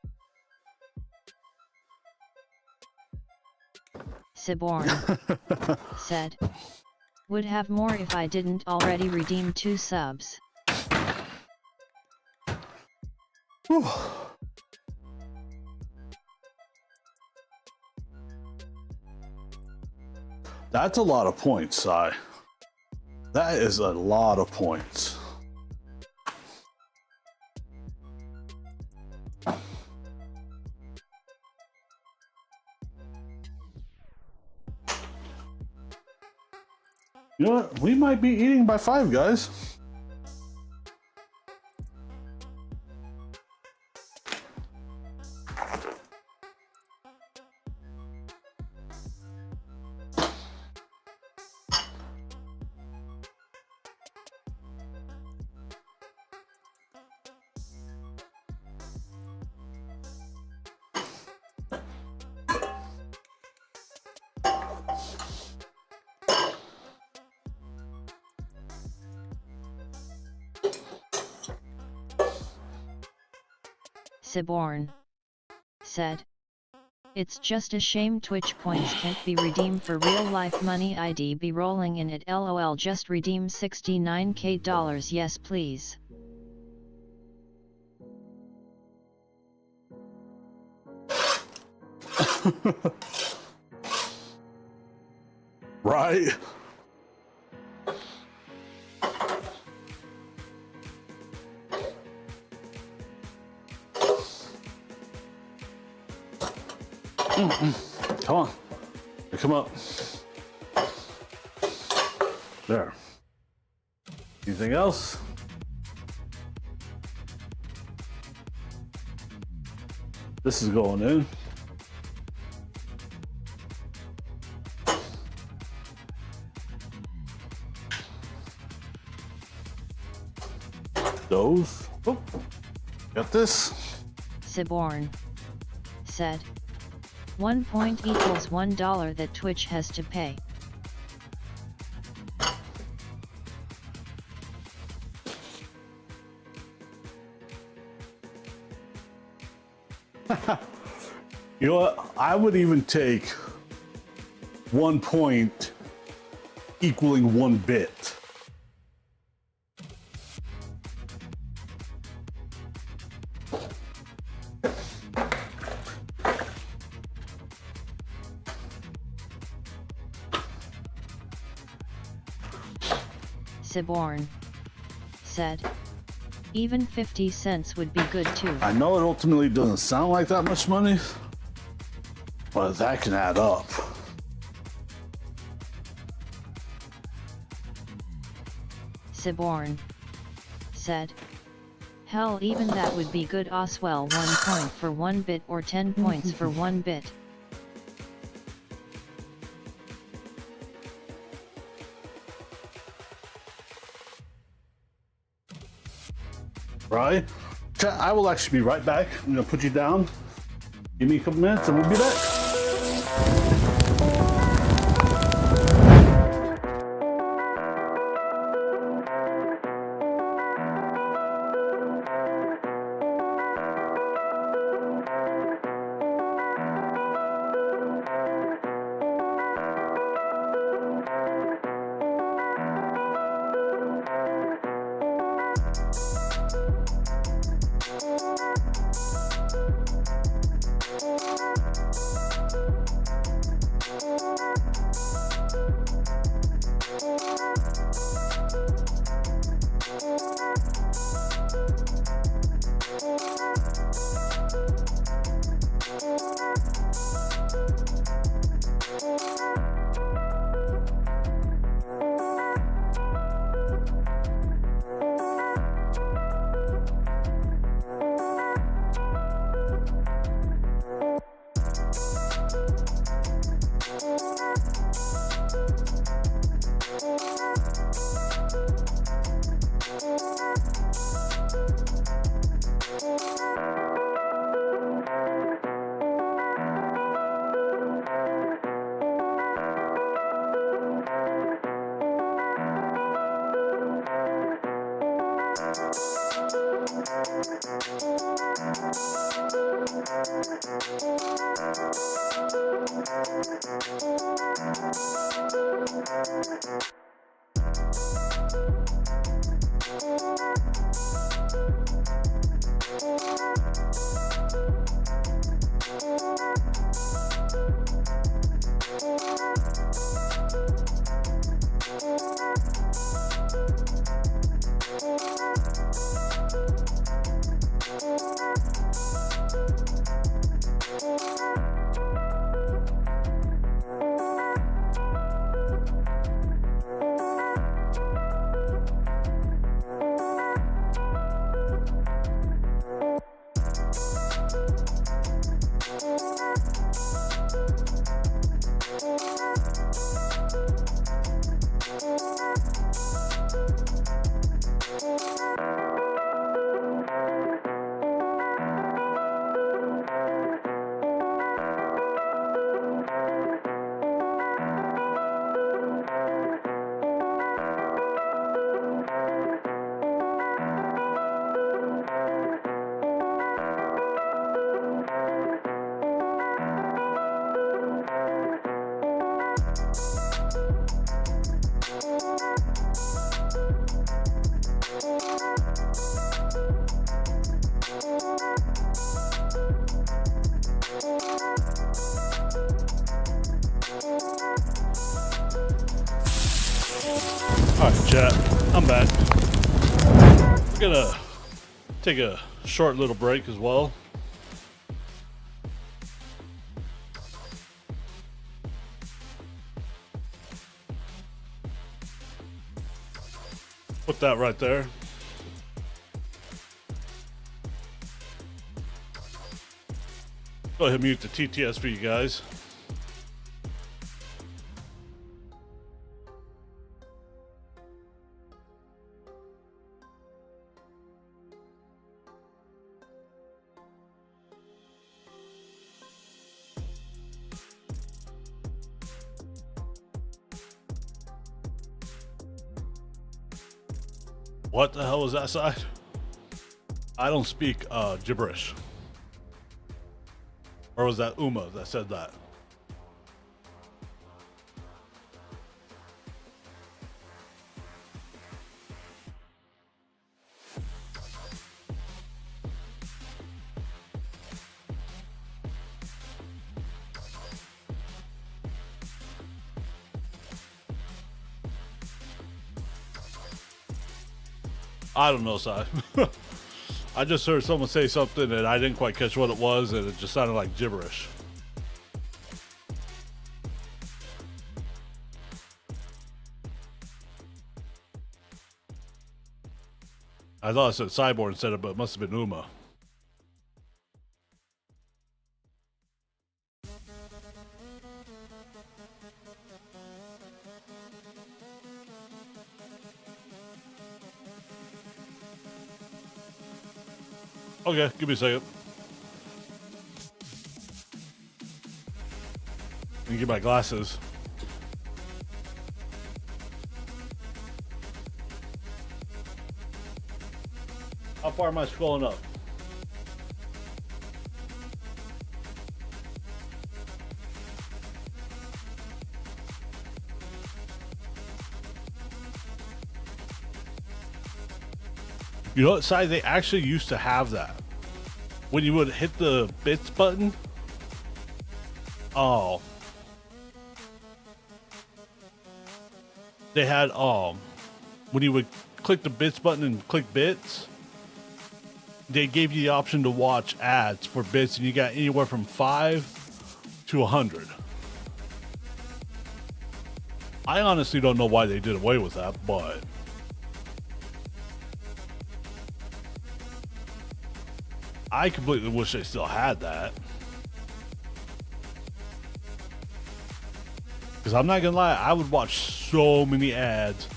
Siborn said, would have more if I didn't already redeem 2 subs.
Whew. That's a lot of points, Si. That is a lot of points. You know what? We might be eating by 5, guys.
Siborn said, it's just a shame Twitch points can't be redeemed for real life money. I'd be rolling in it, lol. Just redeem $69k, yes please.
Right? Come on. Here, come up. There. Anything else? This is going in. Those. Oh, got this.
Siborn said, 1 point equals $1 that Twitch has to pay.
You know what? I would even take 1 point equaling 1 bit.
Siborn said, even 50 cents would be good too.
I know it ultimately doesn't sound like that much money, but that can add up.
Siborn said, hell, even that would be good. Oswell, 1 point for 1 bit or 10 points for 1 bit.
Right? Chat, I will actually be right back. I'm gonna put you down. Give me a couple minutes and we'll be back.
Alright, chat, I'm back. We're gonna take a short little break as well. Put that right there. Go ahead and mute the TTS for you guys. What the hell was that side? I don't speak gibberish. Or was that Uma that said that? I don't know, Sai. I just heard someone say something and I didn't quite catch what it was, and it just sounded like gibberish. I thought it said Cyborg instead of, but it must have been Uma. Okay, give me a second. Let me get my glasses. How far am I scrolling up? You know what, Si? They actually used to have that. When you would hit the bits button. Oh. They had, when you would click the bits button and click bits, they gave you the option to watch ads for bits, and you got anywhere from 5 to 100. I honestly don't know why they did away with that, but I completely wish they still had that. Because I'm not gonna lie, I would watch so many ads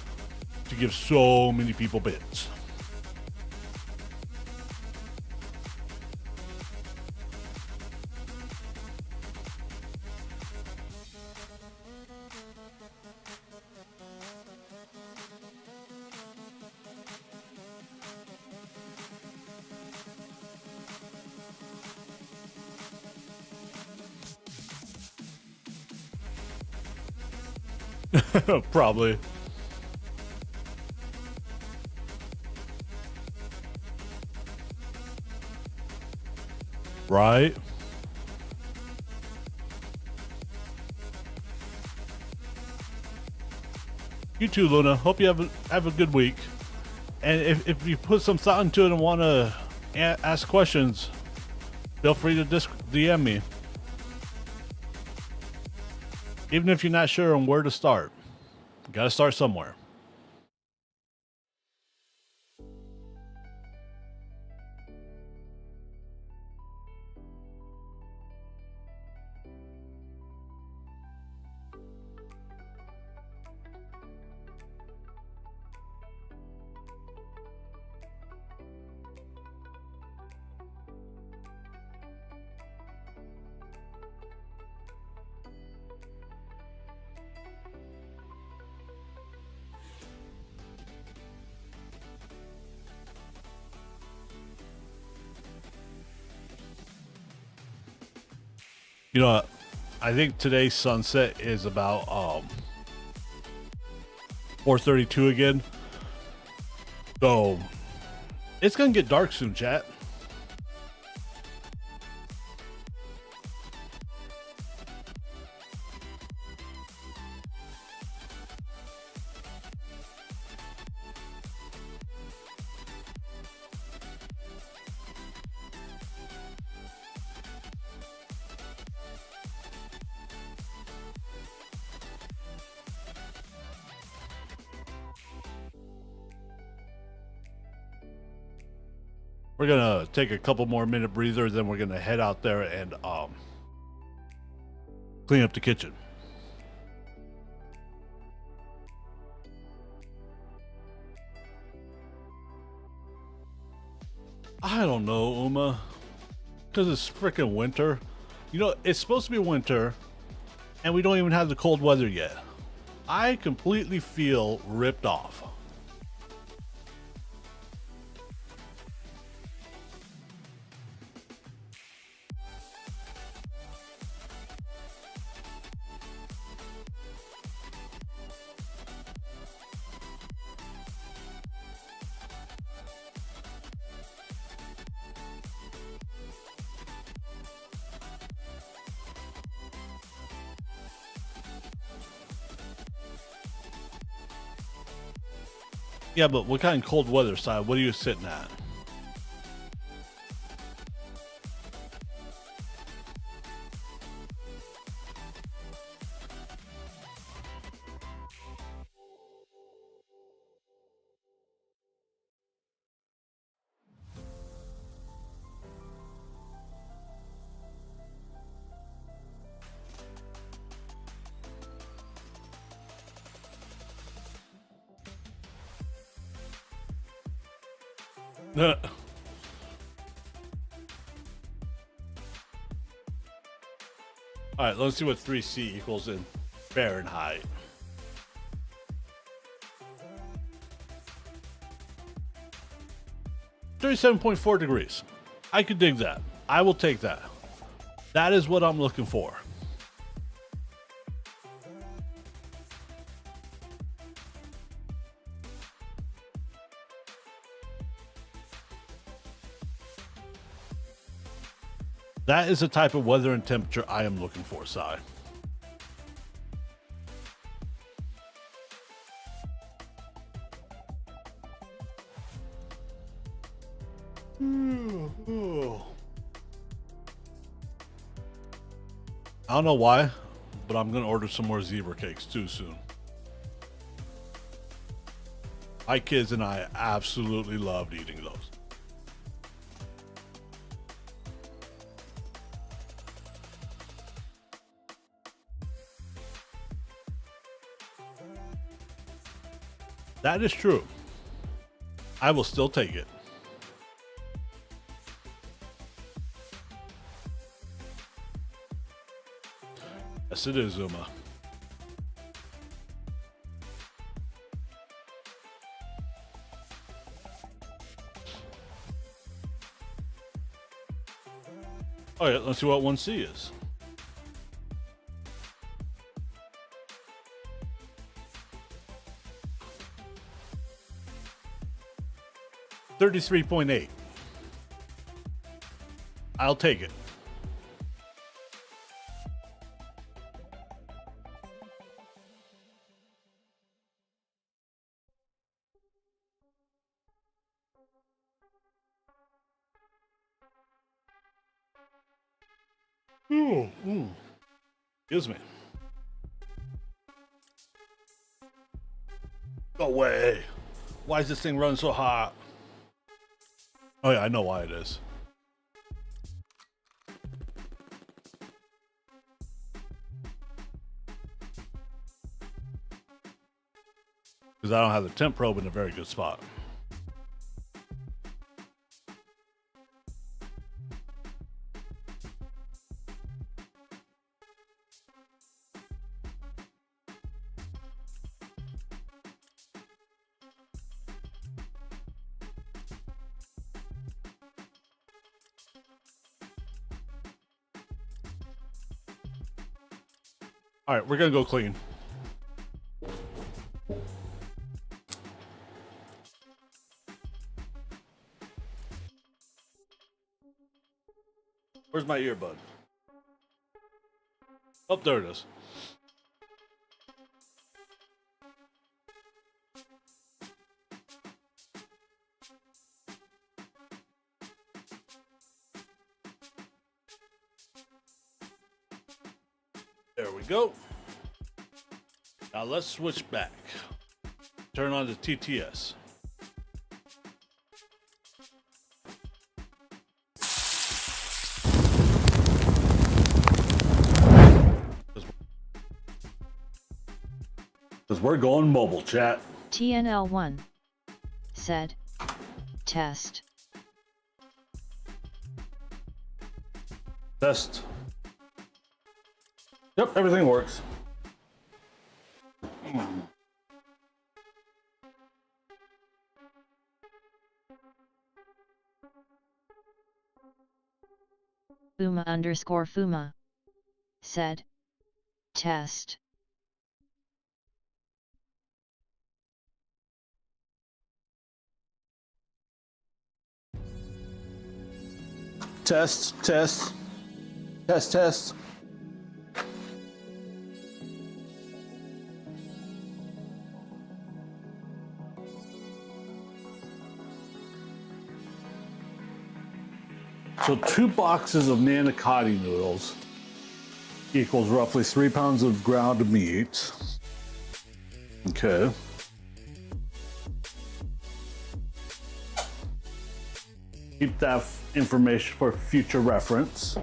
to give so many people bits. Probably. Right? You too, Luna. Hope you have a good week. And if you put some thought into it and want to ask questions, feel free to DM me. Even if you're not sure on where to start. You gotta start somewhere. You know, I think today's sunset is about 4:32 again. So it's gonna get dark soon, chat. We're gonna take a couple more minute breathers, then we're gonna head out there and clean up the kitchen. I don't know, Uma, because it's freaking winter. You know, it's supposed to be winter, and we don't even have the cold weather yet. I completely feel ripped off. Yeah, but what kind of cold weather side? What are you sitting at? All right, let's see what 3C equals in Fahrenheit. $37.4 degrees. I could dig that. I will take that. That is what I'm looking for. That is the type of weather and temperature I am looking for, Sai. I don't know why, but I'm gonna order some more zebra cakes too soon. My kids and I absolutely loved eating those. That is true. I will still take it. Yes, it is, Zuma. All right, let's see what 1C is. $33.8. I'll take it. Excuse me. No way. Why is this thing running so hot? Oh yeah, I know why it is. Because I don't have the temp probe in a very good spot. All right, we're gonna go clean. Where's my earbud? Oh, there it is. There we go. Now let's switch back. Turn on the TTS. Because we're going mobile, chat.
TNL1 said, test.
Test. Yep, everything works.
Uma_Fuma said, test.
Test, test, test, test. So 2 boxes of manicotti noodles equals roughly 3 pounds of ground meat. Okay. Keep that information for future reference.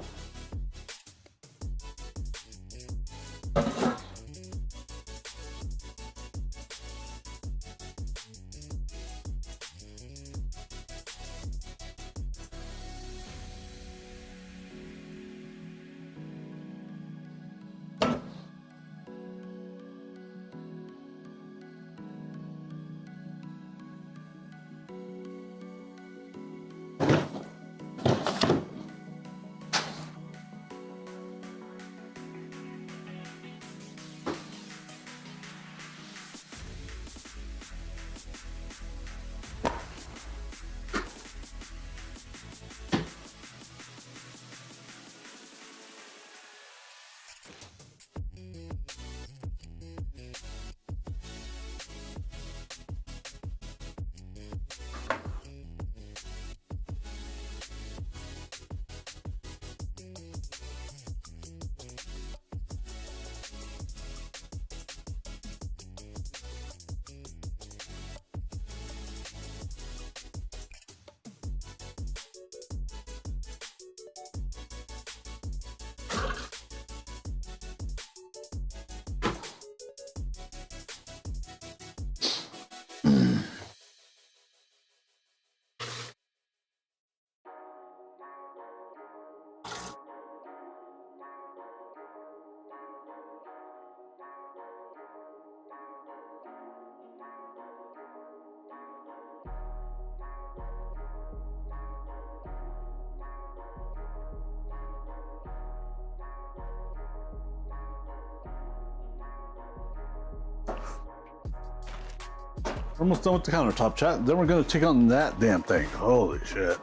We're almost done with the countertop, chat. Then we're gonna take on that damn thing. Holy shit.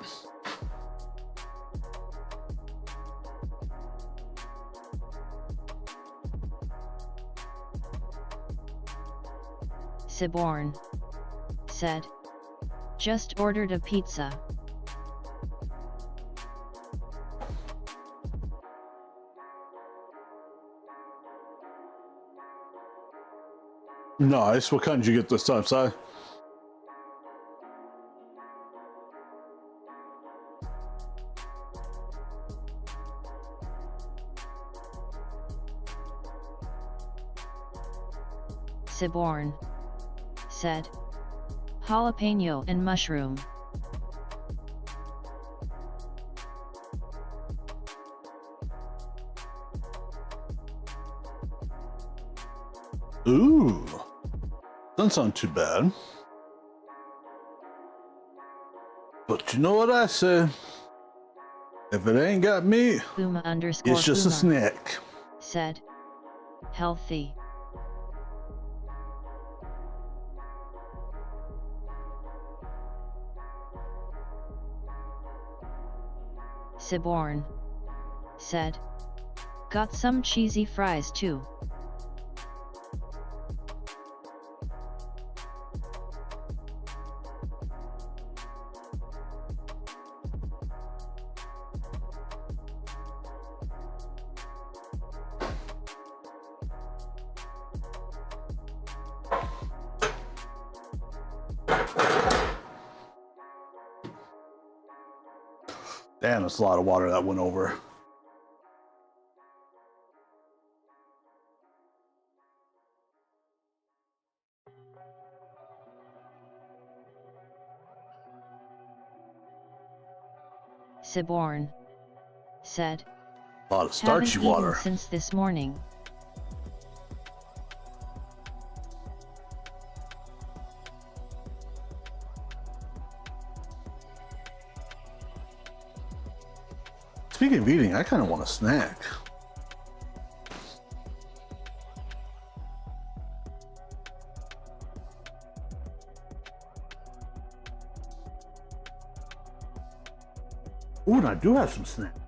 Siborn said, "Just ordered a pizza."
Nice. What kind did you get this time, Si?
Siborn said, "Jalapeno and mushroom."
Ooh. Doesn't sound too bad. But you know what I say? If it ain't got meat,
Puma_Puma
it's just a snack.
said, "Healthy." Siborn said, "Got some cheesy fries too."
Damn, that's a lot of water that went over.
Siborn said,
A lot of starchy
"Haven't
water.
eaten since this morning."
Speaking of eating, I kind of want a snack. Ooh, and I do have some snacks.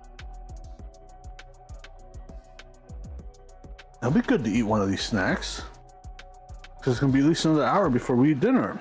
That'll be good to eat one of these snacks. Because it's going to be at least another hour before we eat dinner.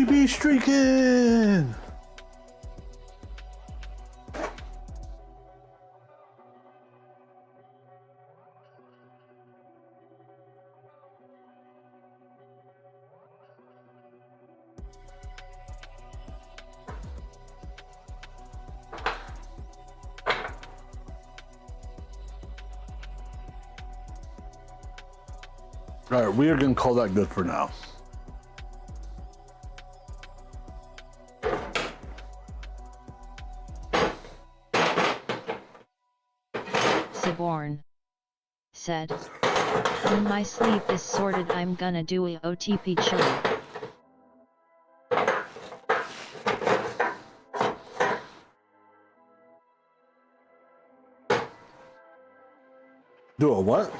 OTP streaking! All right, we are gonna call that good for now.
Siborn said, when my sleep is sorted I'm gonna do a OTP chili.
Do a what?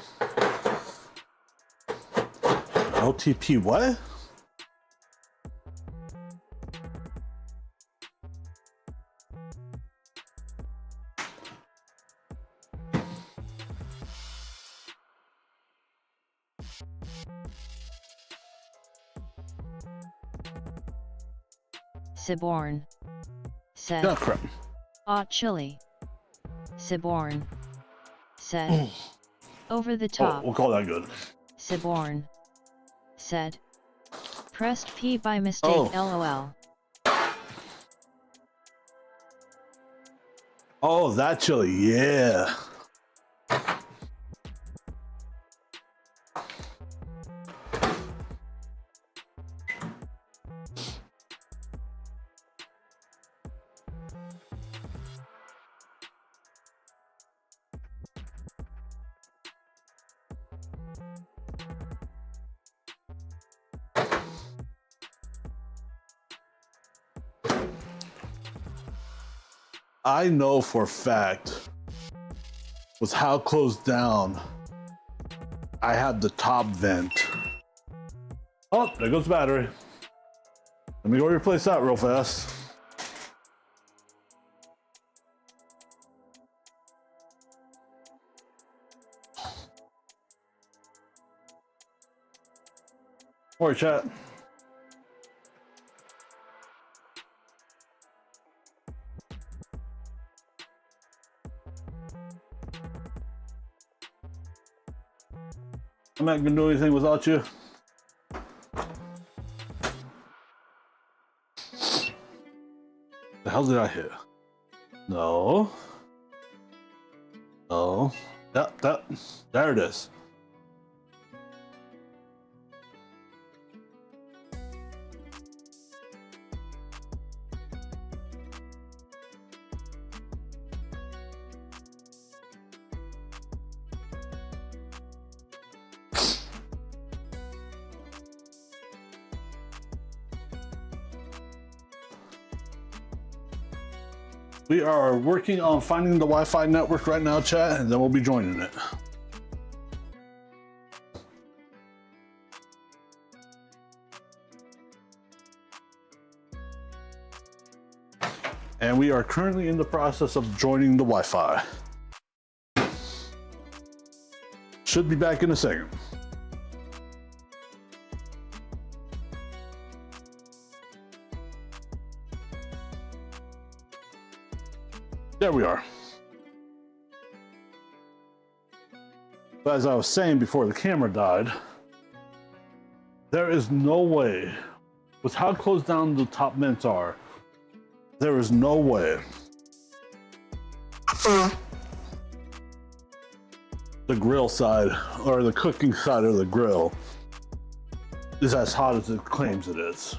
OTP what?
Siborn said,
Yeah, crap.
chili. Siborn said, over the
Oh,
top.
we'll call that good.
Siborn said, pressed P by mistake LOL.
Oh, that chili, yeah. I know for a fact with how closed down I had the top vent. Oh, there goes the battery. Let me go replace that real fast. All right, chat. I'm not gonna do anything without you. The hell did I hit? No. No. Yep, there it is. We are working on finding the Wi-Fi network right now, chat, and then we'll be joining it. And we are currently in the process of joining the Wi-Fi. Should be back in a second. There we are. But as I was saying before the camera died, there is no way, with how closed down the top vents are, there is no way the grill side or the cooking side of the grill is as hot as it claims it is.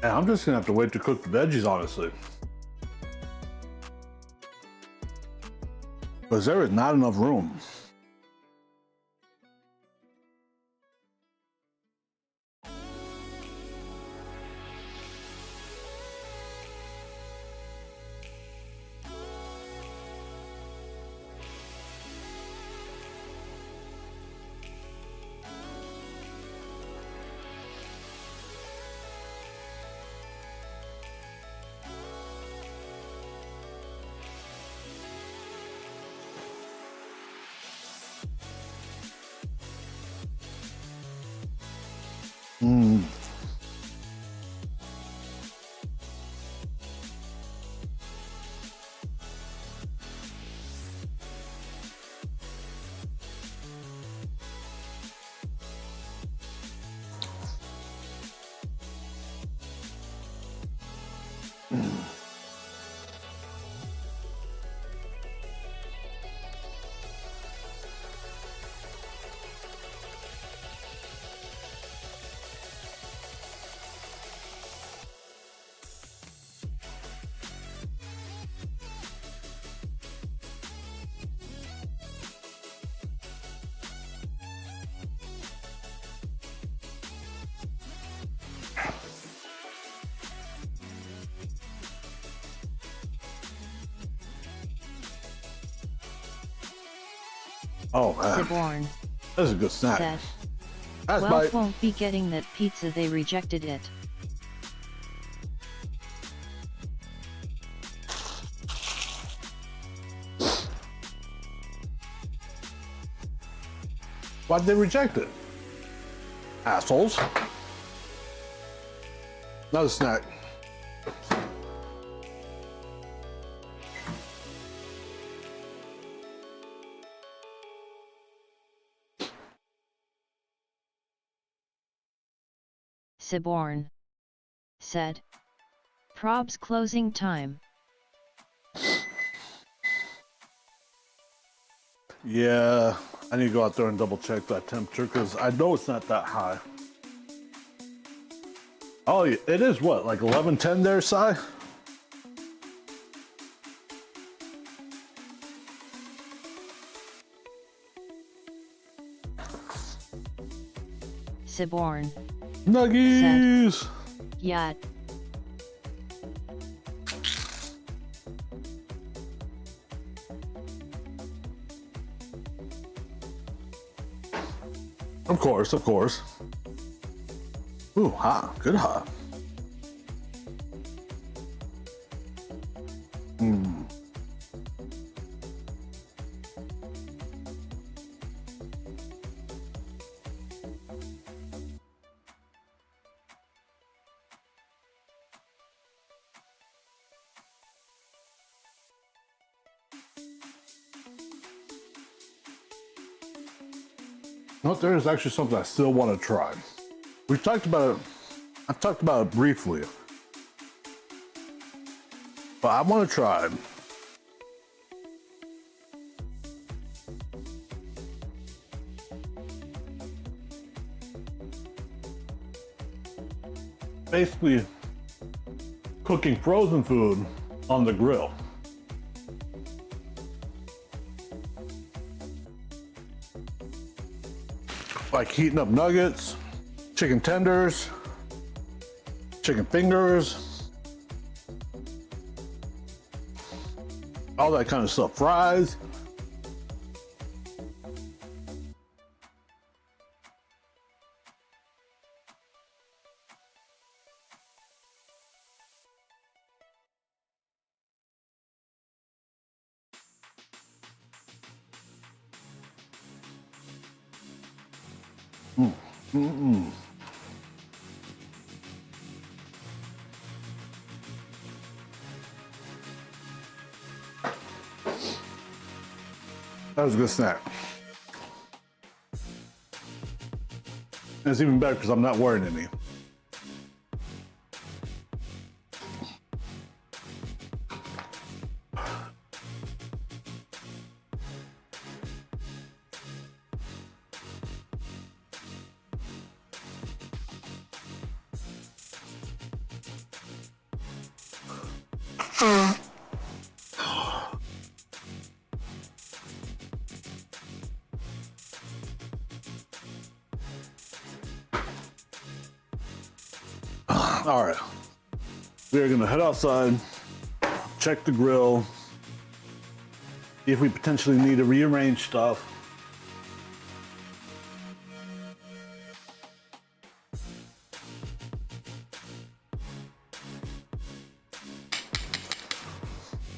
And I'm just gonna have to wait to cook the veggies, honestly. Because there is not enough room. Oh man,
Siborn
that's a good snack.
said.
That's
Well,
my.
won't be getting that pizza, they rejected it.
Why'd they reject it? Assholes. Another snack.
Siborn said. Prob's closing time.
Yeah, I need to go out there and double check that temperature because I know it's not that high. Oh, it is what, like 11:10 there, Si?
Siborn
Nuggies!
Yat.
Of course, of course. Ooh, hot, good hot. No, there is actually something I still want to try. We've talked about it. I've talked about it briefly, but I want to try. Basically, cooking frozen food on the grill. Like heating up nuggets, chicken tenders, chicken fingers, all that kind of stuff, fries. That was a good snack. And it's even better because I'm not wearing any. All right, we are gonna head outside, check the grill, see if we potentially need to rearrange stuff.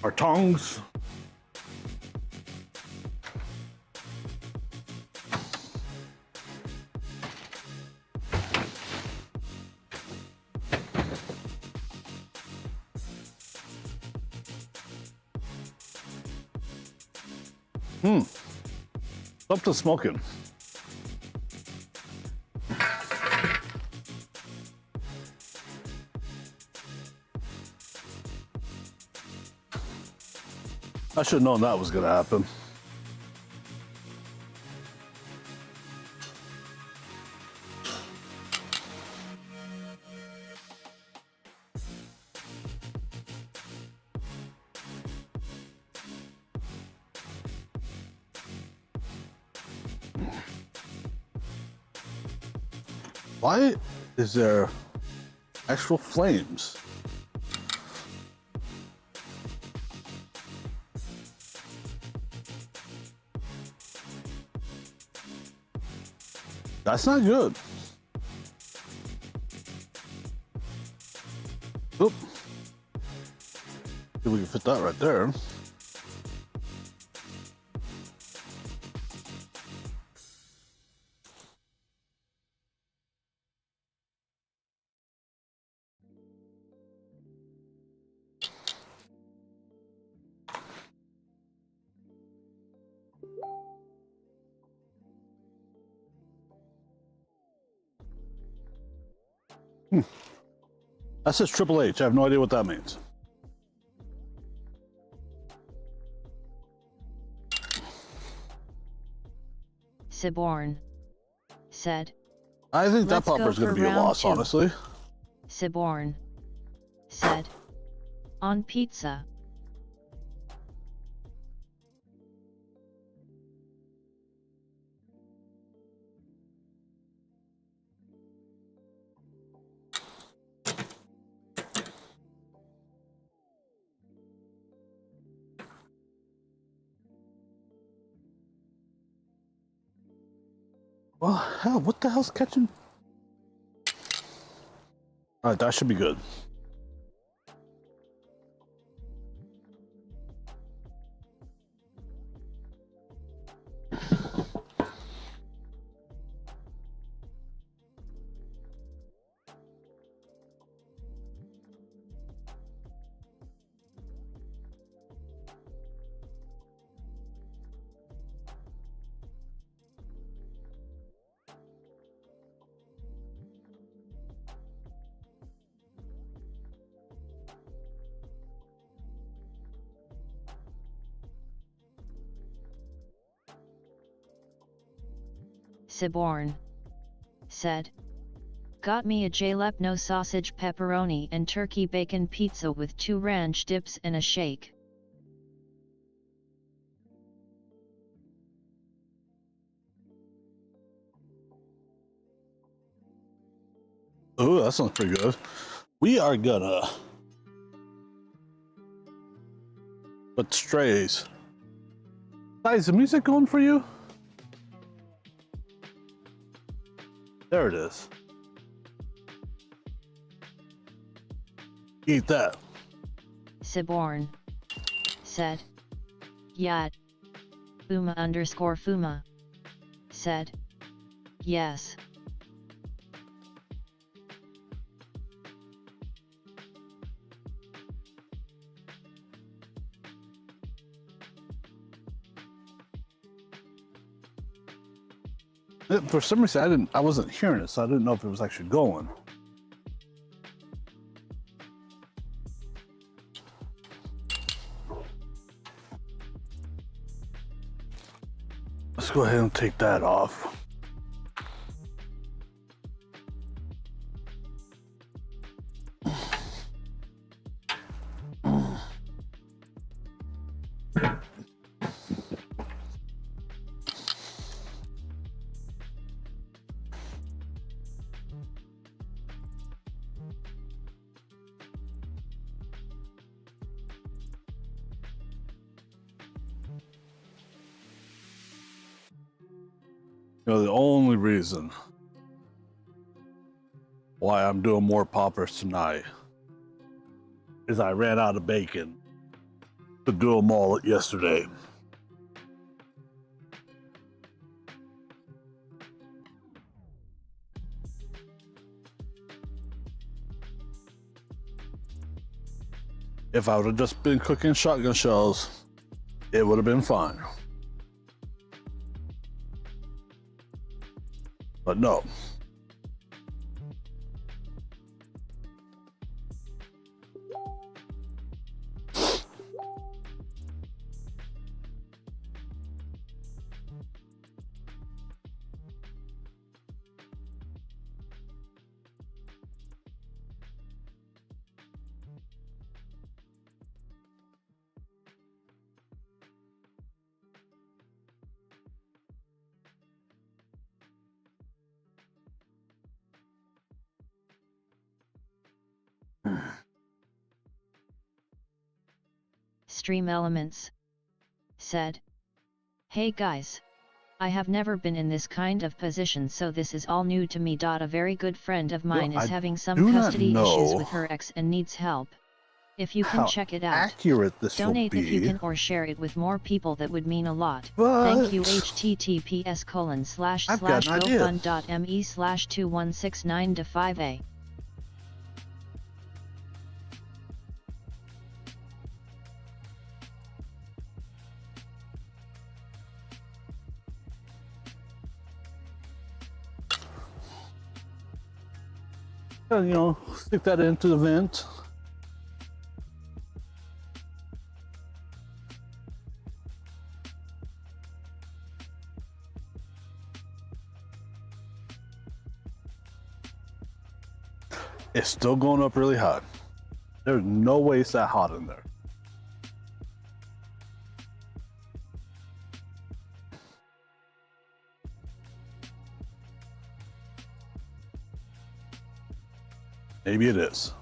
Our tongs. Something smoking. I should have known that was gonna happen. Why is there actual flames? That's not good. Oop. See if we can fit that right there. That says Triple H. I have no idea what that means.
Siborn said.
I think that
"Let's go
popper's going to
for
be a
round
loss,
2.
honestly.
Siborn said. On pizza.
Well, hell, what the hell's catching? All right, that should be good.
Siborn said. Got me a jalapeno sausage pepperoni and turkey bacon pizza with 2 ranch dips and a shake.
Oh, that sounds pretty good. We are gonna put strays. Guys, is the music going for you? There it is. Eat that.
Siborn said. Yat. Fuma_Fuma said. Yes.
For some reason, I wasn't hearing it, so I didn't know if it was actually going. Let's go ahead and take that off. You know, the only reason why I'm doing more poppers tonight is I ran out of bacon to do them all yesterday. If I would have just been cooking shotgun shells, it would have been fine. But no.
Stream Elements said, "Hey guys. I have never been in this kind of position, so this is all new to me. A very good friend of mine is having some custody issues with her ex and needs help. If you can check it out,
accurate this
donate
will be.
if you can, or share it with more people, that would mean a lot.
But
Thank you. https://gofund.me/2169-5A."
You know, stick that into the vent. It's still going up really hot. There's no way it's that hot in there. Maybe it is.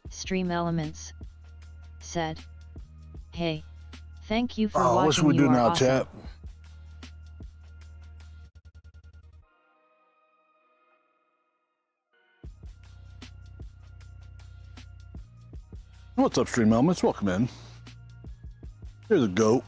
Stream Elements said, "Hey, thank you for
Oh,
watching.
what should we do
You are
now,
awesome."
chat? What's up, Stream Elements? Welcome in. Here's a goat.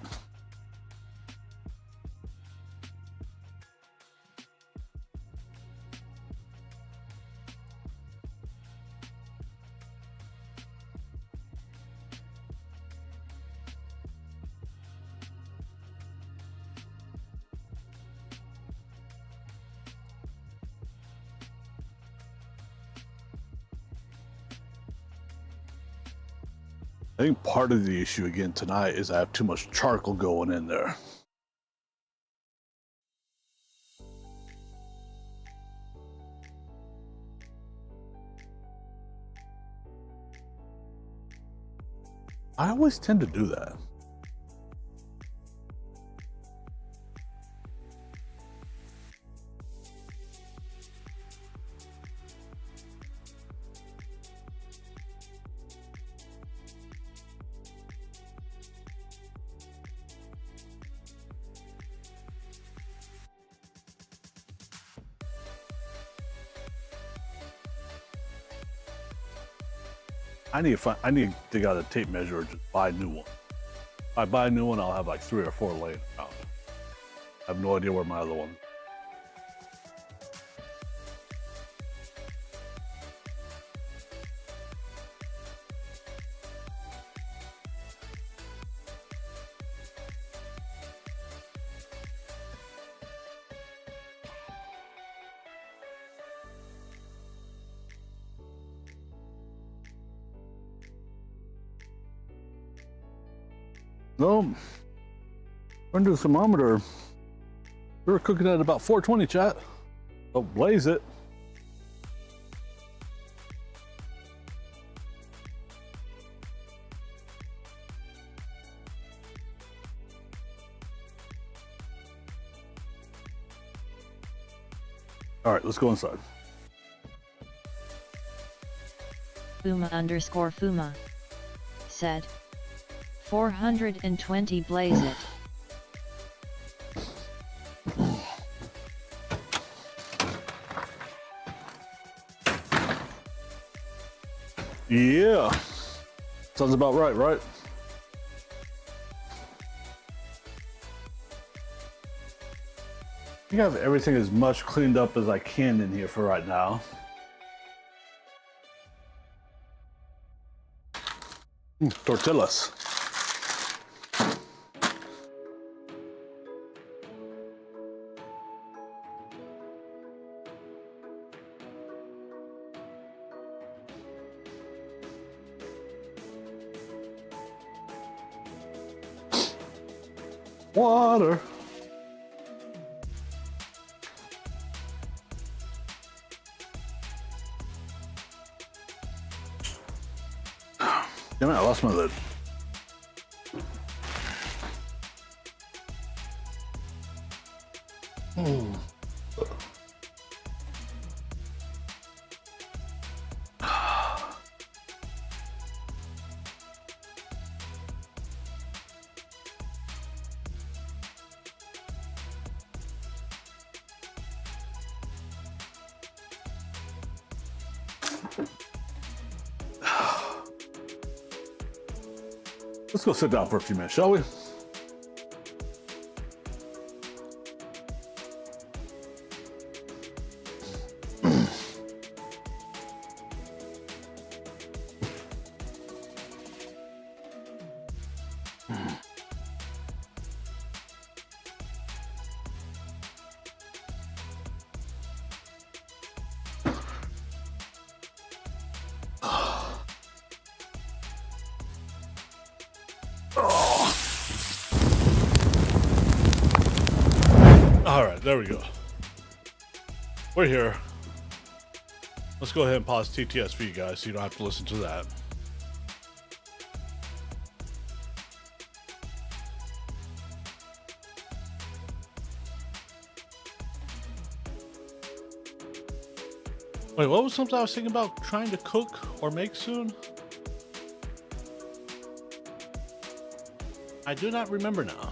I think part of the issue again tonight is I have too much charcoal going in there. I always tend to do that. I need to dig out a tape measure or just buy a new one. If I buy a new one, I'll have like 3 or 4 laying around. I have no idea where my other one. No, under the thermometer, we were cooking at about 420, chat. So blaze it. All right, let's go inside.
Fuma_Fuma said, 420 blaze it.
Yeah, sounds about right, right? I think I have everything as much cleaned up as I can in here for right now. Tortillas. Water. Damn it, I lost my lid. Let's go sit down for a few minutes, shall we?
All right, there we go. We're here. Let's go ahead and pause TTS for you guys so you don't have to listen to that. Wait, what was something I was thinking about trying to cook or make soon? I do not remember now.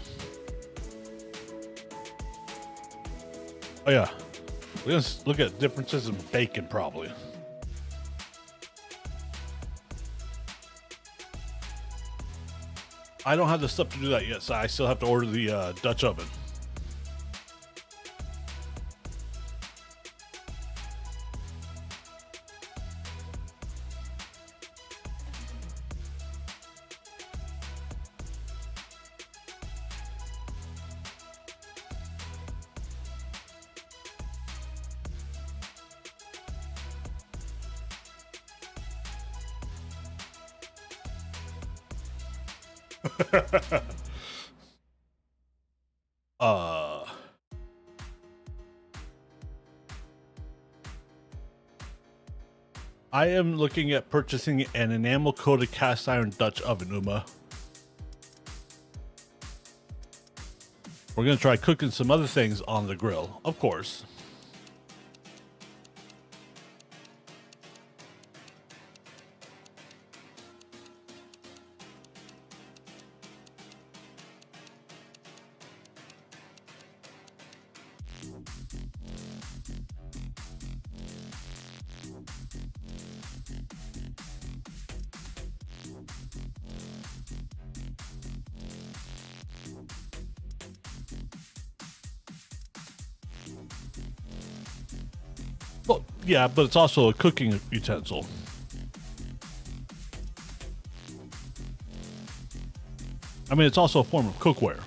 Oh yeah, we're gonna look at differences in bacon probably. I don't have the stuff to do that yet, so I still have to order the Dutch oven. uh I am looking at purchasing an enamel coated cast iron Dutch oven, Uma. We're gonna try cooking some other things on the grill, of course. Well, yeah, but it's also a cooking utensil. I mean, it's also a form of cookware.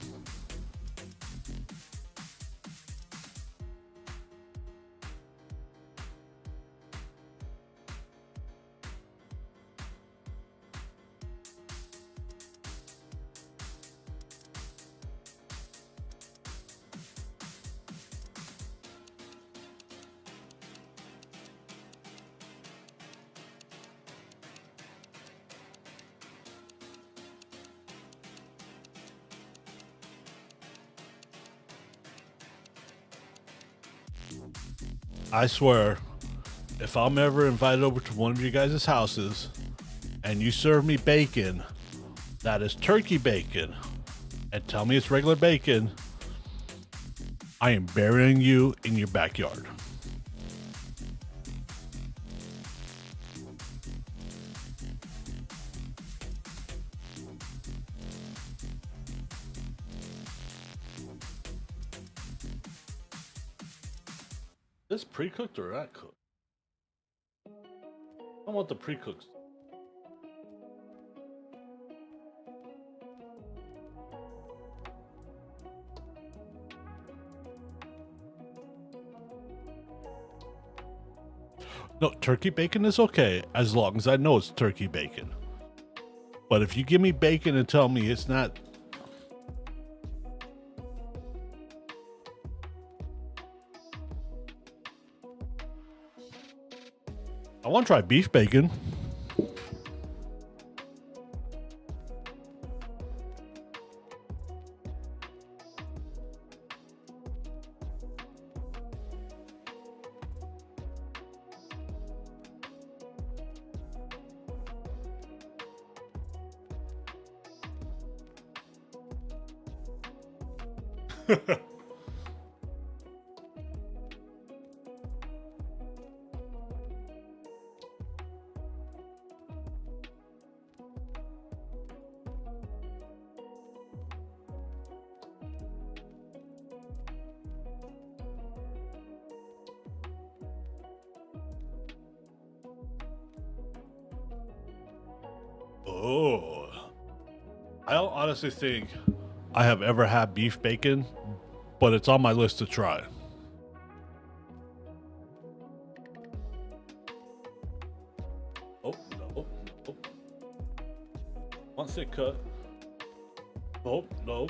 I swear, if I'm ever invited over to one of you guys' houses and you serve me bacon that is turkey bacon and tell me it's regular bacon, I am burying you in your backyard. This pre-cooked or not cooked? I want the pre-cooked. No, turkey bacon is okay as long as I know it's turkey bacon. But if you give me bacon and tell me it's not, I want to try beef bacon. Oh, I don't honestly think I have ever had beef bacon, but it's on my list to try. Oh, no, no. Once it cut. Oh, no.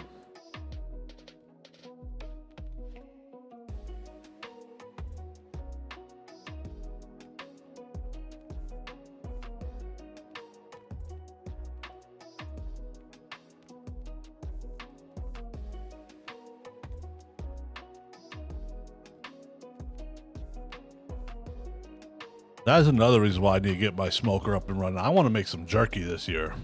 That's another reason why I need to get my smoker up and running. I want to make some jerky this year.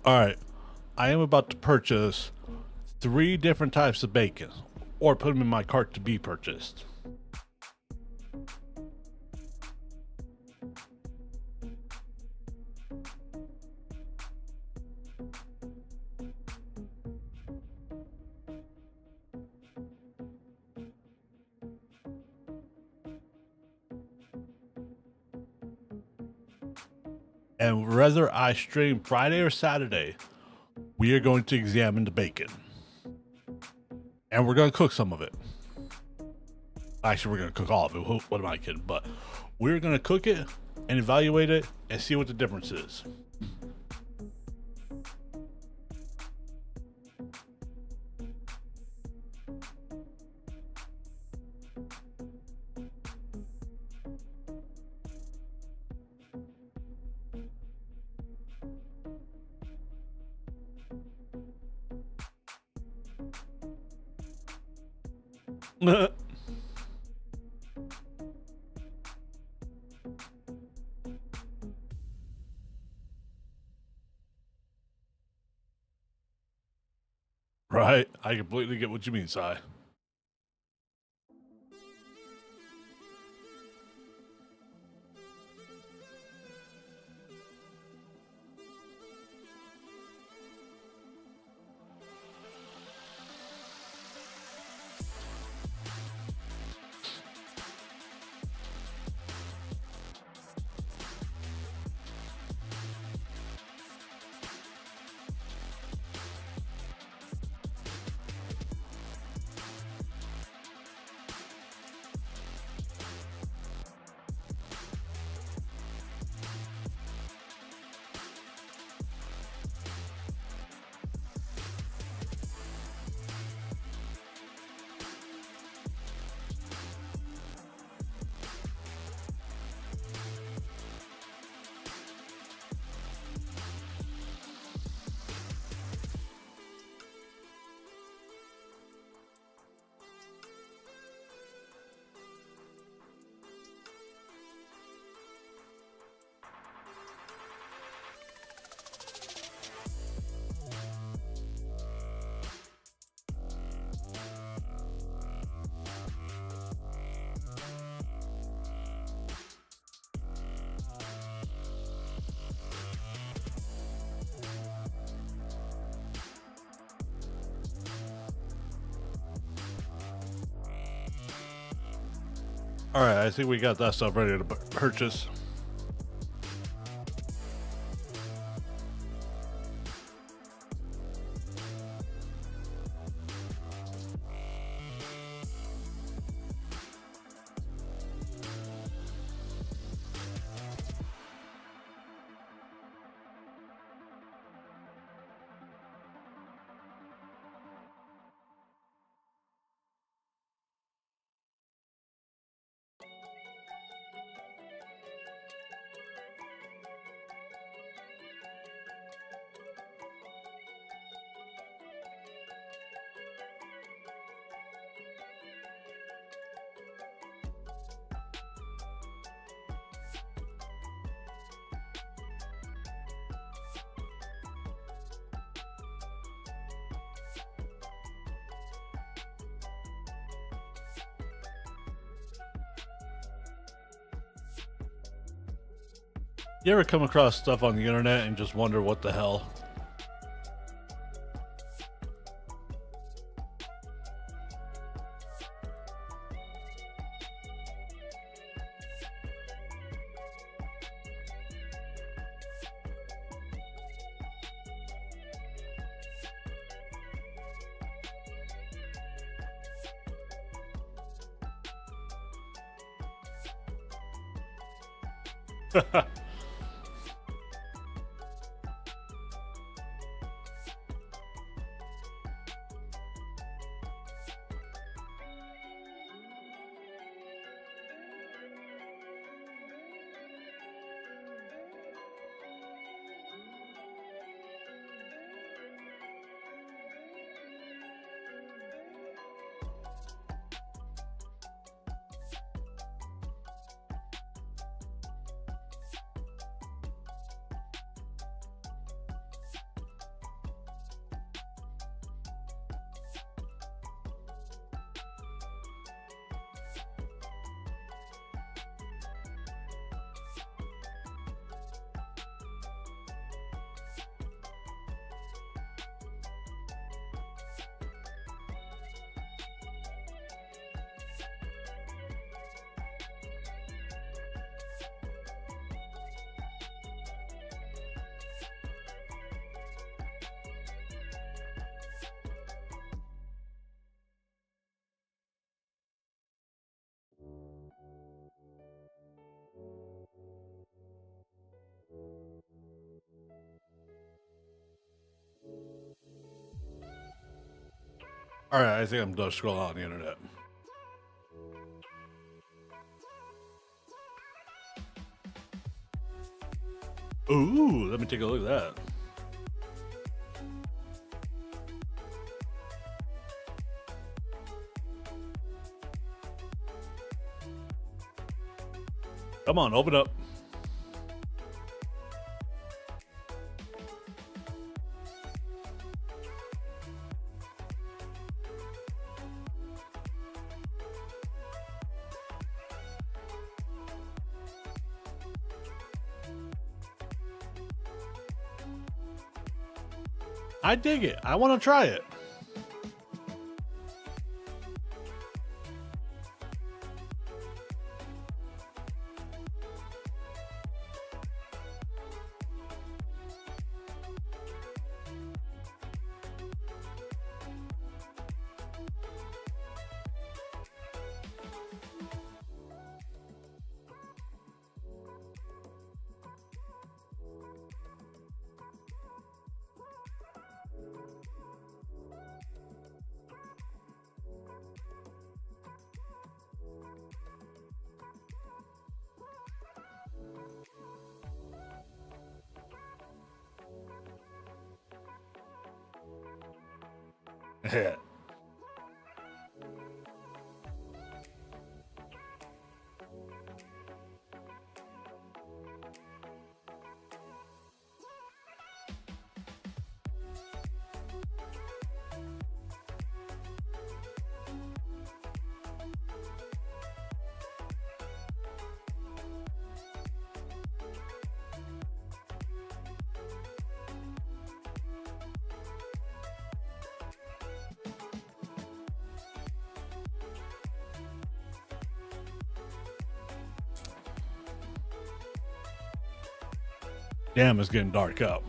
All right, I am about to purchase 3 different types of bacon, or put them in my cart to be purchased. And whether I stream Friday or Saturday, we are going to examine the bacon. And we're going to cook some of it. Actually, we're going to cook all of it. What am I kidding? But we're going to cook it and evaluate it and see what the difference is. Right? I completely get what you mean, Si. All right, I think we got that stuff ready to purchase. You ever come across stuff on the internet and just wonder what the hell? All right, I think I'm done scrolling on the internet. Ooh, let me take a look at that. Come on, open up. I dig it. I want to try it. Yeah. Damn, it's getting dark out.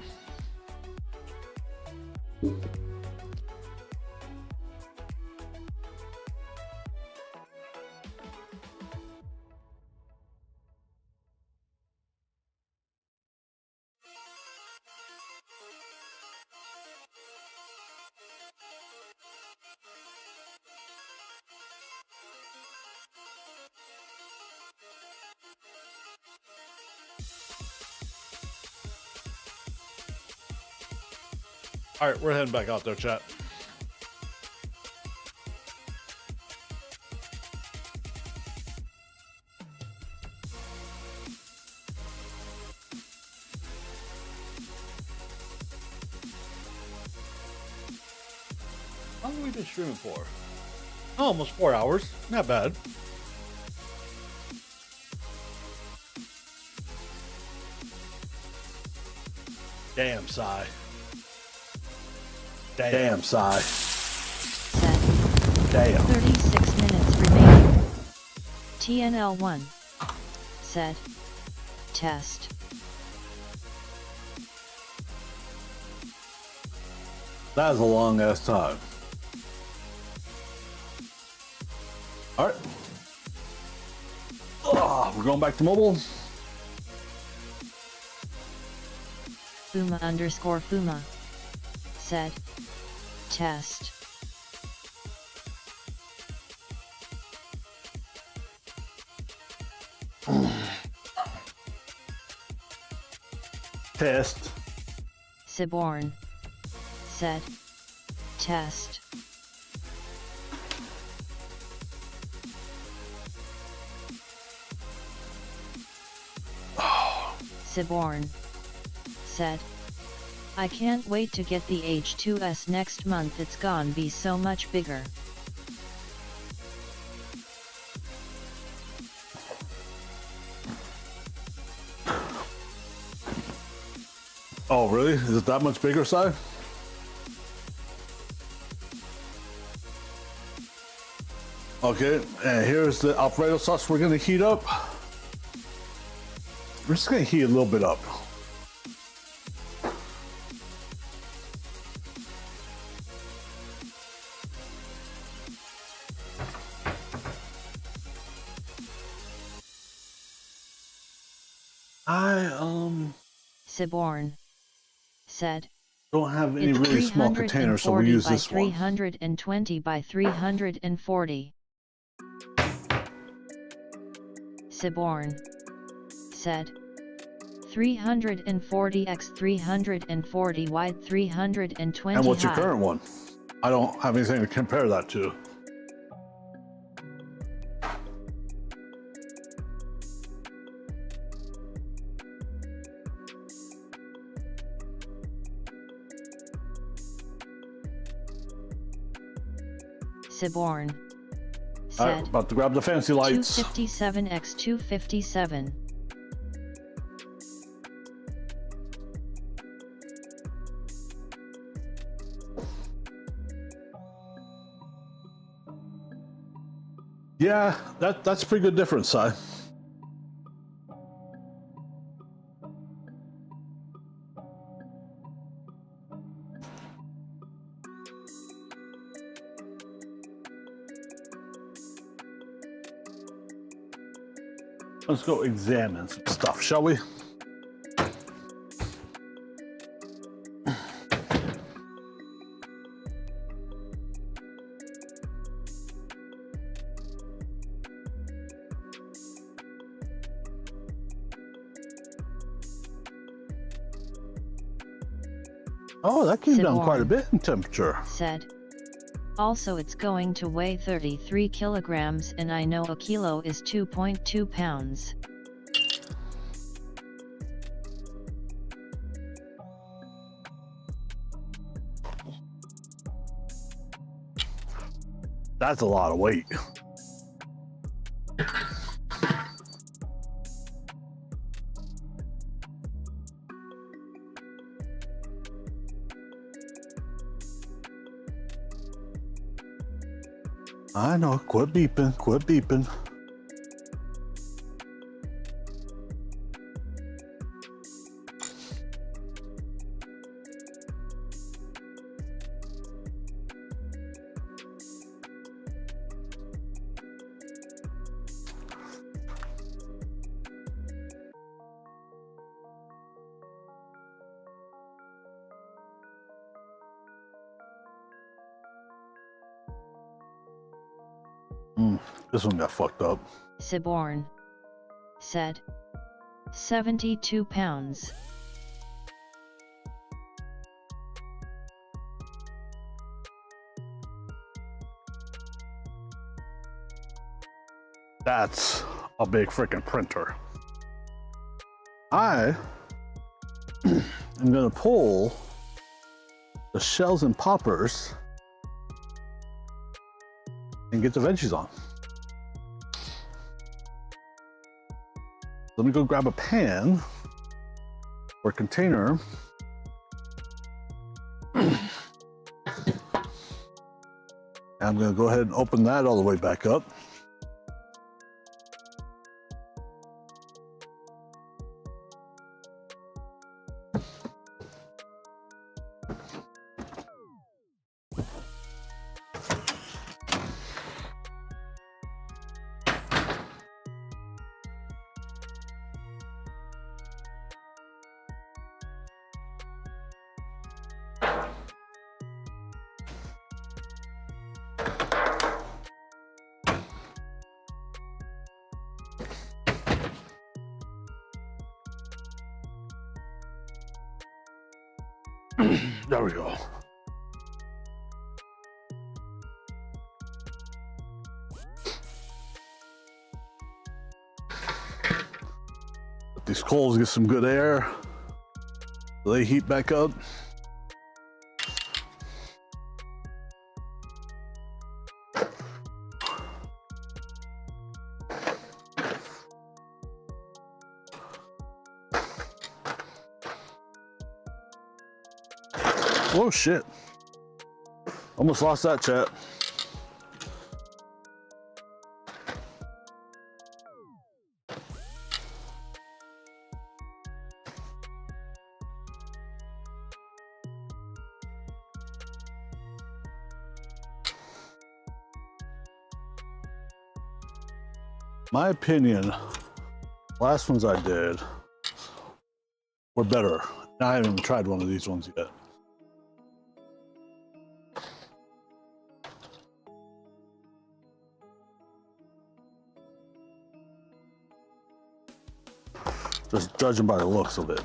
All right, we're heading back out there, chat. How long have we been streaming for? Oh, almost 4 hours. Not bad. Damn, Sai.
Damn, Sai.
Said.
Damn.
36 minutes remaining. TNL1. Said. Test.
That is a long ass time. All right. We're going back to mobile.
Fuma_Fuma. Said. Test.
Test.
Siborn. Said. Test. Siborn. Said. I can't wait to get the H2S next month, it's gon' be so much bigger.
Oh, really? Is it that much bigger, Si? Okay, and here's the Alfredo sauce we're gonna heat up. We're just gonna heat a little bit up.
Siborn. Said.
Don't have any
It's
really small containers, so we use this
320 by 340. Siborn. Said. 340 x 340 wide, 320
And what's your
high.
current one? I don't have anything to compare that to.
Siborn.
Alright,
Said.
about to grab the fancy lights.
257 x 257.
Yeah, that's a pretty good difference, Si. Let's go examine some stuff, shall we? Oh, that came down quite a bit in temperature.
Said. Also, it's going to weigh 33 kilograms, and I know a kilo is 2.2 pounds.
That's a lot of weight. I know, quit beeping, quit beeping. This one got fucked up.
Siborn. Said. 72 pounds.
That's a big freaking printer. I am gonna pull the shells and poppers and get the veggies on. Let me go grab a pan or container I'm going to go ahead and open that all the way back up. There we go. Let these coals get some good air. They heat back up. Oh shit. Almost lost that, chat. My opinion, last ones I did were better. I haven't even tried one of these ones yet. Just judging by the looks of it.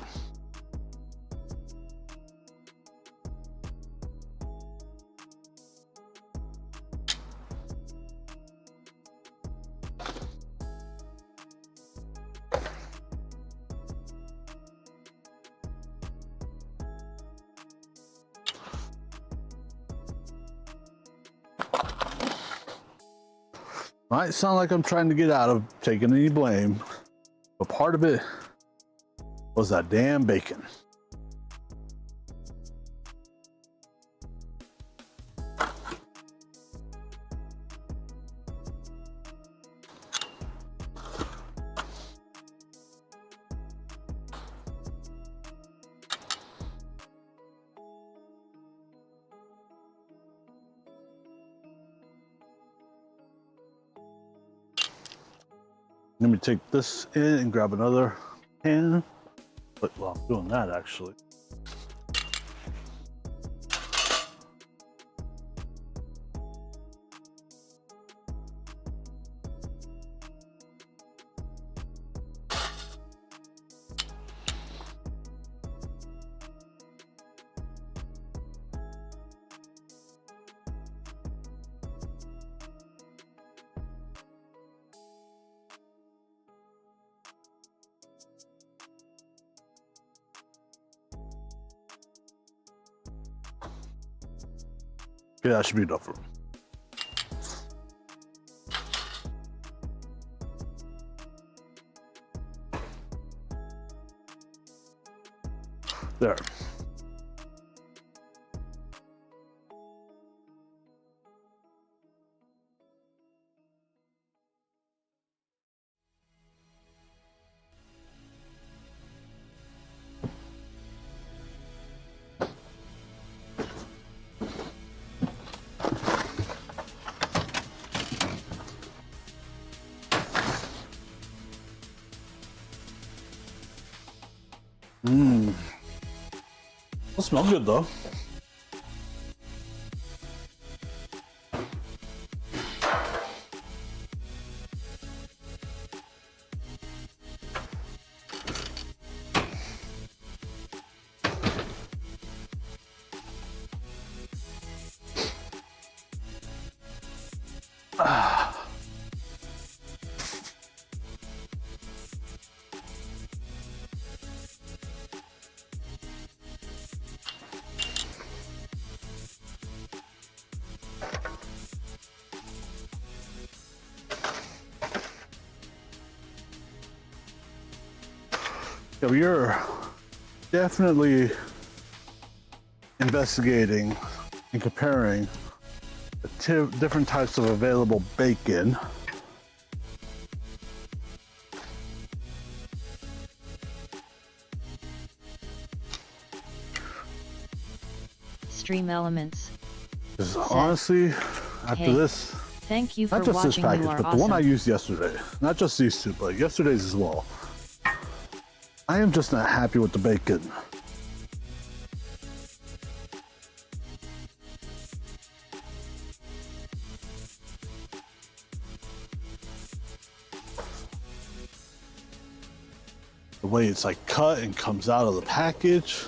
Might sound like I'm trying to get out of taking any blame, but part of it was that damn bacon. Let me take this in and grab another pan. But while I'm doing that, actually. Okay, that should be enough room. There. That smells good though. Yeah, you're definitely investigating and comparing different types of available bacon.
Stream elements.
Because honestly, after this,
thank you for
not just this
watching.
package,
You are
but the one I
awesome.
used yesterday, not just these two, but yesterday's as well. I am just not happy with the bacon. The way it's like cut and comes out of the package,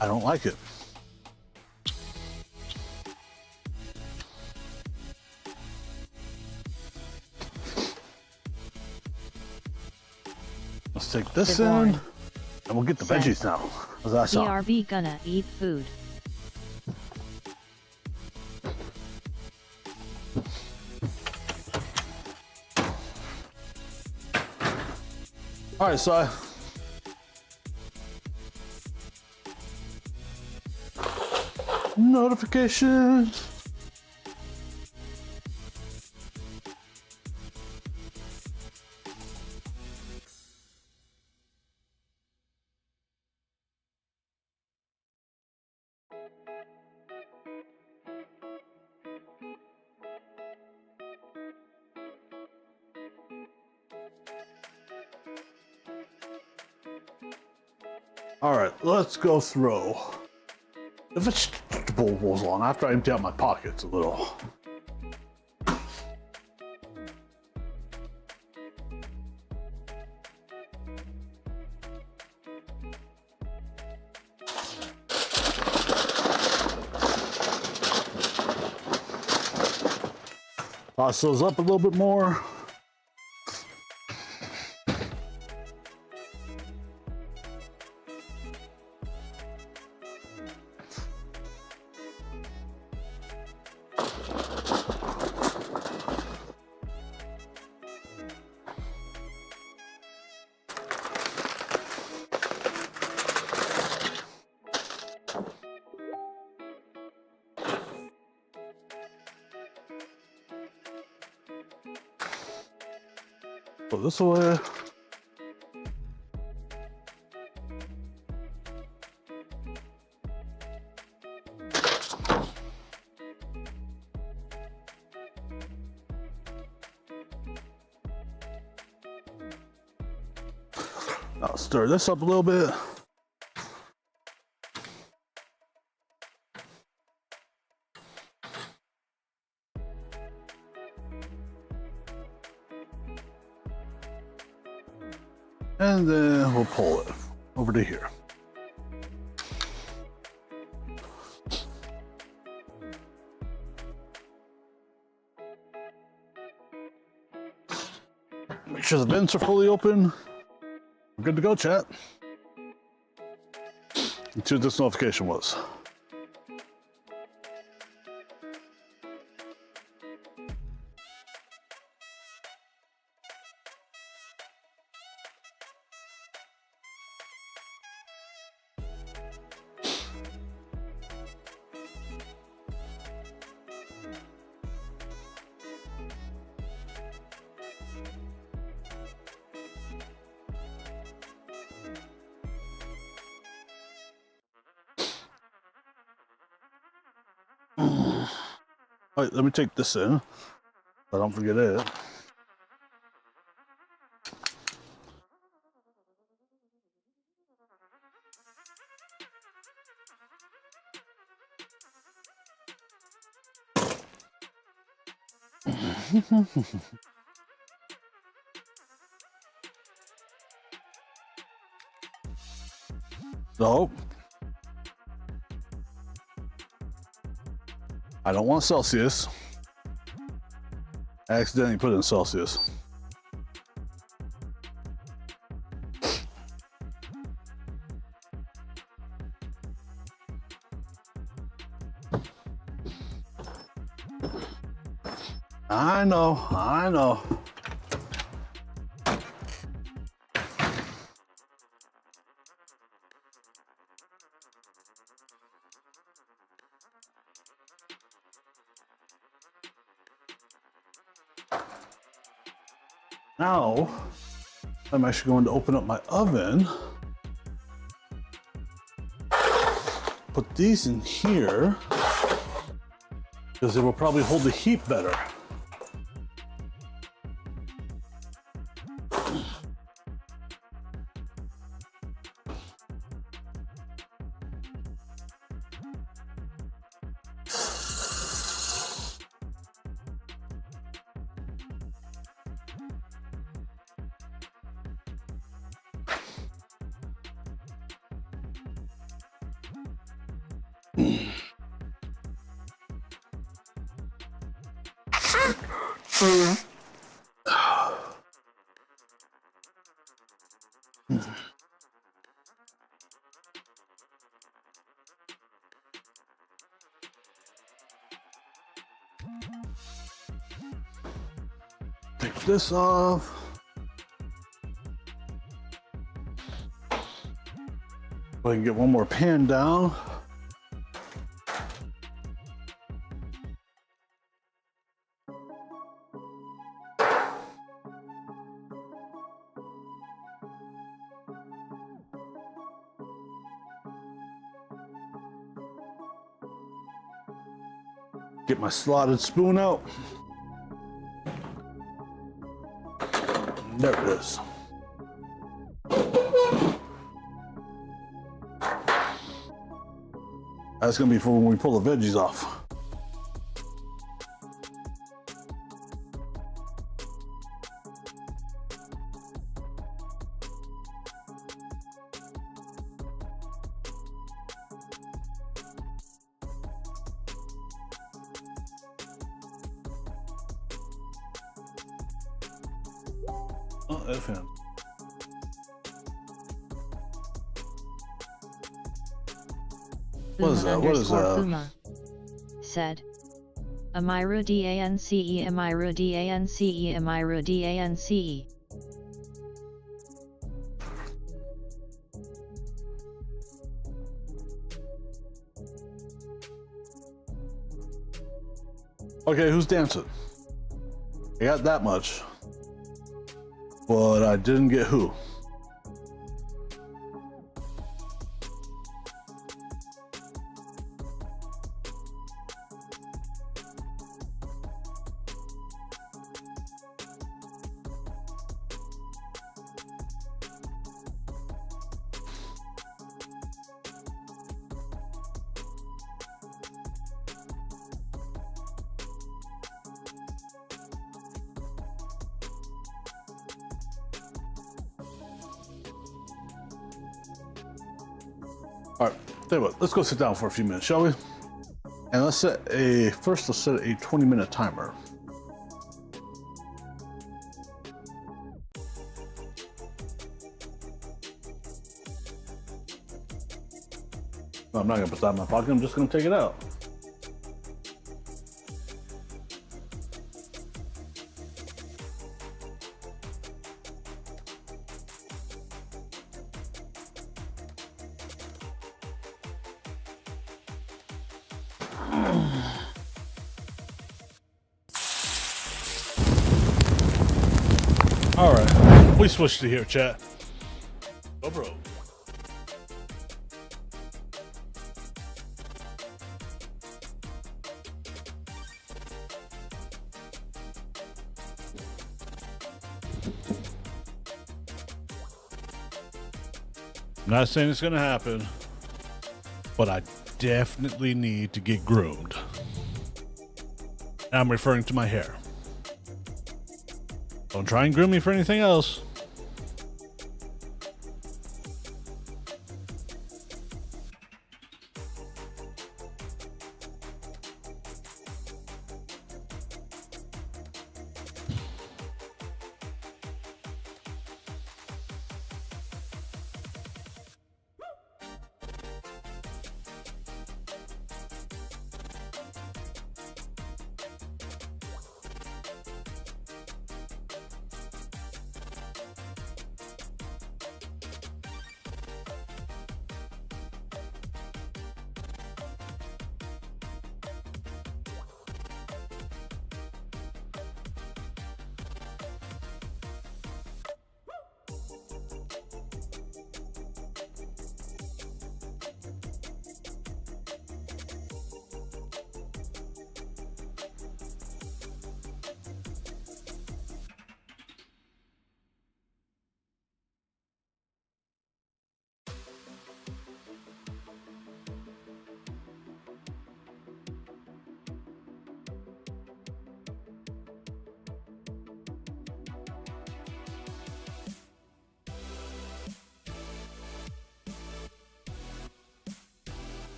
I don't like it. Let's take this
Good
in,
Lord.
and we'll get the
Set.
veggies now. How's that sound?
BRB gonna eat food.
All right, so notification. All right, let's go through the vegetables on after I empty out my pockets a little. Toss those up a little bit more. Put this away. I'll stir this up a little bit. And then we'll pull it over to here. Make sure the vents are fully open. We're good to go, chat. Let's see what this notification was. All right, let me take this in, so I don't forget it. So, I don't want Celsius. I accidentally put in Celsius. I know, I know. Now, I'm actually going to open up my oven. Put these in here because they will probably hold the heat better. Take this off. I can get one more pan down. Get my slotted spoon out. There it is. That's gonna be for when we pull the veggies off. Oh, that's him. What is that? What is that?
Puma said, Amiru dance, Amiru dance, Amiru dance.
Okay, who's dancing? I got that much, but I didn't get who. All right, tell you what, let's go sit down for a few minutes, shall we? And let's set a 20-minute timer. No, I'm not gonna put that in my pocket, I'm just gonna take it out.
All right, we switched to here, chat. Oh, bro. I'm not saying it's gonna happen, but I definitely need to get groomed. I'm referring to my hair. Don't try and groom me for anything else.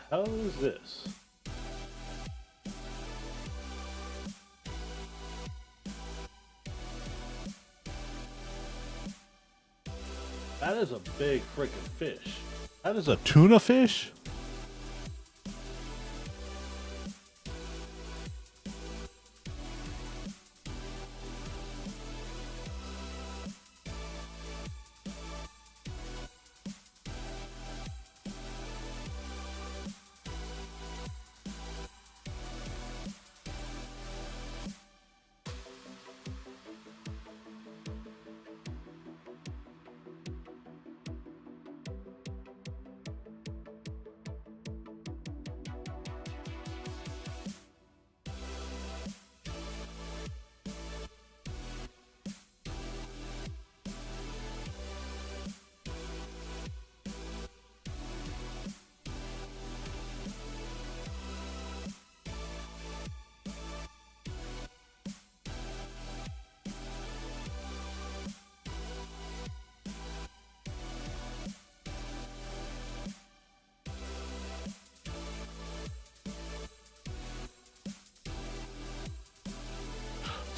hell is this? That is a big freaking fish. That is a tuna fish?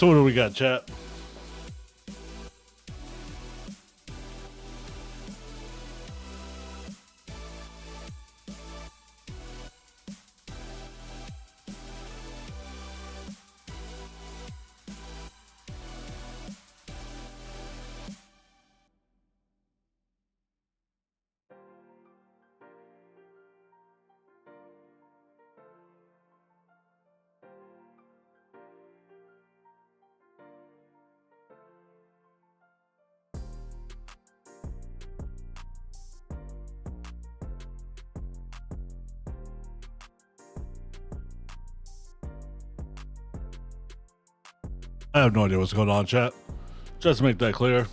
So what do we got, chat? I have no idea what's going on, chat. Just to make that clear.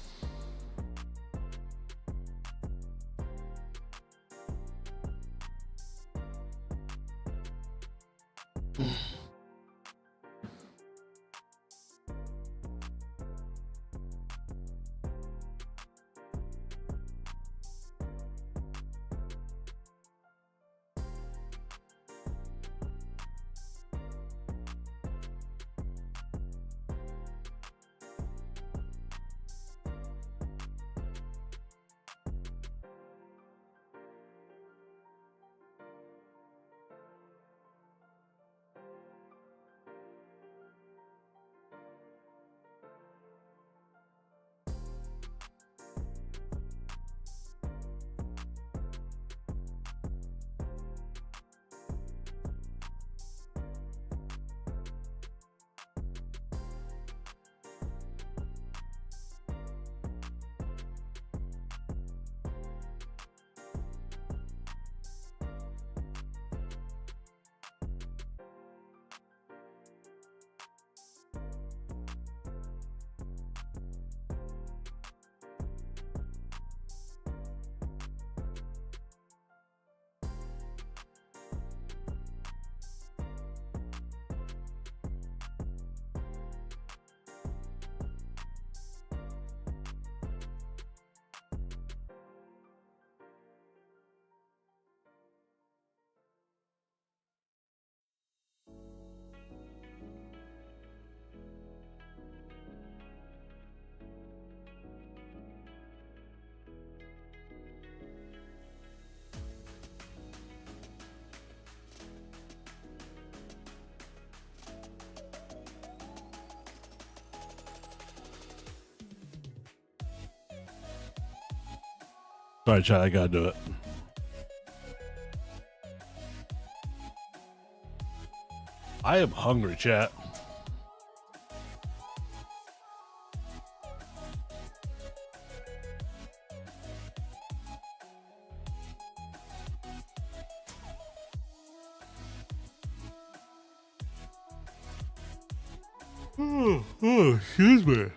Sorry, chat, I gotta do it. I am hungry, chat. Excuse me.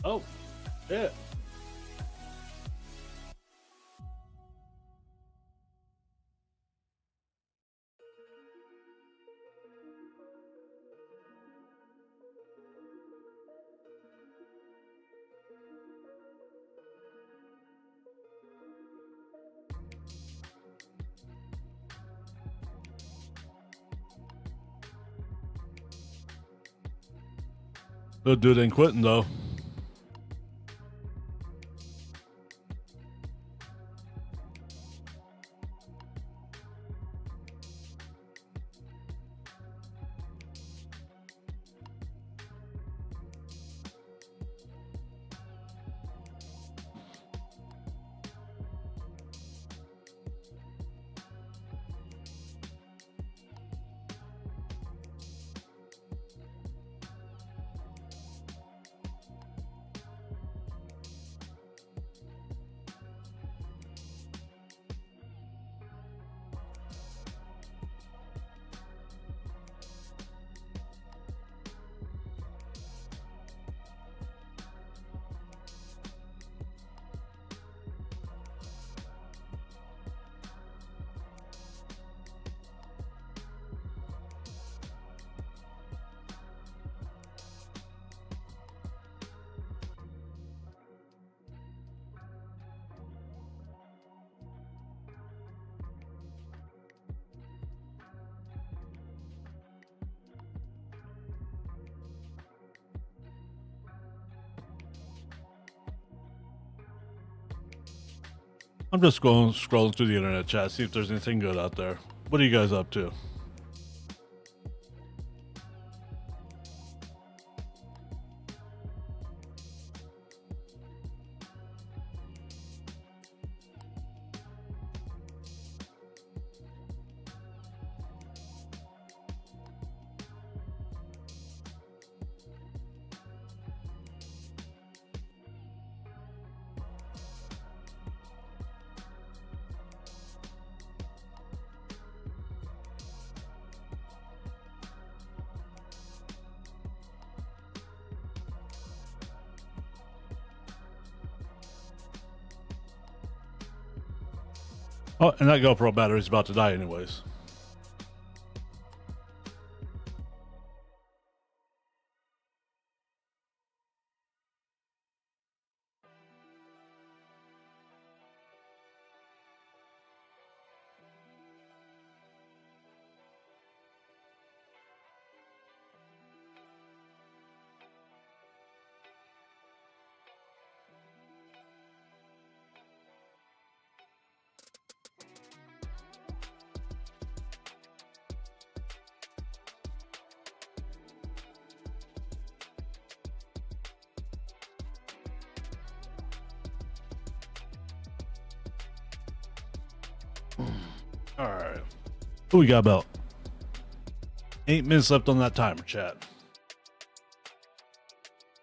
Oh, yeah. The dude ain't quitting though. I'm just scrolling through the internet chat, see if there's anything good out there. What are you guys up to? Oh, and that GoPro battery's about to die anyways. Alright. Who we got about 8 minutes left on that timer, chat.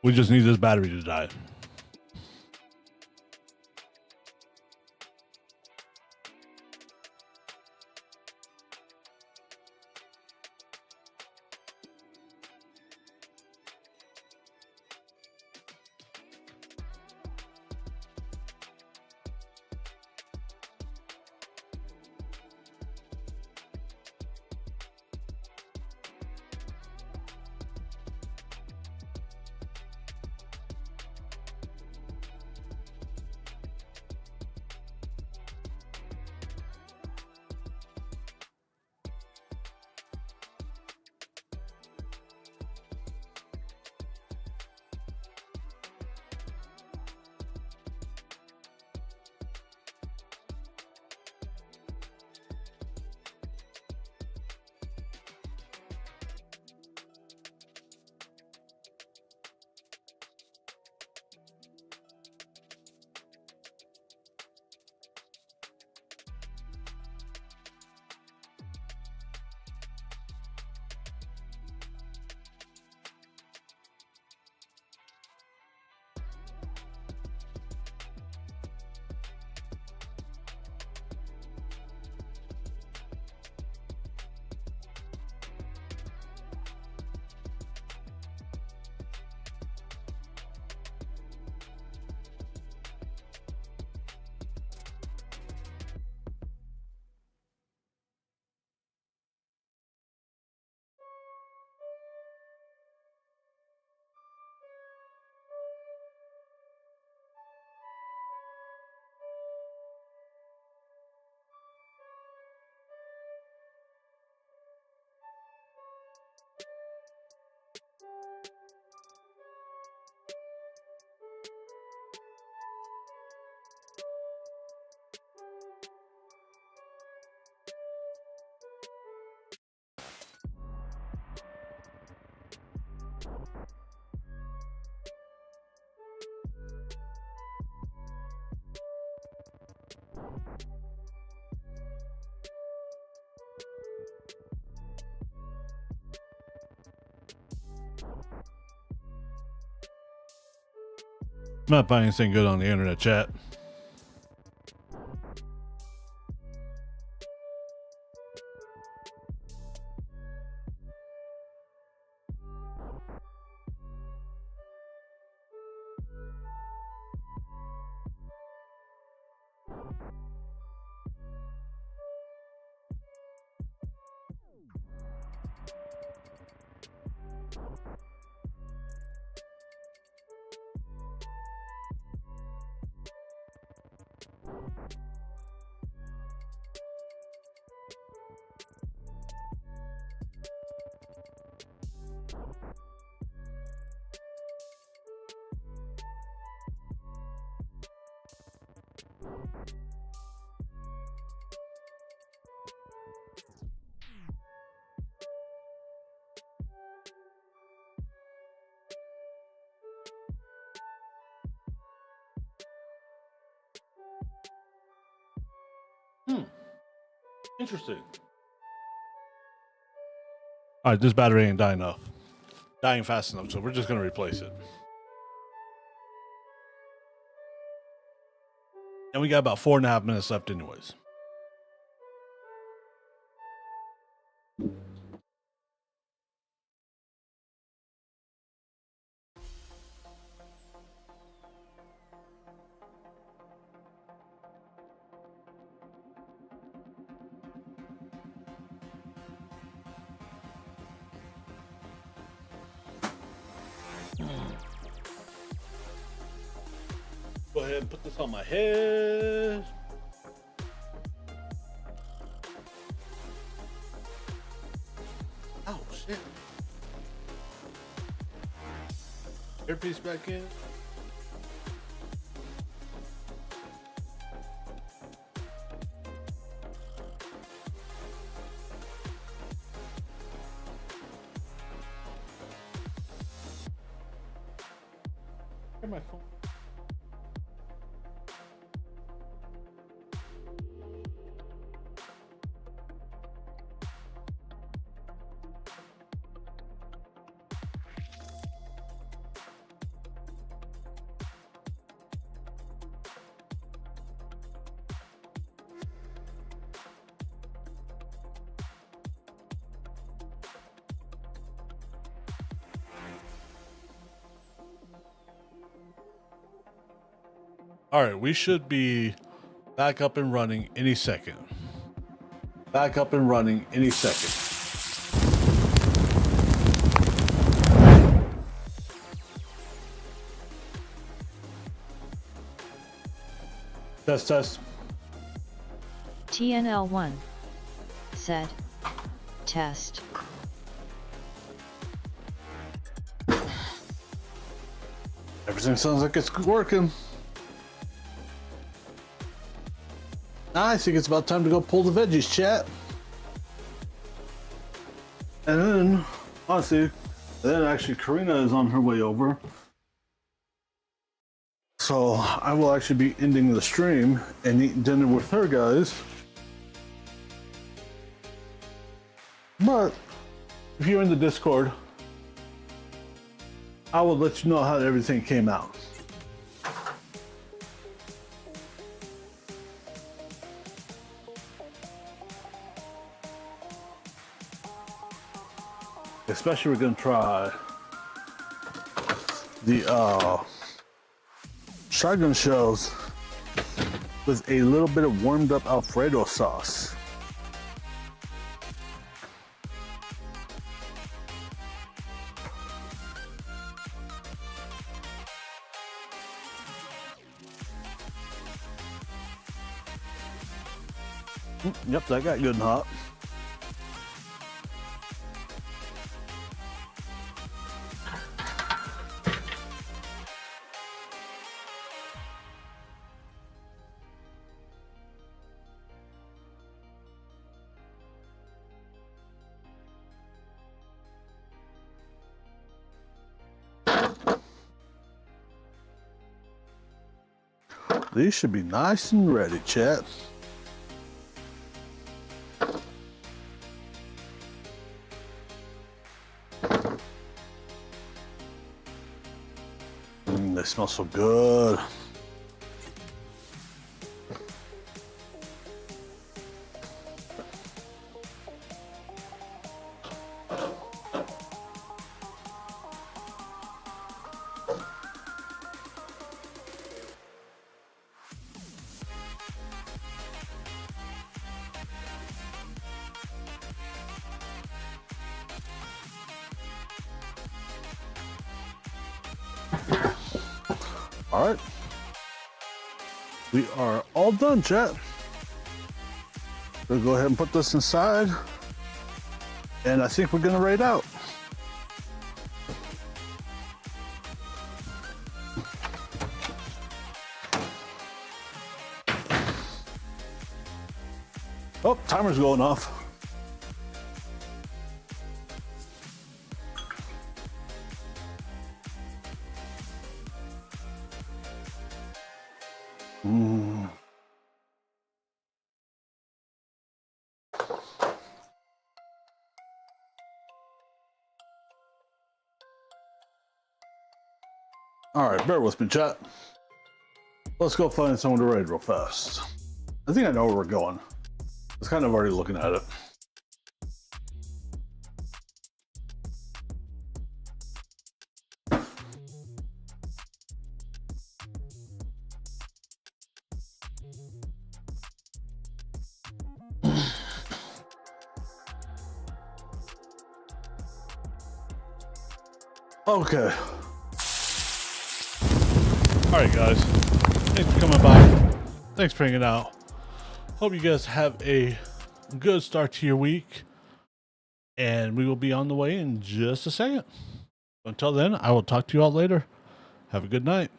We just need this battery to die. I'm not finding anything good on the internet chat. Interesting. All right, this battery ain't dying fast enough, so we're just gonna replace it. And we got about 4.5 minutes left anyways. Go ahead and put this on my head. Oh shit. Earpiece back in. Here's my phone. All right, we should be back up and running any second. Back up and running any second. Test, test.
TNL1 said, test.
Everything sounds like it's working. I think it's about time to go pull the veggies, chat. And then, honestly, actually Karina is on her way over. So I will actually be ending the stream and eating dinner with her guys. But if you're in the Discord, I will let you know how everything came out. Especially we're gonna try the shotgun shells with a little bit of warmed up Alfredo sauce. Yep, that got good and hot. These should be nice and ready, chat. They smell so good. All right, we are all done, chat. We'll go ahead and put this inside, and I think we're gonna raid out. Oh, timer's going off. All right, bear with me, chat. Let's go find someone to raid real fast. I think I know where we're going. I was kind of already looking at it. Okay.
All right, guys. Thanks for coming by. Thanks for hanging out. Hope you guys have a good start to your week. And we will be on the way in just a second. Until then, I will talk to you all later. Have a good night.